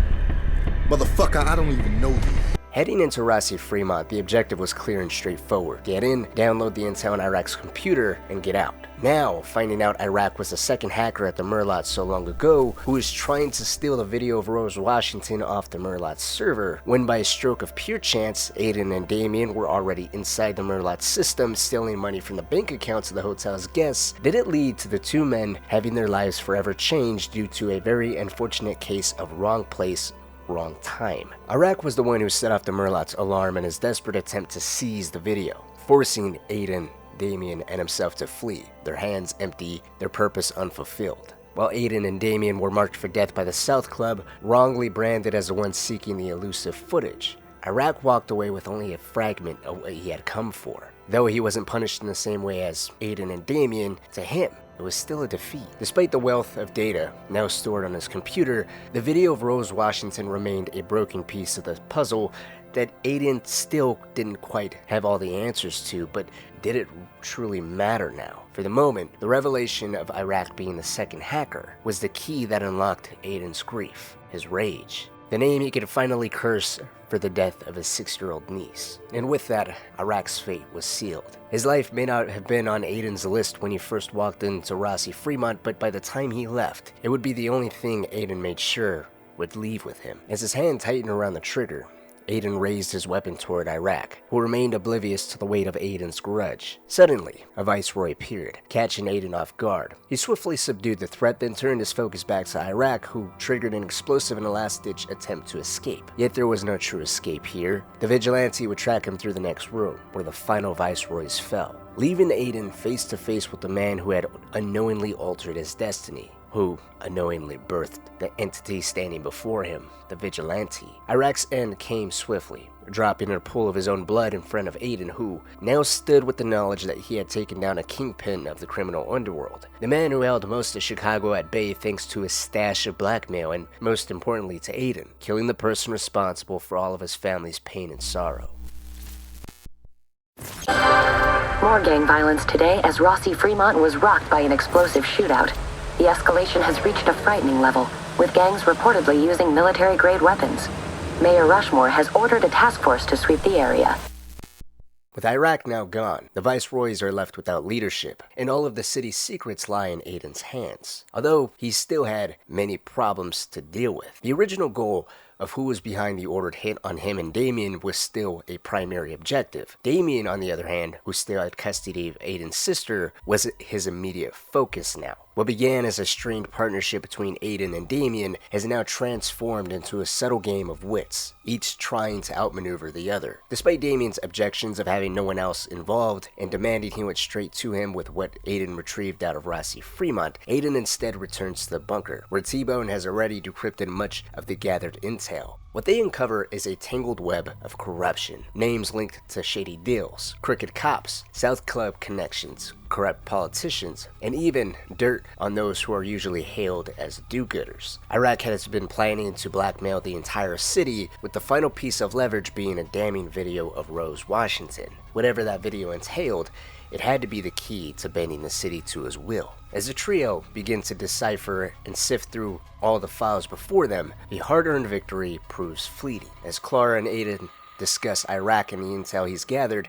Motherfucker, I don't even know you. Heading into Rossi-Fremont, the objective was clear and straightforward. Get in, download the intel on Iraq's computer, and get out. Now, finding out Iraq was the second hacker at the Merlaut so long ago, who was trying to steal the video of Rose Washington off the Merlaut server, when by a stroke of pure chance, Aiden and Damien were already inside the Merlaut system, stealing money from the bank accounts of the hotel's guests, did it lead to the two men having their lives forever changed due to a very unfortunate case of wrong place, wrong time. Iraq was the one who set off the Merlaut's alarm in his desperate attempt to seize the video, forcing Aiden, Damien, and himself to flee, their hands empty, their purpose unfulfilled. While Aiden and Damien were marked for death by the South Club, wrongly branded as the ones seeking the elusive footage, Iraq walked away with only a fragment of what he had come for. Though he wasn't punished in the same way as Aiden and Damien, to him, it was still a defeat. Despite the wealth of data now stored on his computer, the video of Rose Washington remained a broken piece of the puzzle that Aiden still didn't quite have all the answers to, but did it truly matter now? For the moment, the revelation of Iraq being the second hacker was the key that unlocked Aiden's grief, his rage, the name he could finally curse for the death of his 6-year-old niece. And with that, Iraq's fate was sealed. His life may not have been on Aiden's list when he first walked into Rossi-Fremont, but by the time he left, it would be the only thing Aiden made sure would leave with him. As his hand tightened around the trigger, Aiden raised his weapon toward Iraq, who remained oblivious to the weight of Aiden's grudge. Suddenly, a Viceroy appeared, catching Aiden off guard. He swiftly subdued the threat, then turned his focus back to Iraq, who triggered an explosive and a last-ditch attempt to escape. Yet there was no true escape here. The Vigilante would track him through the next room, where the final Viceroys fell, leaving Aiden face to face with the man who had unknowingly altered his destiny, who unknowingly birthed the entity standing before him, the Vigilante. Iraq's end came swiftly, dropping in a pool of his own blood in front of Aiden, who now stood with the knowledge that he had taken down a kingpin of the criminal underworld, the man who held most of Chicago at bay thanks to his stash of blackmail, and most importantly to Aiden, killing the person responsible for all of his family's pain and sorrow. More gang violence today as Rossi-Fremont was rocked by an explosive shootout. The escalation has reached a frightening level, with gangs reportedly using military-grade weapons. Mayor Rushmore has ordered a task force to sweep the area. With Iraq now gone, the viceroys are left without leadership, and all of the city's secrets lie in Aiden's hands. Although he still had many problems to deal with, the original goal of who was behind the ordered hit on him and Damien was still a primary objective. Damien, on the other hand, who still had custody of Aiden's sister, was his immediate focus now. What began as a strained partnership between Aiden and Damien has now transformed into a subtle game of wits, each trying to outmaneuver the other. Despite Damien's objections of having no one else involved and demanding he went straight to him with what Aiden retrieved out of Rossi-Fremont, Aiden instead returns to the bunker, where T-Bone has already decrypted much of the gathered intel. What they uncover is a tangled web of corruption, names linked to shady deals, crooked cops, South Club connections, corrupt politicians, and even dirt on those who are usually hailed as do-gooders. Iraq has been planning to blackmail the entire city, with the final piece of leverage being a damning video of Rose Washington. Whatever that video entailed, it had to be the key to bending the city to his will. As the trio begin to decipher and sift through all the files before them, the hard-earned victory proves fleeting. As Clara and Aiden discuss Iraq and the intel he's gathered,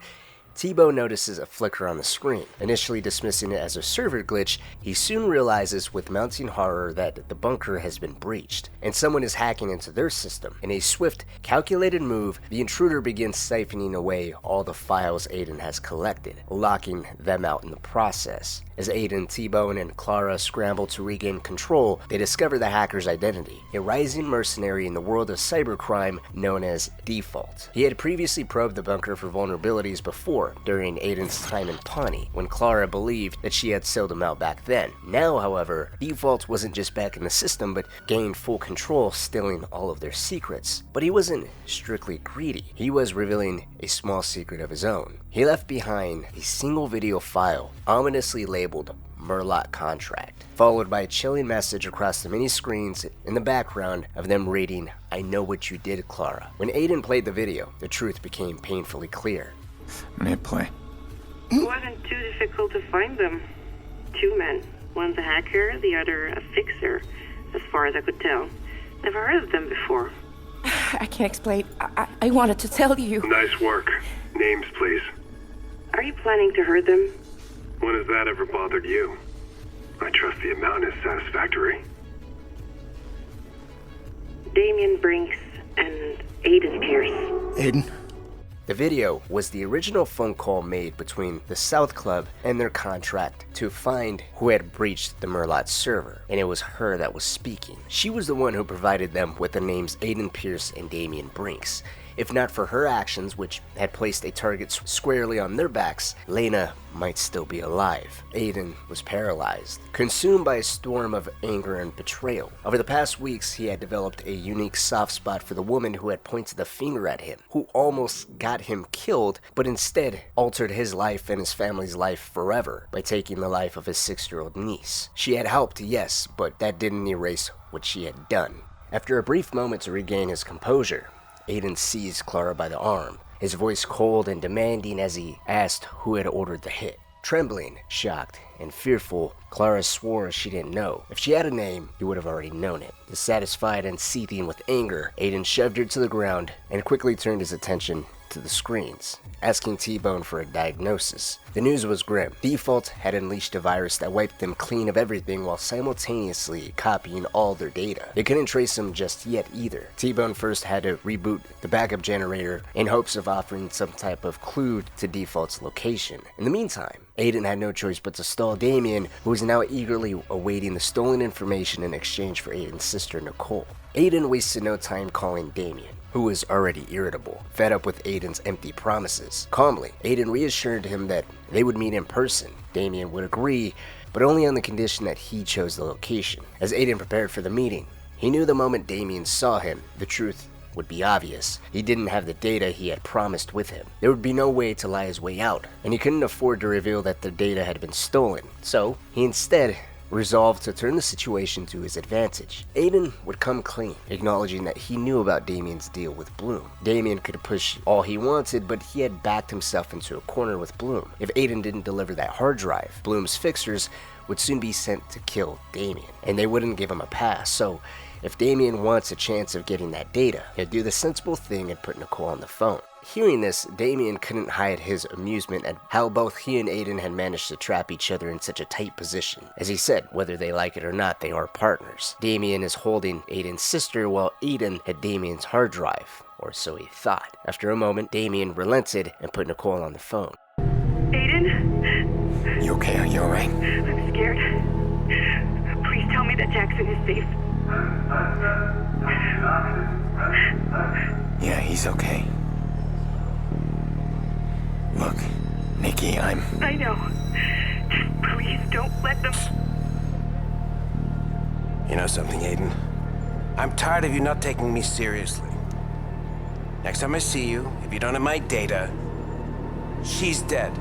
T-Bone notices a flicker on the screen. Initially dismissing it as a server glitch, he soon realizes with mounting horror that the bunker has been breached, and someone is hacking into their system. In a swift, calculated move, the intruder begins siphoning away all the files Aiden has collected, locking them out in the process. As Aiden, T-Bone, and Clara scramble to regain control, they discover the hacker's identity, a rising mercenary in the world of cybercrime known as Default. He had previously probed the bunker for vulnerabilities before, during Aiden's time in Pawnee, when Clara believed that she had sealed him out back then. Now, however, Default wasn't just back in the system, but gained full control, stealing all of their secrets. But he wasn't strictly greedy. He was revealing a small secret of his own. He left behind a single video file, ominously labeled Merlaut contract, followed by a chilling message across the many screens in the background of them reading, "I know what you did, Clara." When Aiden played the video, the truth became painfully clear. I'm gonna hit play. It wasn't too difficult to find them. Two men. One's a hacker, the other a fixer, as far as I could tell. Never heard of them before. I can't explain. I wanted to tell you. Nice work. Names, please. Are you planning to hurt them? When has that ever bothered you? I trust the amount is satisfactory. Damien Brinks and Aiden Pearce. Aiden? The video was the original phone call made between the South Club and their contract to find who had breached the Merlaut server, and it was her that was speaking. She was the one who provided them with the names Aiden Pearce and Damien Brinks. If not for her actions, which had placed a target squarely on their backs, Lena might still be alive. Aiden was paralyzed, consumed by a storm of anger and betrayal. Over the past weeks, he had developed a unique soft spot for the woman who had pointed the finger at him, who almost got him killed, but instead altered his life and his family's life forever by taking the life of his 6-year-old niece. She had helped, yes, but that didn't erase what she had done. After a brief moment to regain his composure, Aiden seized Clara by the arm, his voice cold and demanding as he asked who had ordered the hit. Trembling, shocked, and fearful, Clara swore she didn't know. If she had a name, he would have already known it. Dissatisfied and seething with anger, Aiden shoved her to the ground and quickly turned his attention to the screens, asking T-Bone for a diagnosis. The news was grim. Default had unleashed a virus that wiped them clean of everything while simultaneously copying all their data. They couldn't trace them just yet either. T-Bone first had to reboot the backup generator in hopes of offering some type of clue to Default's location. In the meantime, Aiden had no choice but to stall Damien, who was now eagerly awaiting the stolen information in exchange for Aiden's sister, Nicole. Aiden wasted no time calling Damien, who was already irritable, fed up with Aiden's empty promises. Calmly, Aiden reassured him that they would meet in person. Damien would agree, but only on the condition that he chose the location. As Aiden prepared for the meeting, he knew the moment Damien saw him, the truth would be obvious. He didn't have the data he had promised with him. There would be no way to lie his way out, and he couldn't afford to reveal that the data had been stolen. So, he instead resolved to turn the situation to his advantage. Aiden would come clean, acknowledging that he knew about Damien's deal with Bloom. Damien could push all he wanted, but he had backed himself into a corner with Bloom. If Aiden didn't deliver that hard drive, Bloom's fixers would soon be sent to kill Damien, and they wouldn't give him a pass. So if Damien wants a chance of getting that data, he'll do the sensible thing and put Nicole on the phone. Hearing this, Damien couldn't hide his amusement at how both he and Aiden had managed to trap each other in such a tight position. As he said, whether they like it or not, they are partners. Damien is holding Aiden's sister while Aiden had Damien's hard drive, or so he thought. After a moment, Damien relented and put Nicole on the phone. Aiden? You okay? Are you alright? I'm scared. Please tell me that Jackson is safe. Yeah, he's okay. Look, Nikki, I know. Just please don't let them... You know something, Aiden? I'm tired of you not taking me seriously. Next time I see you, if you don't have my data, she's dead.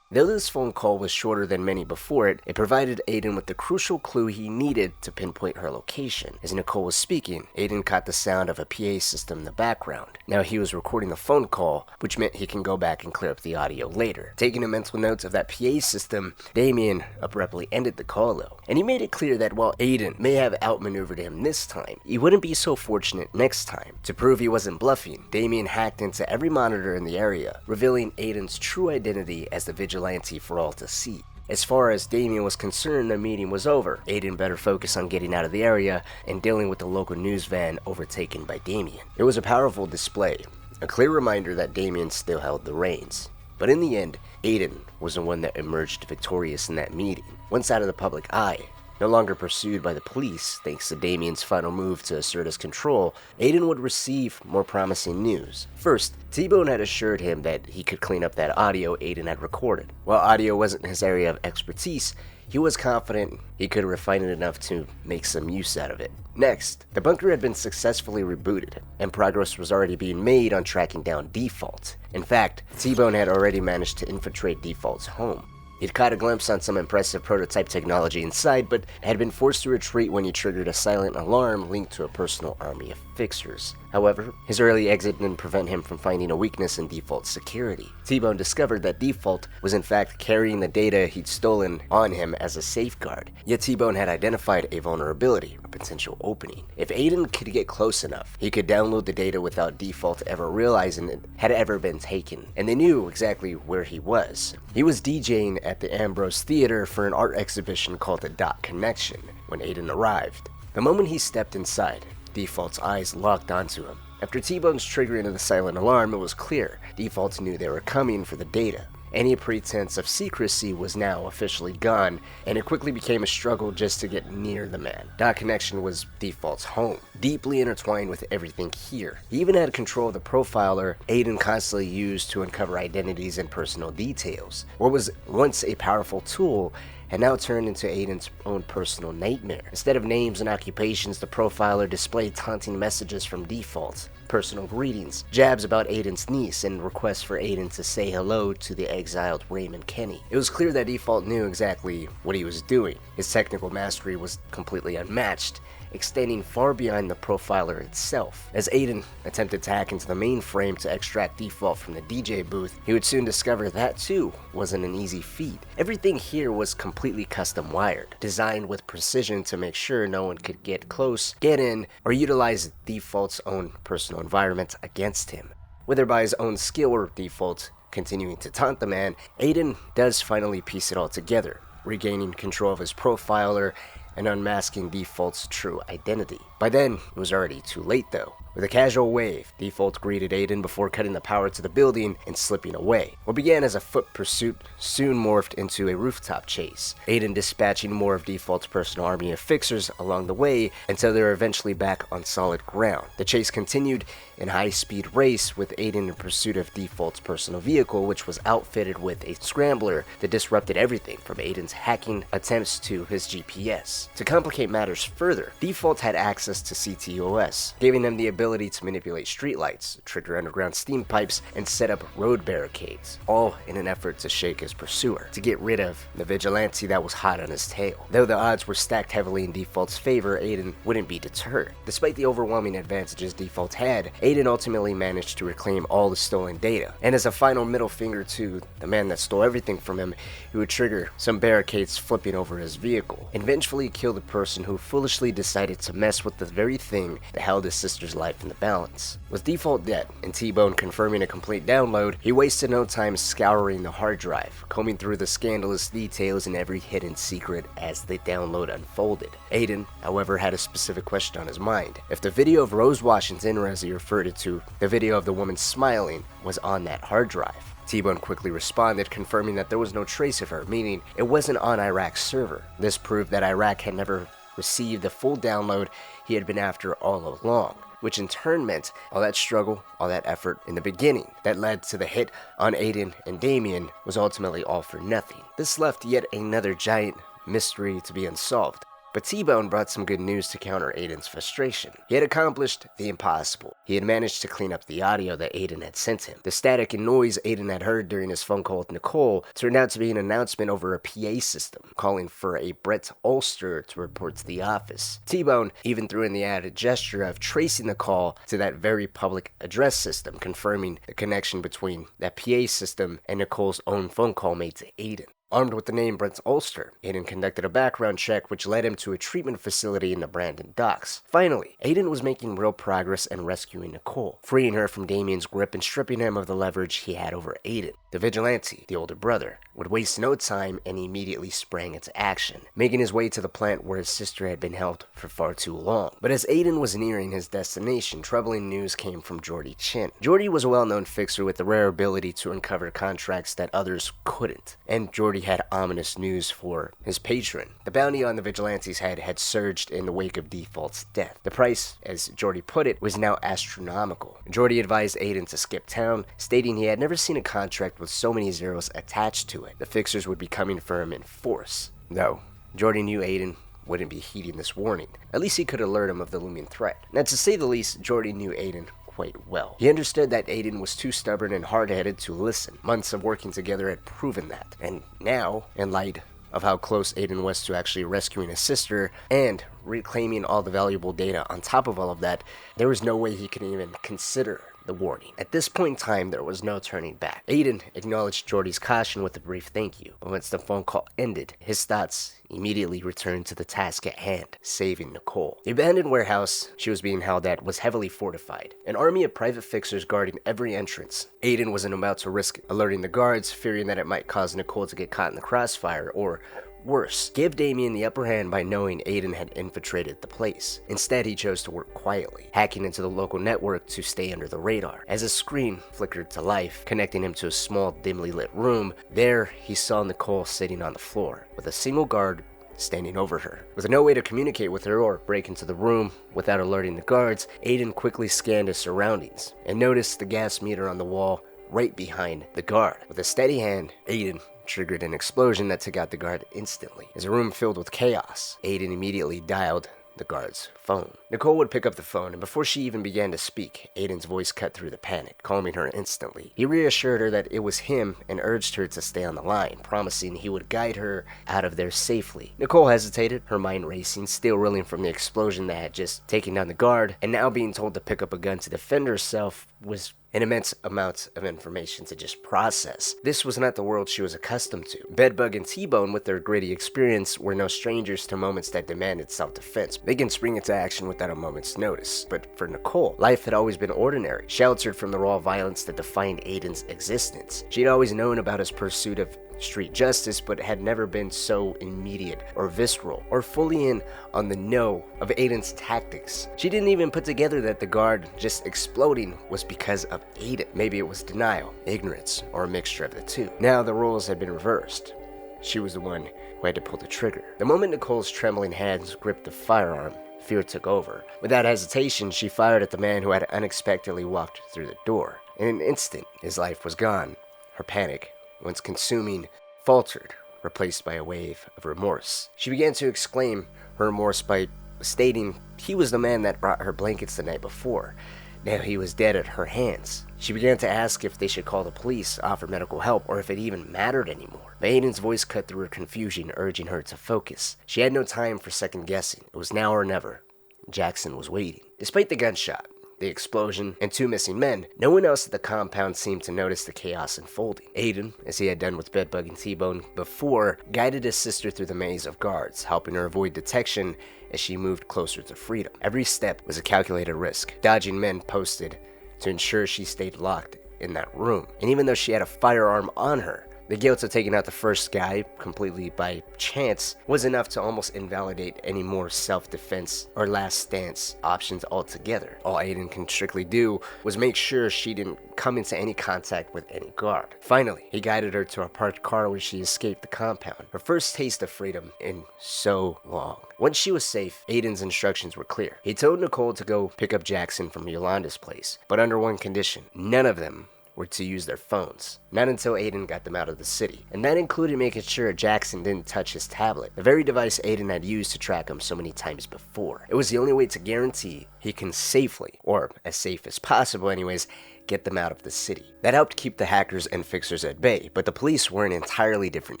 Though this phone call was shorter than many before it, it provided Aiden with the crucial clue he needed to pinpoint her location. As Nicole was speaking, Aiden caught the sound of a PA system in the background. Now he was recording the phone call, which meant he can go back and clear up the audio later. Taking a mental note of that PA system, Damien abruptly ended the call though, and he made it clear that while Aiden may have outmaneuvered him this time, he wouldn't be so fortunate next time. To prove he wasn't bluffing, Damien hacked into every monitor in the area, revealing Aiden's true identity as the Vigilante for all to see. As far as Damien was concerned, the meeting was over. Aiden better focus on getting out of the area and dealing with the local news van overtaken by Damien. It was a powerful display, a clear reminder that Damien still held the reins. But in the end, Aiden was the one that emerged victorious in that meeting. Once out of the public eye, no longer pursued by the police, thanks to Damien's final move to assert his control, Aiden would receive more promising news. First, T-Bone had assured him that he could clean up that audio Aiden had recorded. While audio wasn't his area of expertise, he was confident he could refine it enough to make some use out of it. Next, the bunker had been successfully rebooted, and progress was already being made on tracking down Default. In fact, T-Bone had already managed to infiltrate Default's home. He'd caught a glimpse on some impressive prototype technology inside, but had been forced to retreat when he triggered a silent alarm linked to a personal army of fixers. However, his early exit didn't prevent him from finding a weakness in Default's security. T-Bone discovered that Default was in fact carrying the data he'd stolen on him as a safeguard, yet T-Bone had identified a vulnerability, a potential opening. If Aiden could get close enough, he could download the data without Default ever realizing it had ever been taken, and they knew exactly where he was. He was DJing at the Ambrose Theater for an art exhibition called The Dot Connection when Aiden arrived. The moment he stepped inside, Default's eyes locked onto him. After T-Bone's triggering of the silent alarm, it was clear Default knew they were coming for the data. Any pretense of secrecy was now officially gone, and it quickly became a struggle just to get near the man. Dot Connection was Default's home, deeply intertwined with everything here. He even had control of the profiler Aiden constantly used to uncover identities and personal details. What was once a powerful tool had now turned into Aiden's own personal nightmare. Instead of names and occupations, the profiler displayed taunting messages from Default, personal greetings, jabs about Aiden's niece, and requests for Aiden to say hello to the exiled Raymond Kenny. It was clear that Default knew exactly what he was doing. His technical mastery was completely unmatched, extending far beyond the profiler itself. As Aiden attempted to hack into the mainframe to extract Default from the DJ booth, he would soon discover that too wasn't an easy feat. Everything here was completely custom wired, designed with precision to make sure no one could get close, get in, or utilize Default's own personal environment against him. Whether by his own skill or Default continuing to taunt the man, Aiden does finally piece it all together, regaining control of his profiler and unmasking Default's true identity. By then, it was already too late though. With a casual wave, Default greeted Aiden before cutting the power to the building and slipping away. What began as a foot pursuit soon morphed into a rooftop chase, Aiden dispatching more of Default's personal army of fixers along the way until they were eventually back on solid ground. The chase continued in high-speed race with Aiden in pursuit of Default's personal vehicle, which was outfitted with a scrambler that disrupted everything from Aiden's hacking attempts to his GPS. To complicate matters further, Default had access to CTOS, giving him the ability ability to manipulate streetlights, trigger underground steam pipes, and set up road barricades, all in an effort to shake his pursuer, to get rid of the vigilante that was hot on his tail. Though the odds were stacked heavily in Default's favor, Aiden wouldn't be deterred. Despite the overwhelming advantages Default had, Aiden ultimately managed to reclaim all the stolen data, and as a final middle finger to the man that stole everything from him, he would trigger some barricades flipping over his vehicle, and vengefully kill the person who foolishly decided to mess with the very thing that held his sister's life in the balance. With Default dead, and T-Bone confirming a complete download, he wasted no time scouring the hard drive, combing through the scandalous details and every hidden secret as the download unfolded. Aiden, however, had a specific question on his mind. If the video of Rose Washington, or as he referred it to, the video of the woman smiling, was on that hard drive. T-Bone quickly responded, confirming that there was no trace of her, meaning it wasn't on Iraq's server. This proved that Iraq had never received the full download he had been after all along, which in turn meant all that struggle, all that effort in the beginning that led to the hit on Aiden and Damien was ultimately all for nothing. This left yet another giant mystery to be unsolved. But T-Bone brought some good news to counter Aiden's frustration. He had accomplished the impossible. He had managed to clean up the audio that Aiden had sent him. The static and noise Aiden had heard during his phone call with Nicole turned out to be an announcement over a PA system, calling for a Brett Ulster to report to the office. T-Bone even threw in the added gesture of tracing the call to that very public address system, confirming the connection between that PA system and Nicole's own phone call made to Aiden. Armed with the name Brent Ulster, Aiden conducted a background check which led him to a treatment facility in the Brandon docks. Finally, Aiden was making real progress in rescuing Nicole, freeing her from Damien's grip and stripping him of the leverage he had over Aiden. The vigilante, the older brother, would waste no time and immediately sprang into action, making his way to the plant where his sister had been held for far too long. But as Aiden was nearing his destination, troubling news came from Jordy Chin. Jordy was a well-known fixer with the rare ability to uncover contracts that others couldn't, and Jordy had ominous news for his patron. The bounty on the vigilante's head had surged in the wake of Default's death. The price, as Jordy put it, was now astronomical. Jordy advised Aiden to skip town, stating he had never seen a contract with so many zeros attached to it. The fixers would be coming for him in force. Though, Jordy knew Aiden wouldn't be heeding this warning. At least he could alert him of the looming threat. Now, to say the least, Jordy knew Aiden quite well. He understood that Aiden was too stubborn and hard-headed to listen. Months of working together had proven that. And now, in light of how close Aiden was to actually rescuing his sister and reclaiming all the valuable data on top of all of that, there was no way he could even consider the warning. At this point in time, there was no turning back. Aiden acknowledged Jordy's caution with a brief thank you, but once the phone call ended, his thoughts immediately returned to the task at hand, saving Nicole. The abandoned warehouse she was being held at was heavily fortified, an army of private fixers guarding every entrance. Aiden wasn't about to risk alerting the guards, fearing that it might cause Nicole to get caught in the crossfire, or worse, give Damien the upper hand by knowing Aiden had infiltrated the place. Instead, he chose to work quietly, hacking into the local network to stay under the radar. As a screen flickered to life, connecting him to a small, dimly lit room, there he saw Nicole sitting on the floor, with a single guard standing over her. With no way to communicate with her or break into the room without alerting the guards, Aiden quickly scanned his surroundings and noticed the gas meter on the wall right behind the guard. With a steady hand, Aiden triggered an explosion that took out the guard instantly. As a room filled with chaos, Aiden immediately dialed the guard's phone. Nicole would pick up the phone, and before she even began to speak, Aiden's voice cut through the panic, calming her instantly. He reassured her that it was him and urged her to stay on the line, promising he would guide her out of there safely. Nicole hesitated, her mind racing, still reeling from the explosion that had just taken down the guard, and now being told to pick up a gun to defend herself was an immense amount of information to just process. This was not the world she was accustomed to. Bedbug and T-Bone, with their gritty experience, were no strangers to moments that demanded self-defense. They can spring into action without a moment's notice. But for Nicole, life had always been ordinary, sheltered from the raw violence that defined Aiden's existence. She'd always known about his pursuit of street justice, but had never been so immediate or visceral or fully in on the know of Aiden's tactics. She didn't even put together that the guard just exploding was because of Aiden. Maybe it was denial, ignorance, or a mixture of the two. Now the roles had been reversed. She was the one who had to pull the trigger. The moment Nicole's trembling hands gripped the firearm, fear took over. Without hesitation, she fired at the man who had unexpectedly walked through the door. In an instant, his life was gone. Her panic, once consuming, faltered, replaced by a wave of remorse. She began to exclaim her remorse by stating he was the man that brought her blankets the night before. Now he was dead at her hands. She began to ask if they should call the police, offer medical help, or if it even mattered anymore. But Aiden's voice cut through her confusion, urging her to focus. She had no time for second guessing. It was now or never. Jackson was waiting. Despite the gunshot, the explosion, and 2 missing men, no one else at the compound seemed to notice the chaos unfolding. Aiden, as he had done with Bedbug and T-Bone before, guided his sister through the maze of guards, helping her avoid detection as she moved closer to freedom. Every step was a calculated risk, dodging men posted to ensure she stayed locked in that room. And even though she had a firearm on her, the guilt of taking out the first guy completely by chance was enough to almost invalidate any more self-defense or last stance options altogether. All Aiden can strictly do was make sure she didn't come into any contact with any guard. Finally, he guided her to a parked car where she escaped the compound, her first taste of freedom in so long. Once she was safe, Aiden's instructions were clear. He told Nicole to go pick up Jackson from Yolanda's place, but under one condition: none of them were to use their phones. Not until Aiden got them out of the city. And that included making sure Jackson didn't touch his tablet, the very device Aiden had used to track him so many times before. It was the only way to guarantee he can safely, or as safe as possible anyways, get them out of the city. That helped keep the hackers and fixers at bay, but the police were an entirely different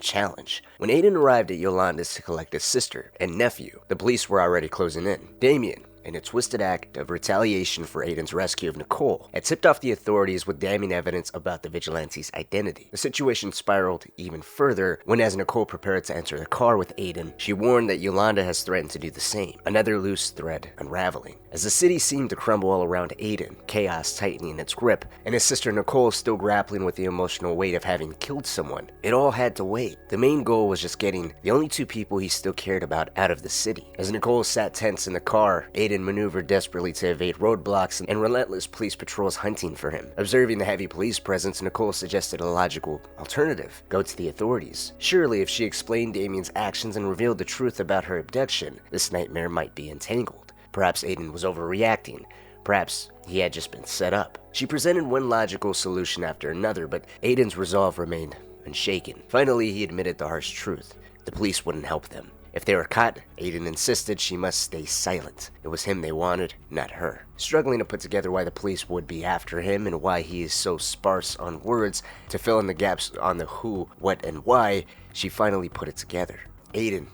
challenge. When Aiden arrived at Yolanda's to collect his sister and nephew, the police were already closing in. Damien, in a twisted act of retaliation for Aiden's rescue of Nicole, had tipped off the authorities with damning evidence about the vigilante's identity. The situation spiraled even further when, as Nicole prepared to enter the car with Aiden, she warned that Yolanda has threatened to do the same, another loose thread unraveling. As the city seemed to crumble all around Aiden, chaos tightening its grip, and his sister Nicole still grappling with the emotional weight of having killed someone, it all had to wait. The main goal was just getting the only 2 people he still cared about out of the city. As Nicole sat tense in the car, Aiden maneuvered desperately to evade roadblocks and relentless police patrols hunting for him. Observing the heavy police presence, Nicole suggested a logical alternative: go to the authorities. Surely, if she explained Damien's actions and revealed the truth about her abduction, this nightmare might be entangled. Perhaps Aiden was overreacting. Perhaps he had just been set up. She presented one logical solution after another, but Aiden's resolve remained unshaken. Finally, he admitted the harsh truth: the police wouldn't help them. If they were caught, Aiden insisted she must stay silent. It was him they wanted, not her. Struggling to put together why the police would be after him and why he is so sparse on words to fill in the gaps on the who, what, and why, she finally put it together. Aiden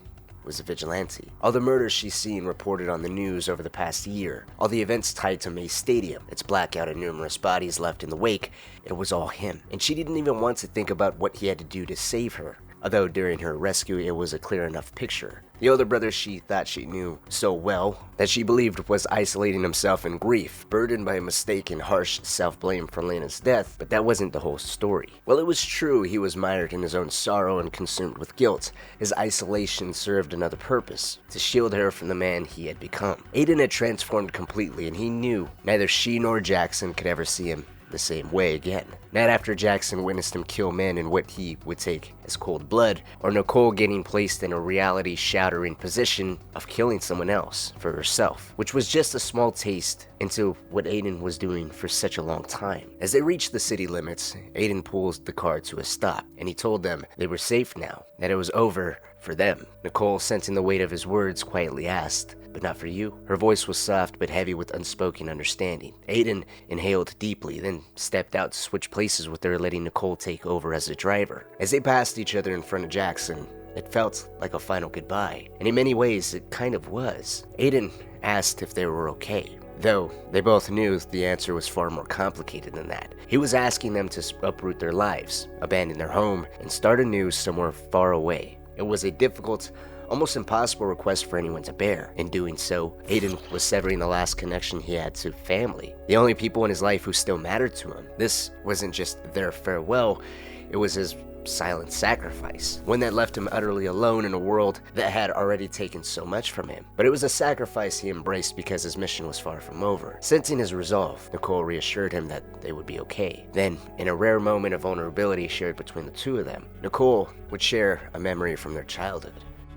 was a vigilante. All the murders she's seen reported on the news over the past year, all the events tied to Mace Stadium, its blackout and numerous bodies left in the wake, it was all him. And she didn't even want to think about what he had to do to save her. Although during her rescue it was a clear enough picture. The older brother she thought she knew so well that she believed was isolating himself in grief, burdened by a mistake and harsh self-blame for Lena's death, but that wasn't the whole story. While it was true he was mired in his own sorrow and consumed with guilt, his isolation served another purpose: to shield her from the man he had become. Aiden had transformed completely, and he knew neither she nor Jackson could ever see him the same way again. Not after Jackson witnessed him kill men in what he would take as cold blood, or Nicole getting placed in a reality-shattering position of killing someone else for herself, which was just a small taste into what Aiden was doing for such a long time. As they reached the city limits, Aiden pulls the car to a stop, and he told them they were safe now, that it was over for them. Nicole, sensing the weight of his words, quietly asked, "But not for you?" Her voice was soft but heavy with unspoken understanding. Aiden inhaled deeply, then stepped out to switch places with her, letting Nicole take over as the driver. As they passed each other in front of Jackson, it felt like a final goodbye, and in many ways it kind of was. Aiden asked if they were okay, though they both knew the answer was far more complicated than that. He was asking them to uproot their lives, abandon their home, and start anew somewhere far away. It was a difficult, almost impossible request for anyone to bear. In doing so, Aiden was severing the last connection he had to family, the only people in his life who still mattered to him. This wasn't just their farewell, it was his silent sacrifice, one that left him utterly alone in a world that had already taken so much from him. But it was a sacrifice he embraced because his mission was far from over. Sensing his resolve, Nicole reassured him that they would be okay. Then, in a rare moment of vulnerability shared between the two of them, Nicole would share a memory from their childhood.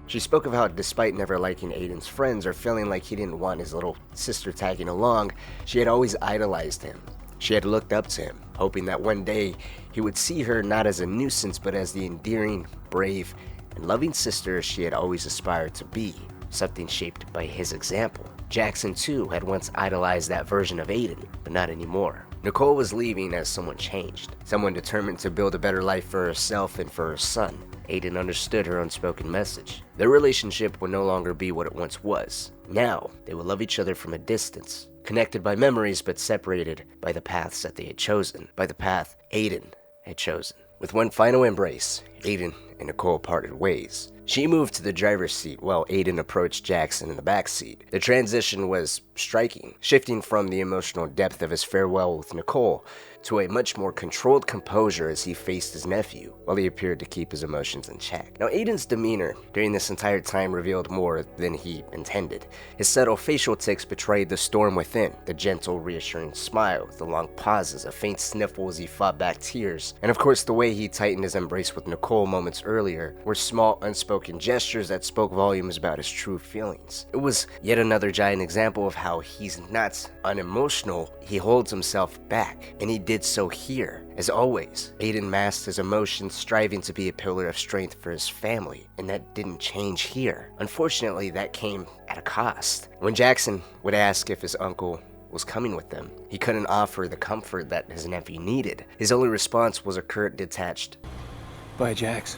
She spoke of how, despite never liking Aiden's friends or feeling like he didn't want his little sister tagging along, she had always idolized him. She had looked up to him, hoping that one day he would see her not as a nuisance but as the endearing, brave, and loving sister she had always aspired to be. something shaped by his example. Jackson, too, had once idolized that version of Aiden, but not anymore. Nicole was leaving as someone changed, someone determined to build a better life for herself and for her son. Aiden understood her unspoken message. Their relationship would no longer be what it once was. Now, they would love each other from a distance, connected by memories but separated by the paths that they had chosen, by the path Aiden had chosen. With one final embrace, Aiden and Nicole parted ways. She moved to the driver's seat while Aiden approached Jackson in the back seat. The transition was striking, shifting from the emotional depth of his farewell with Nicole to a much more controlled composure as he faced his nephew, while he appeared to keep his emotions in check. Now, Aiden's demeanor during this entire time revealed more than he intended. His subtle facial tics betrayed the storm within, the gentle, reassuring smile, the long pauses, a faint sniffle as he fought back tears, and of course the way he tightened his embrace with Nicole moments earlier were small, unspoken gestures that spoke volumes about his true feelings. It was yet another giant example of how he's not unemotional, he holds himself back, and he did so here. As always, Aiden masked his emotions, striving to be a pillar of strength for his family, and that didn't change here. Unfortunately, that came at a cost. When Jackson would ask if his uncle was coming with them, he couldn't offer the comfort that his nephew needed. His only response was a curt, detached, "Bye, Jax."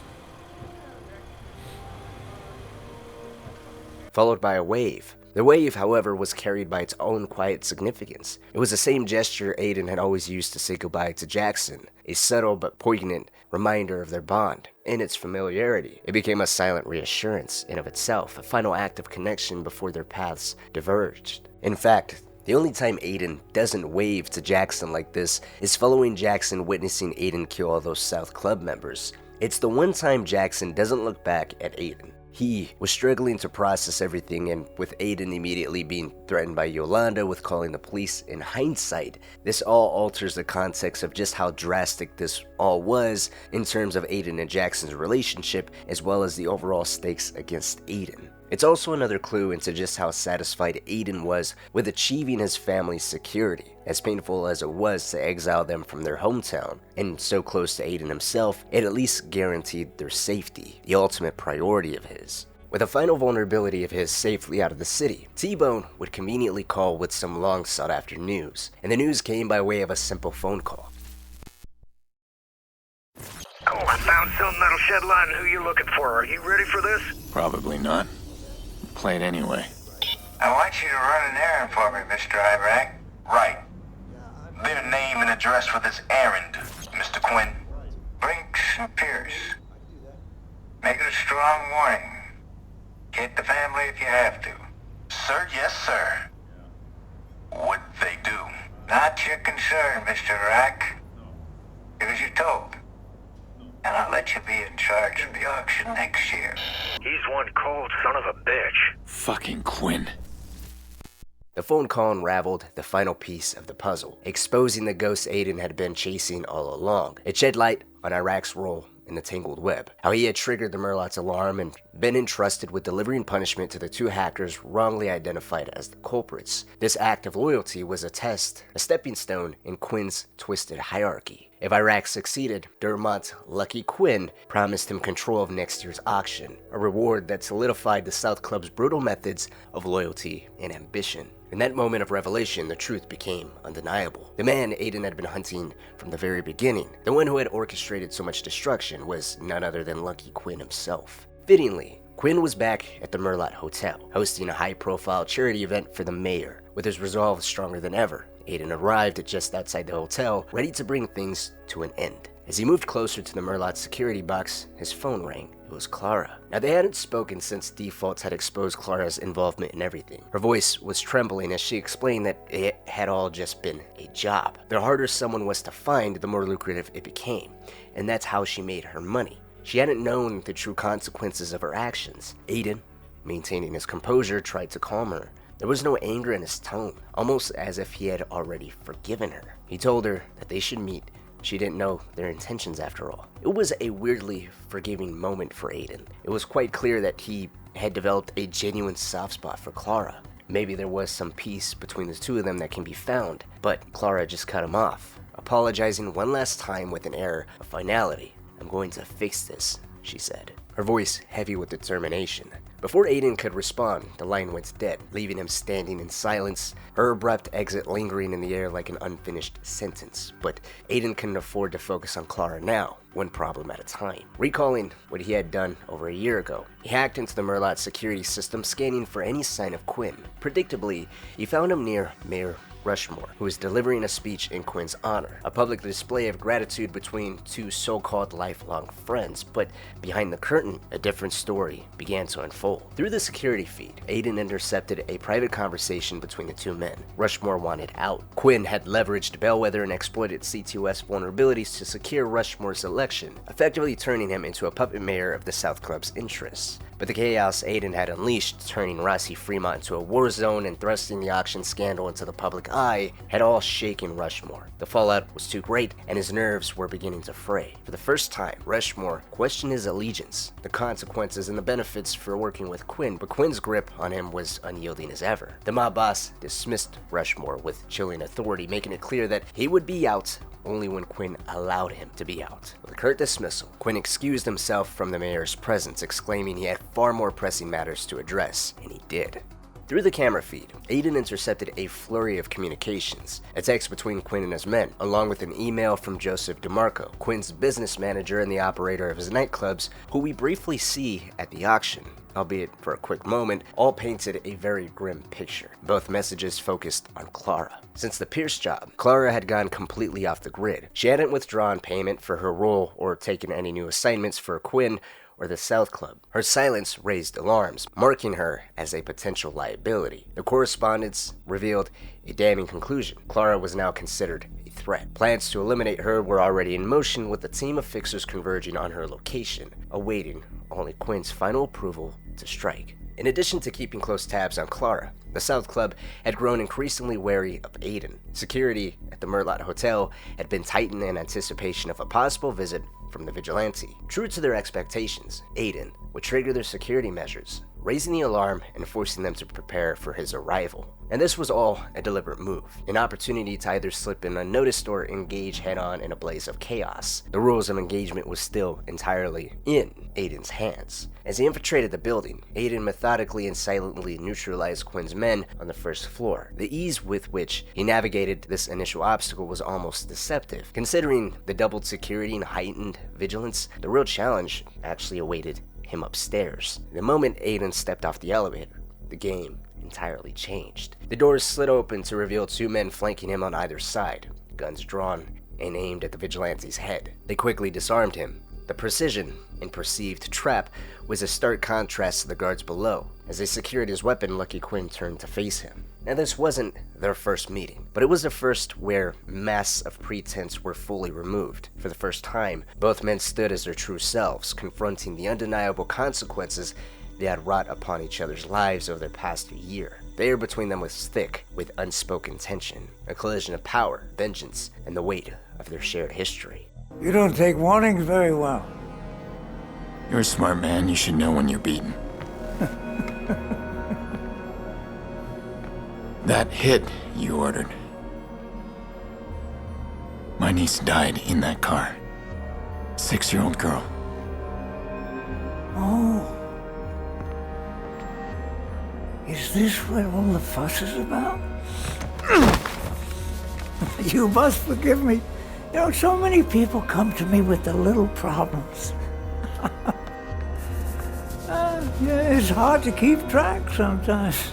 followed by a wave. The wave, however, was carried by its own quiet significance. It was the same gesture Aiden had always used to say goodbye to Jackson, a subtle but poignant reminder of their bond. In its familiarity, it became a silent reassurance in of itself, a final act of connection before their paths diverged. In fact, the only time Aiden doesn't wave to Jackson like this is following Jackson witnessing Aiden kill all those South Club members. It's the one time Jackson doesn't look back at Aiden. He was struggling to process everything, and with Aiden immediately being threatened by Yolanda with calling the police, in hindsight, this all alters the context of just how drastic this all was in terms of Aiden and Jackson's relationship, as well as the overall stakes against Aiden. It's also another clue into just how satisfied Aiden was with achieving his family's security, as painful as it was to exile them from their hometown, and so close to Aiden himself, it at least guaranteed their safety, the ultimate priority of his. With a final vulnerability of his safely out of the city, T-Bone would conveniently call with some long sought after news, and the news came by way of a simple phone call. Oh, I found something that'll shed light on who you're looking for. Are you ready for this? Probably not. Play it anyway. I want you to run an errand for me, Mr. Iraq. Right. Their name and address for this errand, Mr. Quinn. Brinks and Pearce. Make it a strong warning. Get the family if you have to. Sir, yes, sir. What'd they do? Not your concern, Mr. Iraq. Do as you're told. And I'll let you be in charge of the auction next year. He's one cold son of a bitch. Fucking Quinn. The phone call unraveled the final piece of the puzzle, exposing the ghost Aiden had been chasing all along. It shed light on Iraq's role in the tangled web, how he had triggered the Merlaut's alarm and been entrusted with delivering punishment to the two hackers wrongly identified as the culprits. This act of loyalty was a test, a stepping stone in Quinn's twisted hierarchy. If Iraq succeeded, Dermont's Lucky Quinn promised him control of next year's auction, a reward that solidified the South Club's brutal methods of loyalty and ambition. In that moment of revelation, the truth became undeniable. The man Aiden had been hunting from the very beginning, the one who had orchestrated so much destruction, was none other than Lucky Quinn himself. Fittingly, Quinn was back at the Merlaut Hotel, hosting a high-profile charity event for the mayor. With his resolve stronger than ever, Aiden arrived just outside the hotel, ready to bring things to an end. As he moved closer to the Merlaut security box, his phone rang. It was Clara. Now, they hadn't spoken since Defaults had exposed Clara's involvement in everything. Her voice was trembling as she explained that it had all just been a job. The harder someone was to find, the more lucrative it became, and that's how she made her money. She hadn't known the true consequences of her actions. Aiden, maintaining his composure, tried to calm her. There was no anger in his tone, almost as if he had already forgiven her. He told her that they should meet. She didn't know their intentions after all. It was a weirdly forgiving moment for Aiden. It was quite clear that he had developed a genuine soft spot for Clara. Maybe there was some peace between the two of them that can be found, but Clara just cut him off, apologizing one last time with an air of finality. "I'm going to fix this," she said, her voice heavy with determination. Before Aiden could respond, the line went dead, leaving him standing in silence, her abrupt exit lingering in the air like an unfinished sentence. But Aiden couldn't afford to focus on Clara now, one problem at a time. Recalling what he had done over a year ago, he hacked into the Merlaut security system, scanning for any sign of Quinn. Predictably, he found him near Mayor Rushmore, who was delivering a speech in Quinn's honor, a public display of gratitude between two so-called lifelong friends. But behind the curtain, a different story began to unfold. Through the security feed, Aiden intercepted a private conversation between the two men. Rushmore wanted out. Quinn had leveraged Bellwether and exploited C2S vulnerabilities to secure Rushmore's election, effectively turning him into a puppet mayor of the South Club's interests. But the chaos Aiden had unleashed, turning Rossi-Fremont into a war zone and thrusting the auction scandal into the public eye, had all shaken Rushmore. The fallout was too great, and his nerves were beginning to fray. For the first time, Rushmore questioned his allegiance, the consequences and the benefits for working with Quinn, but Quinn's grip on him was unyielding as ever. The mob boss dismissed Rushmore with chilling authority, making it clear that he would be out only when Quinn allowed him to be out. With a curt dismissal, Quinn excused himself from the mayor's presence, exclaiming he had far more pressing matters to address, and he did. Through the camera feed, Aiden intercepted a flurry of communications, a text between Quinn and his men, along with an email from Joseph DeMarco, Quinn's business manager and the operator of his nightclubs, who we briefly see at the auction. Albeit for a quick moment, all painted a very grim picture. Both messages focused on Clara. Since the Pearce job, Clara had gone completely off the grid. She hadn't withdrawn payment for her role or taken any new assignments for Quinn or the South Club. Her silence raised alarms, marking her as a potential liability. The correspondence revealed a damning conclusion. Clara was now considered a threat. Plans to eliminate her were already in motion, with a team of fixers converging on her location, awaiting only Quinn's final approval to strike. In addition to keeping close tabs on Clara, the South Club had grown increasingly wary of Aiden. Security at the Merlaut Hotel had been tightened in anticipation of a possible visit from the Vigilante. True to their expectations, Aiden would trigger their security measures, raising the alarm and forcing them to prepare for his arrival. And this was all a deliberate move, an opportunity to either slip in unnoticed or engage head-on in a blaze of chaos. The rules of engagement was still entirely in Aiden's hands. As he infiltrated the building, Aiden methodically and silently neutralized Quinn's men on the first floor. The ease with which he navigated this initial obstacle was almost deceptive. Considering the doubled security and heightened vigilance, the real challenge actually awaited him upstairs. The moment Aiden stepped off the elevator, the game entirely changed. The doors slid open to reveal two men flanking him on either side, guns drawn and aimed at the Vigilante's head. They quickly disarmed him. The precision and perceived trap was a stark contrast to the guards below. As they secured his weapon, Lucky Quinn turned to face him. Now, this wasn't their first meeting, but it was the first where masks of pretense were fully removed. For the first time, both men stood as their true selves, confronting the undeniable consequences they had wrought upon each other's lives over the past year. The air between them was thick with unspoken tension, a collision of power, vengeance, and the weight of their shared history. You don't take warnings very well. You're a smart man. You should know when you're beaten. That hit you ordered. My niece died in that car. 6-year-old girl. Oh. Is this what all the fuss is about? You must forgive me. You know, so many people come to me with their little problems. Yeah, it's hard to keep track sometimes.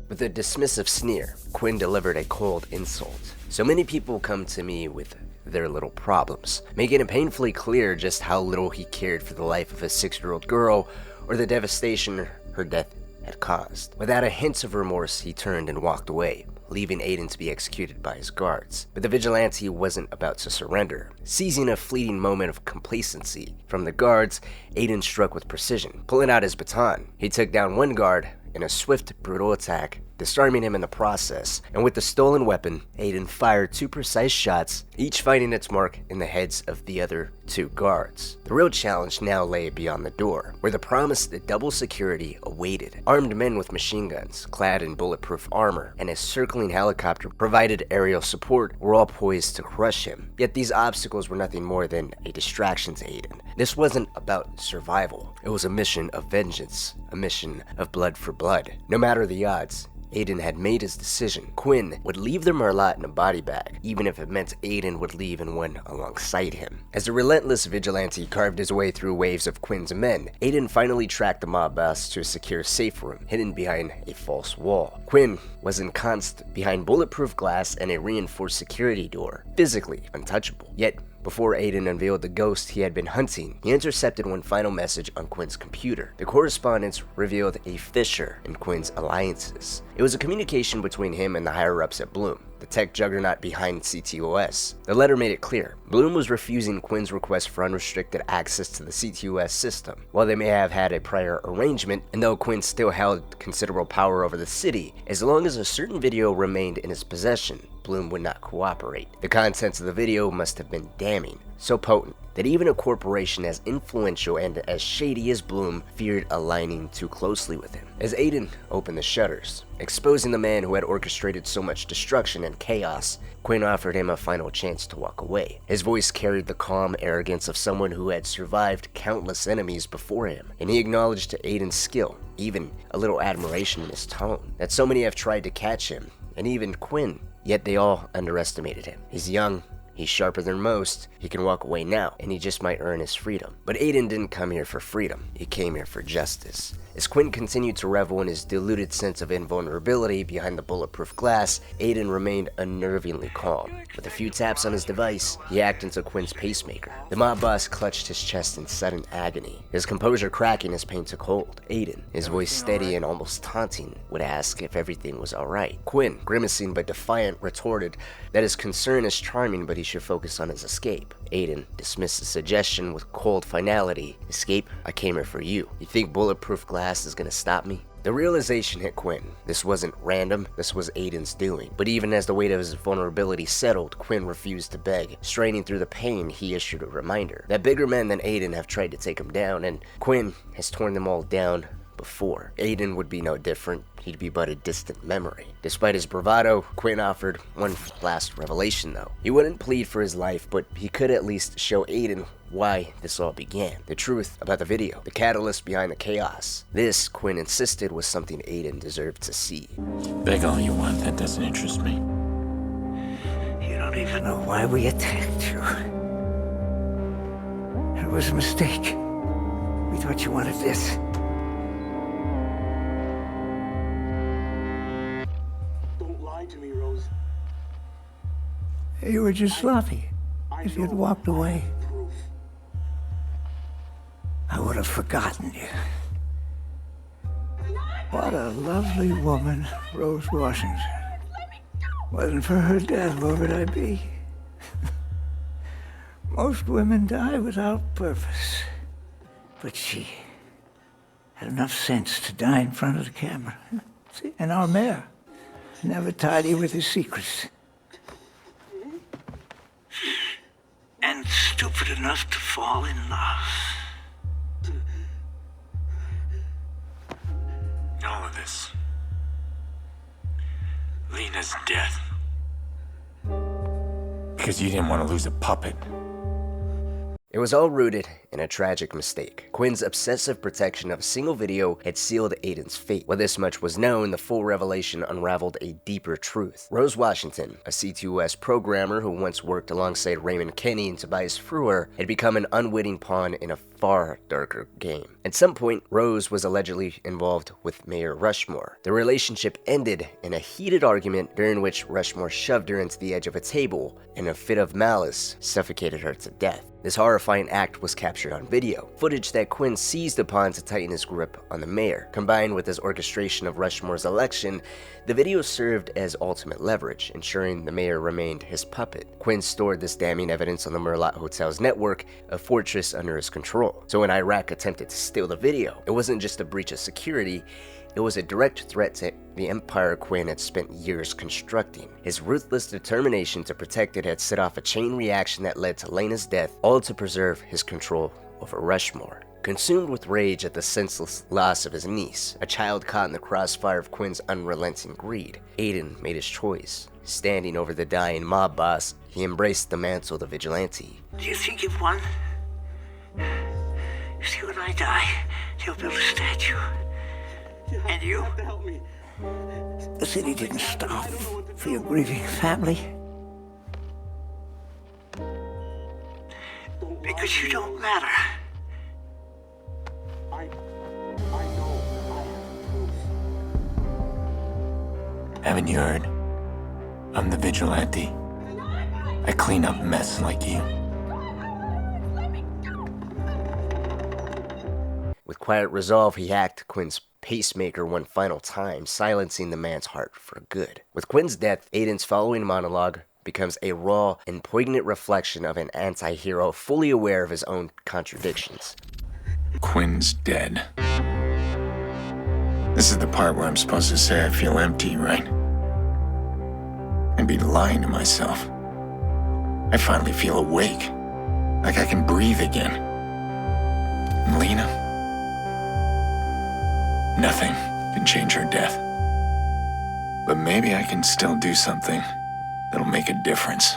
With a dismissive sneer, Quinn delivered a cold insult. So many people come to me with their little problems, making it painfully clear just how little he cared for the life of a 6-year-old girl or the devastation her death had caused. Without a hint of remorse, he turned and walked away, leaving Aiden to be executed by his guards. But the Vigilante wasn't about to surrender. Seizing a fleeting moment of complacency from the guards, Aiden struck with precision. Pulling out his baton, he took down one guard in a swift, brutal attack disarming him in the process. And with the stolen weapon, Aiden fired 2 precise shots, each finding its mark in the heads of the other 2 guards. The real challenge now lay beyond the door, where the promised double security awaited. Armed men with machine guns, clad in bulletproof armor, and a circling helicopter provided aerial support were all poised to crush him. Yet these obstacles were nothing more than a distraction to Aiden. This wasn't about survival. It was a mission of vengeance, a mission of blood for blood. No matter the odds, Aiden had made his decision. Quinn would leave the Merlaut in a body bag, even if it meant Aiden would leave in one alongside him. As the relentless vigilante carved his way through waves of Quinn's men, Aiden finally tracked the mob boss to a secure safe room, hidden behind a false wall. Quinn was ensconced behind bulletproof glass and a reinforced security door, physically untouchable. Yet, before Aiden unveiled the ghost he had been hunting, he intercepted one final message on Quinn's computer. The correspondence revealed a fissure in Quinn's alliances. It was a communication between him and the higher-ups at Bloom, the tech juggernaut behind CTOS. The letter made it clear Bloom was refusing Quinn's request for unrestricted access to the CTOS system. While they may have had a prior arrangement, and though Quinn still held considerable power over the city, as long as a certain video remained in his possession, Bloom would not cooperate. The contents of the video must have been damning, so potent that even a corporation as influential and as shady as Bloom feared aligning too closely with him. As Aiden opened the shutters, exposing the man who had orchestrated so much destruction and chaos, Quinn offered him a final chance to walk away. His voice carried the calm arrogance of someone who had survived countless enemies before him, and he acknowledged Aiden's skill, even a little admiration in his tone, that so many have tried to catch him, and even Quinn. Yet they all underestimated him. He's young, he's sharper than most, he can walk away now, and he just might earn his freedom. But Aiden didn't come here for freedom, he came here for justice. As Quinn continued to revel in his deluded sense of invulnerability behind the bulletproof glass, Aiden remained unnervingly calm. With a few taps on his device, he hacked into Quinn's pacemaker. The mob boss clutched his chest in sudden agony, his composure cracking as pain took hold. Aiden, his voice steady and almost taunting, would ask if everything was alright. Quinn, grimacing but defiant, retorted that his concern is charming but he should focus on his escape. Aiden dismissed the suggestion with cold finality. Escape? I came here for you. You think bulletproof glass is gonna stop me? The realization hit Quinn. This wasn't random, this was Aiden's doing. But even as the weight of his vulnerability settled, Quinn refused to beg. Straining through the pain, he issued a reminder that bigger men than Aiden have tried to take him down, and Quinn has torn them all down before. Aiden would be no different. He'd be but a distant memory. Despite his bravado, Quinn offered one last revelation though. He wouldn't plead for his life, but he could at least show Aiden why this all began. The truth about the video, the catalyst behind the chaos. This, Quinn insisted, was something Aiden deserved to see. Beg all you want, that doesn't interest me. You don't even know why we attacked you. It was a mistake. We thought you wanted this. To me, Rose. You were just sloppy. If you'd walked away, I would have forgotten you. What a lovely woman, Rose Washington. Wasn't for her death, where would I be? Most women die without purpose. But she had enough sense to die in front of the camera. See, and our mayor. Never tidy with his secrets. And stupid enough to fall in love. All of this. Lena's death. Because you didn't want to lose a puppet. It was all rooted in a tragic mistake. Quinn's obsessive protection of a single video had sealed Aiden's fate. While this much was known, the full revelation unraveled a deeper truth. Rose Washington, a C2S programmer who once worked alongside Raymond Kenny and Tobias Frewer, had become an unwitting pawn in a far darker game. At some point, Rose was allegedly involved with Mayor Rushmore. The relationship ended in a heated argument during which Rushmore shoved her into the edge of a table and, in a fit of malice, suffocated her to death. This horrifying act was captured on video, footage that Quinn seized upon to tighten his grip on the mayor. Combined with his orchestration of Rushmore's election, the video served as ultimate leverage, ensuring the mayor remained his puppet. Quinn stored this damning evidence on the Merlaut Hotel's network, a fortress under his control. So when Iraq attempted to steal the video, it wasn't just a breach of security, It was a direct threat to the empire Quinn had spent years constructing. His ruthless determination to protect it had set off a chain reaction that led to Lena's death, all to preserve his control over Rushmore. Consumed with rage at the senseless loss of his niece, a child caught in the crossfire of Quinn's unrelenting greed, Aiden made his choice. Standing over the dying mob boss, he embraced the mantle of the vigilante. Do you think you've won? You see, when I die, they'll build a statue. And you? The city didn't stop for your grieving family. Because you don't matter. Haven't you heard? I'm the vigilante. I clean up mess like you. With quiet resolve, he hacked Quinn's pacemaker one final time, silencing the man's heart for good. With Quinn's death, Aiden's following monologue becomes a raw and poignant reflection of an anti-hero fully aware of his own contradictions. Quinn's dead. This is the part where I'm supposed to say I feel empty, right? And be lying to myself. I finally feel awake. Like I can breathe again. And Lena? Nothing can change her death. But maybe I can still do something that'll make a difference.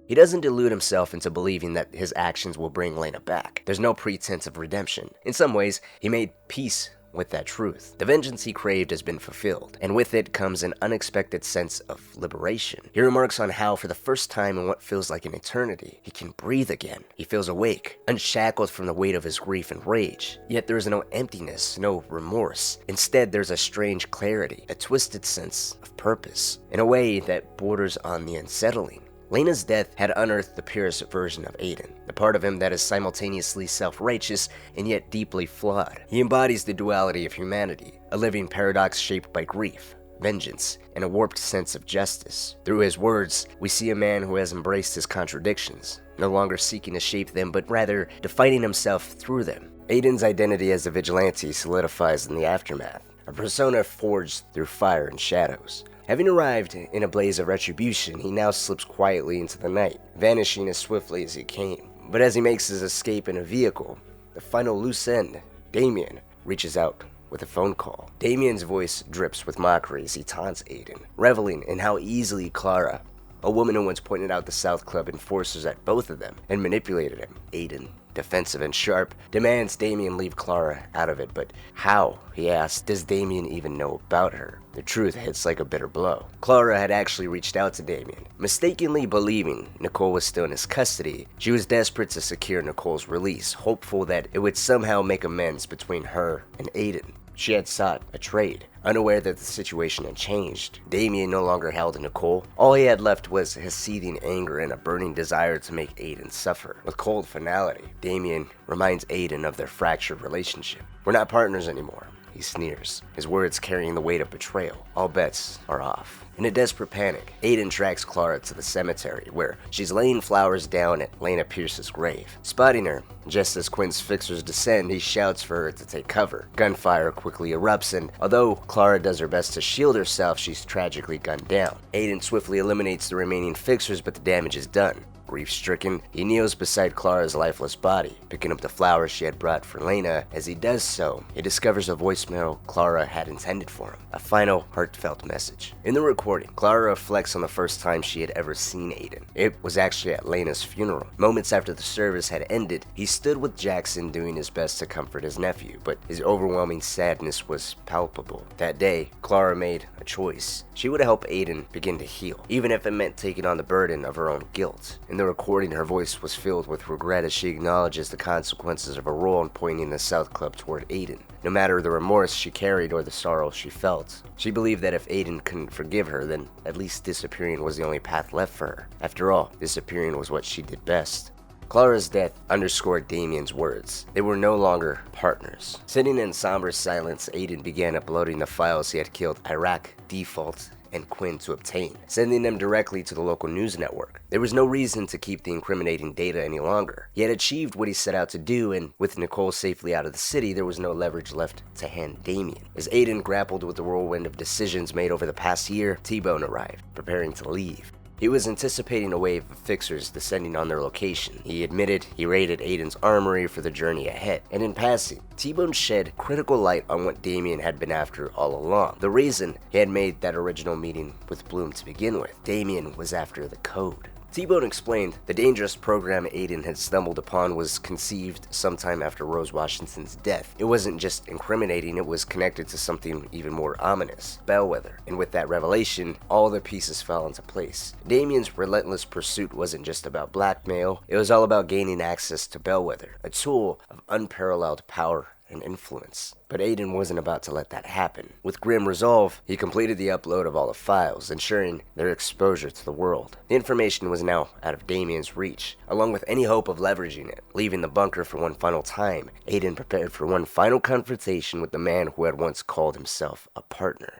He doesn't delude himself into believing that his actions will bring Lena back. There's no pretense of redemption. In some ways, he made peace with that truth. The vengeance he craved has been fulfilled, and with it comes an unexpected sense of liberation. He remarks on how, for the first time in what feels like an eternity, he can breathe again. He feels awake, unshackled from the weight of his grief and rage. Yet there is no emptiness, no remorse. Instead, there's a strange clarity, a twisted sense of purpose, in a way that borders on the unsettling. Lena's death had unearthed the purest version of Aiden, the part of him that is simultaneously self-righteous and yet deeply flawed. He embodies the duality of humanity, a living paradox shaped by grief, vengeance, and a warped sense of justice. Through his words, we see a man who has embraced his contradictions, no longer seeking to shape them, but rather defining himself through them. Aiden's identity as a vigilante solidifies in the aftermath, a persona forged through fire and shadows. Having arrived in a blaze of retribution, he now slips quietly into the night, vanishing as swiftly as he came. But as he makes his escape in a vehicle, the final loose end, Damien, reaches out with a phone call. Damien's voice drips with mockery as he taunts Aiden, reveling in how easily Clara, a woman who once pointed out the South Club enforcers at both of them and manipulated him, Aiden, defensive and sharp, demands Damien leave Clara out of it, but how, he asks, does Damien even know about her? The truth hits like a bitter blow. Clara had actually reached out to Damien, mistakenly believing Nicole was still in his custody. She was desperate to secure Nicole's release, hopeful that it would somehow make amends between her and Aiden. She had sought a trade, unaware that the situation had changed. Damien no longer held Nicole. All he had left was his seething anger and a burning desire to make Aiden suffer. With cold finality, Damien reminds Aiden of their fractured relationship. "We're not partners anymore," he sneers, his words carrying the weight of betrayal. All bets are off. In a desperate panic, Aiden tracks Clara to the cemetery, where she's laying flowers down at Lena Pearce's grave. Spotting her, just as Quinn's fixers descend, he shouts for her to take cover. Gunfire quickly erupts, and although Clara does her best to shield herself, she's tragically gunned down. Aiden swiftly eliminates the remaining fixers, but the damage is done. Grief-stricken, he kneels beside Clara's lifeless body, picking up the flowers she had brought for Lena. As he does so, he discovers a voicemail Clara had intended for him, a final, heartfelt message. In the recording, Clara reflects on the first time she had ever seen Aiden. It was actually at Lena's funeral. Moments after the service had ended, he stood with Jackson doing his best to comfort his nephew, but his overwhelming sadness was palpable. That day, Clara made a choice. She would help Aiden begin to heal, even if it meant taking on the burden of her own guilt. In the recording, her voice was filled with regret as she acknowledges the consequences of her role in pointing the South Club toward Aiden. No matter the remorse she carried or the sorrow she felt, she believed that if Aiden couldn't forgive her, then at least disappearing was the only path left for her. After all, disappearing was what she did best. Clara's death underscored Damien's words. They were no longer partners. Sitting in somber silence, Aiden began uploading the files he had killed Iraq, Default, and Quinn to obtain, sending them directly to the local news network. There was no reason to keep the incriminating data any longer. He had achieved what he set out to do, and with Nicole safely out of the city, there was no leverage left to hand Damien. As Aiden grappled with the whirlwind of decisions made over the past year, T-Bone arrived, preparing to leave. He was anticipating a wave of fixers descending on their location. He admitted he raided Aiden's armory for the journey ahead, and in passing, T-Bone shed critical light on what Damien had been after all along. The reason he had made that original meeting with Bloom to begin with. Damien was after the code. T-Bone explained the dangerous program Aiden had stumbled upon was conceived sometime after Rose Washington's death. It wasn't just incriminating, it was connected to something even more ominous, Bellwether. And with that revelation, all the pieces fell into place. Damien's relentless pursuit wasn't just about blackmail, it was all about gaining access to Bellwether, a tool of unparalleled power and influence. But Aiden wasn't about to let that happen. With grim resolve, he completed the upload of all the files, ensuring their exposure to the world. The information was now out of Damien's reach, along with any hope of leveraging it. Leaving the bunker for one final time, Aiden prepared for one final confrontation with the man who had once called himself a partner.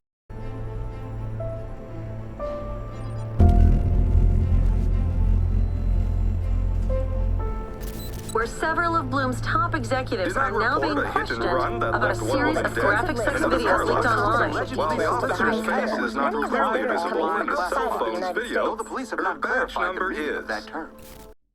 Where several of Bloom's top executives are now being questioned about a series of graphic sex videos leaked online. While the officer's face is not clearly visible in the cell phone's video, her badge number is.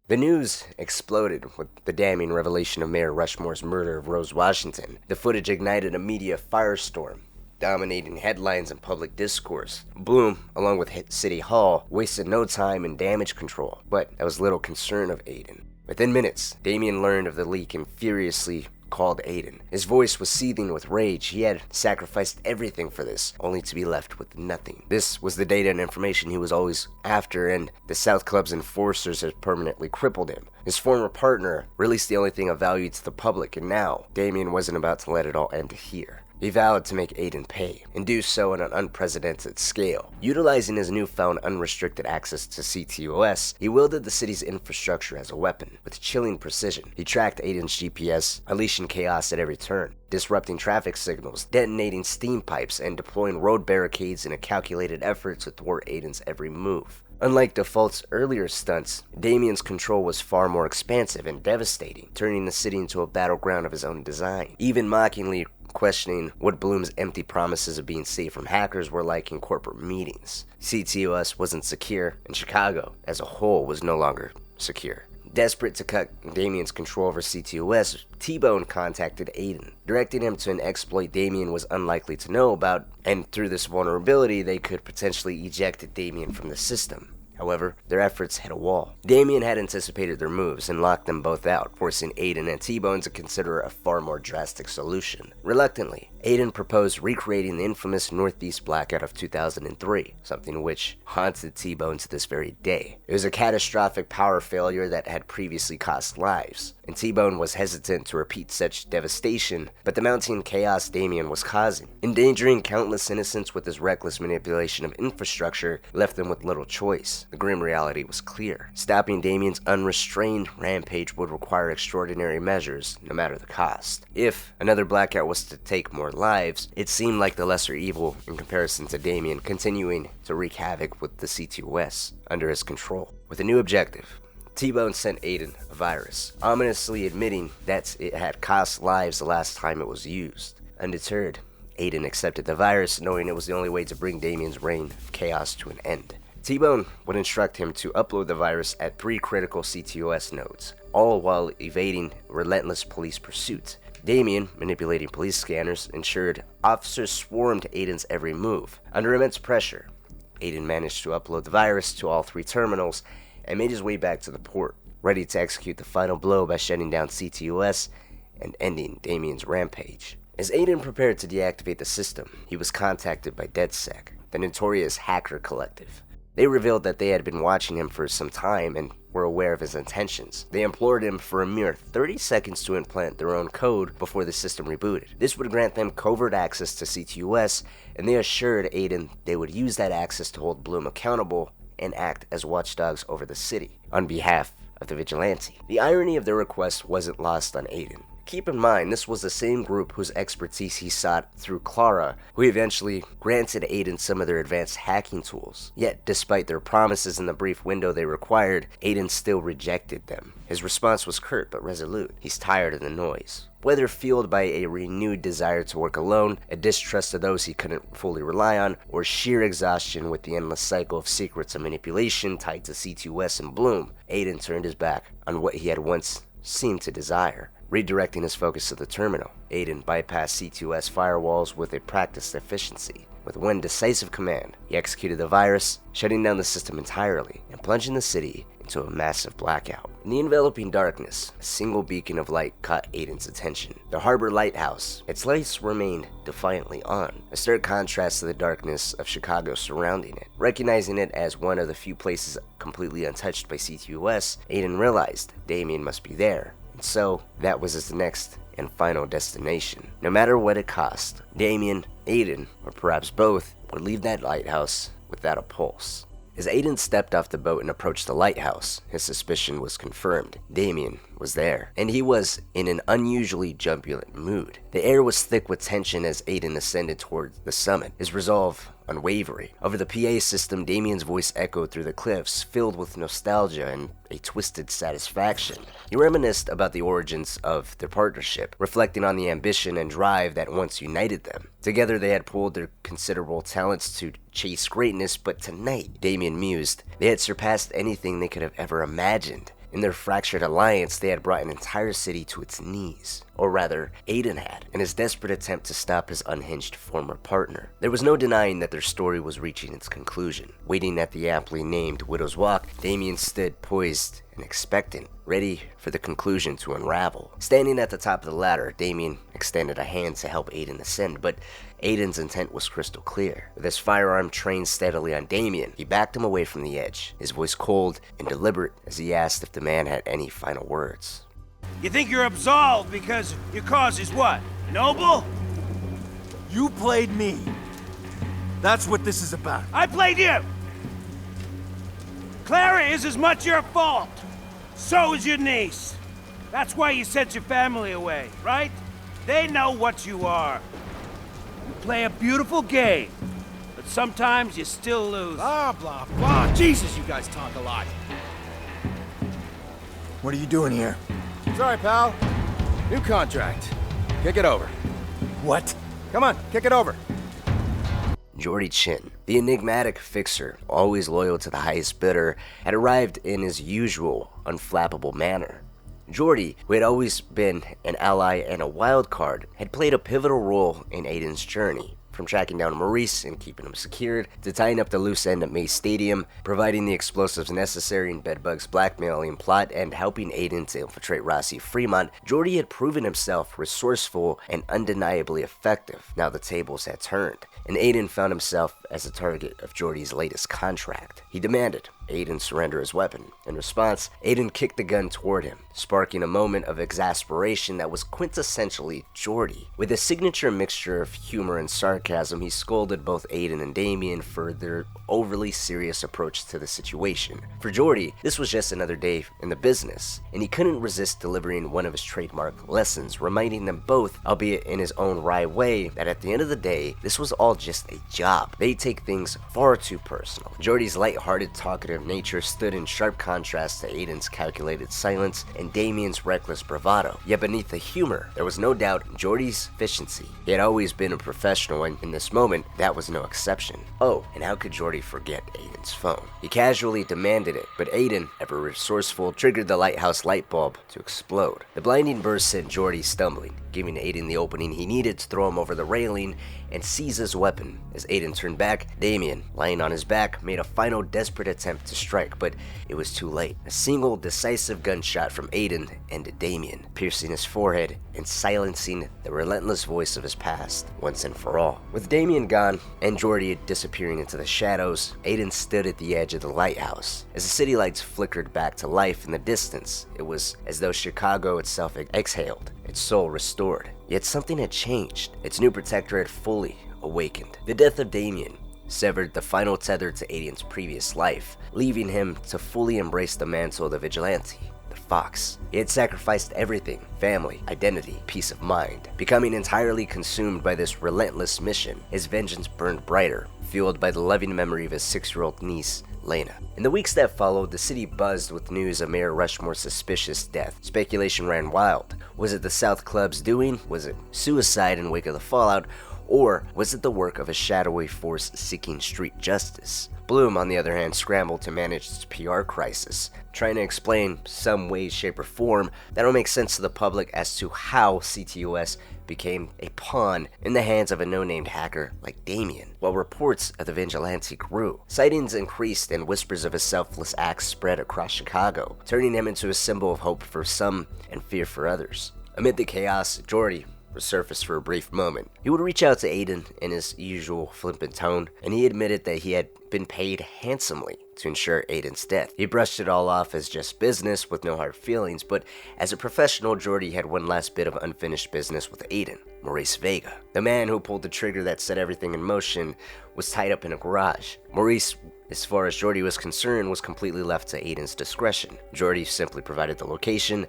The news exploded with the damning revelation of Mayor Rushmore's murder of Rose Washington. The footage ignited a media firestorm, dominating headlines and public discourse. Bloom, along with City Hall, wasted no time in damage control, but there was little concern of Aiden. Within minutes, Damien learned of the leak and furiously called Aiden. His voice was seething with rage. He had sacrificed everything for this, only to be left with nothing. This was the data and information he was always after, and the South Club's enforcers had permanently crippled him. His former partner released the only thing of value to the public, and now Damien wasn't about to let it all end here. He vowed to make Aiden pay, and do so on an unprecedented scale. Utilizing his newfound unrestricted access to CTOS, he wielded the city's infrastructure as a weapon. With chilling precision, he tracked Aiden's GPS, unleashing chaos at every turn, disrupting traffic signals, detonating steam pipes, and deploying road barricades in a calculated effort to thwart Aiden's every move. Unlike Default's earlier stunts, Damien's control was far more expansive and devastating, turning the city into a battleground of his own design, even mockingly questioning what Bloom's empty promises of being safe from hackers were like in corporate meetings. CTOS wasn't secure, and Chicago as a whole was no longer secure. Desperate to cut Damien's control over CTOS, T-Bone contacted Aiden, directing him to an exploit Damien was unlikely to know about, and through this vulnerability they could potentially eject Damien from the system. However, their efforts hit a wall. Damien had anticipated their moves and locked them both out, forcing Aiden and T-Bone to consider a far more drastic solution. Reluctantly, Aiden proposed recreating the infamous Northeast blackout of 2003, something which haunted T-Bone to this very day. It was a catastrophic power failure that had previously cost lives, and T-Bone was hesitant to repeat such devastation, but the mounting chaos Damien was causing, endangering countless innocents with his reckless manipulation of infrastructure, left them with little choice. The grim reality was clear. Stopping Damien's unrestrained rampage would require extraordinary measures, no matter the cost. If another blackout was to take more lives, it seemed like the lesser evil in comparison to Damien continuing to wreak havoc with the CTOS under his control. With a new objective, T-Bone sent Aiden a virus, ominously admitting that it had cost lives the last time it was used. Undeterred, Aiden accepted the virus, knowing it was the only way to bring Damien's reign of chaos to an end. T-Bone would instruct him to upload the virus at 3 critical CTOS nodes, all while evading relentless police pursuit. Damien, manipulating police scanners, ensured officers swarmed Aiden's every move. Under immense pressure, Aiden managed to upload the virus to all 3 terminals and made his way back to the port, ready to execute the final blow by shutting down CTOS and ending Damien's rampage. As Aiden prepared to deactivate the system, he was contacted by DedSec, the notorious hacker collective. They revealed that they had been watching him for some time and were aware of his intentions. They implored him for a mere 30 seconds to implant their own code before the system rebooted. This would grant them covert access to CTOS, and they assured Aiden they would use that access to hold Bloom accountable and act as watchdogs over the city on behalf of the Vigilante. The irony of their request wasn't lost on Aiden. Keep in mind, this was the same group whose expertise he sought through Clara, who eventually granted Aiden some of their advanced hacking tools. Yet, despite their promises in the brief window they required, Aiden still rejected them. His response was curt but resolute. He's tired of the noise. Whether fueled by a renewed desire to work alone, a distrust of those he couldn't fully rely on, or sheer exhaustion with the endless cycle of secrets and manipulation tied to C2S and Bloom, Aiden turned his back on what he had once seemed to desire. Redirecting his focus to the terminal, Aiden bypassed C2S firewalls with a practiced efficiency. With one decisive command, he executed the virus, shutting down the system entirely and plunging the city into a massive blackout. In the enveloping darkness, a single beacon of light caught Aiden's attention. The harbor lighthouse. Its lights remained defiantly on, a stark contrast to the darkness of Chicago surrounding it. Recognizing it as one of the few places completely untouched by C2S, Aiden realized Damien must be there. So, that was his next and final destination. No matter what it cost, Damien, Aiden, or perhaps both, would leave that lighthouse without a pulse. As Aiden stepped off the boat and approached the lighthouse, his suspicion was confirmed. Damien was there, and he was in an unusually jubilant mood. The air was thick with tension as Aiden ascended toward the summit, his resolve unwavering. Over the PA system, Damien's voice echoed through the cliffs, filled with nostalgia and a twisted satisfaction. He reminisced about the origins of their partnership, reflecting on the ambition and drive that once united them. Together they had pooled their considerable talents to chase greatness, but tonight, Damien mused, they had surpassed anything they could have ever imagined. In their fractured alliance, they had brought an entire city to its knees. Or rather, Aiden had, in his desperate attempt to stop his unhinged former partner. There was no denying that their story was reaching its conclusion. Waiting at the aptly named Widow's Walk, Damien stood poised and expectant, ready for the conclusion to unravel. Standing at the top of the ladder, Damien extended a hand to help Aiden ascend, but Aiden's intent was crystal clear. With his firearm trained steadily on Damien, he backed him away from the edge, his voice cold and deliberate as he asked if the man had any final words. You think you're absolved because your cause is what? Noble? You played me. That's what this is about. I played you! Clara is as much your fault. So is your niece. That's why you sent your family away, right? They know what you are. You play a beautiful game, but sometimes you still lose. Blah, blah, blah. Jesus, you guys talk a lot. What are you doing here? Sorry, pal. New contract. Kick it over. What? Come on, kick it over. Jordy Chin, the enigmatic fixer, always loyal to the highest bidder, had arrived in his usual, unflappable manner. Jordy, who had always been an ally and a wild card, had played a pivotal role in Aiden's journey. From tracking down Maurice and keeping him secured, to tying up the loose end at Mace Stadium, providing the explosives necessary in Bedbug's blackmailing plot, and helping Aiden to infiltrate Rossi-Fremont, Jordy had proven himself resourceful and undeniably effective. Now the tables had turned, and Aiden found himself as the target of Jordy's latest contract. He demanded Aiden surrender his weapon. In response, Aiden kicked the gun toward him, sparking a moment of exasperation that was quintessentially Jordy. With a signature mixture of humor and sarcasm, he scolded both Aiden and Damien for their overly serious approach to the situation. For Jordy, this was just another day in the business, and he couldn't resist delivering one of his trademark lessons, reminding them both, albeit in his own wry way, that at the end of the day, this was all just a job. They take things far too personal. Jordy's light-hearted, talkative nature stood in sharp contrast to Aiden's calculated silence and Damien's reckless bravado. Yet beneath the humor, there was no doubt Jordy's efficiency. He had always been a professional, and in this moment, that was no exception. Oh, and how could Jordy forget Aiden's phone? He casually demanded it, but Aiden, ever resourceful, triggered the lighthouse light bulb to explode. The blinding burst sent Jordy stumbling, giving Aiden the opening he needed to throw him over the railing and seize his weapon. As Aiden turned back, Damien, lying on his back, made a final desperate attempt to strike, but it was too late. A single decisive gunshot from Aiden ended Damien, piercing his forehead and silencing the relentless voice of his past once and for all. With Damien gone and Jordy disappearing into the shadows, Aiden stood at the edge of the lighthouse. As the city lights flickered back to life in the distance, it was as though Chicago itself exhaled, its soul restored. Yet something had changed. Its new protector had fully awakened. The death of Damien severed the final tether to Aiden's previous life, leaving him to fully embrace the mantle of the Vigilante, the fox. He had sacrificed everything: family, identity, peace of mind. Becoming entirely consumed by this relentless mission, his vengeance burned brighter, fueled by the loving memory of his 6-year-old niece, Lena. In the weeks that followed, the city buzzed with news of Mayor Rushmore's suspicious death. Speculation ran wild. Was it the South Club's doing? Was it suicide in wake of the fallout? Or was it the work of a shadowy force seeking street justice? Bloom, on the other hand, scrambled to manage its PR crisis, trying to explain some way, shape, or form that'll make sense to the public as to how CTOS became a pawn in the hands of a no-named hacker like Damien, while reports of the Vigilante grew. Sightings increased and whispers of his selfless acts spread across Chicago, turning him into a symbol of hope for some and fear for others. Amid the chaos, Jordy resurfaced for a brief moment. He would reach out to Aiden in his usual flippant tone, and he admitted that he had been paid handsomely to ensure Aiden's death. He brushed it all off as just business with no hard feelings, but as a professional, Jordy had one last bit of unfinished business with Aiden. Maurice Vega, the man who pulled the trigger that set everything in motion, was tied up in a garage. Maurice, as far as Jordy was concerned, was completely left to Aiden's discretion. Jordy simply provided the location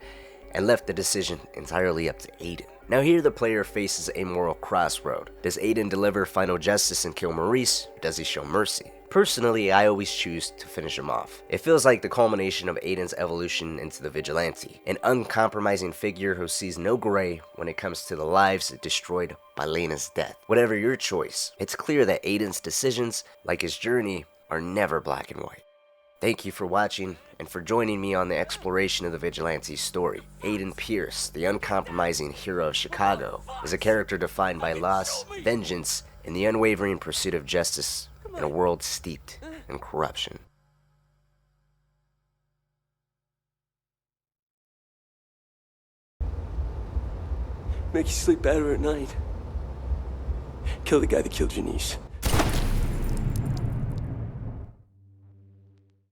and left the decision entirely up to Aiden. Now here the player faces a moral crossroad. Does Aiden deliver final justice and kill Maurice, or does he show mercy? Personally, I always choose to finish him off. It feels like the culmination of Aiden's evolution into the Vigilante, an uncompromising figure who sees no gray when it comes to the lives destroyed by Lena's death. Whatever your choice, it's clear that Aiden's decisions, like his journey, are never black and white. Thank you for watching and for joining me on the exploration of the Vigilante's story. Aiden Pearce, the uncompromising hero of Chicago, is a character defined by loss, vengeance, and the unwavering pursuit of justice in a world steeped in corruption. Make you sleep better at night. Kill the guy that killed your niece.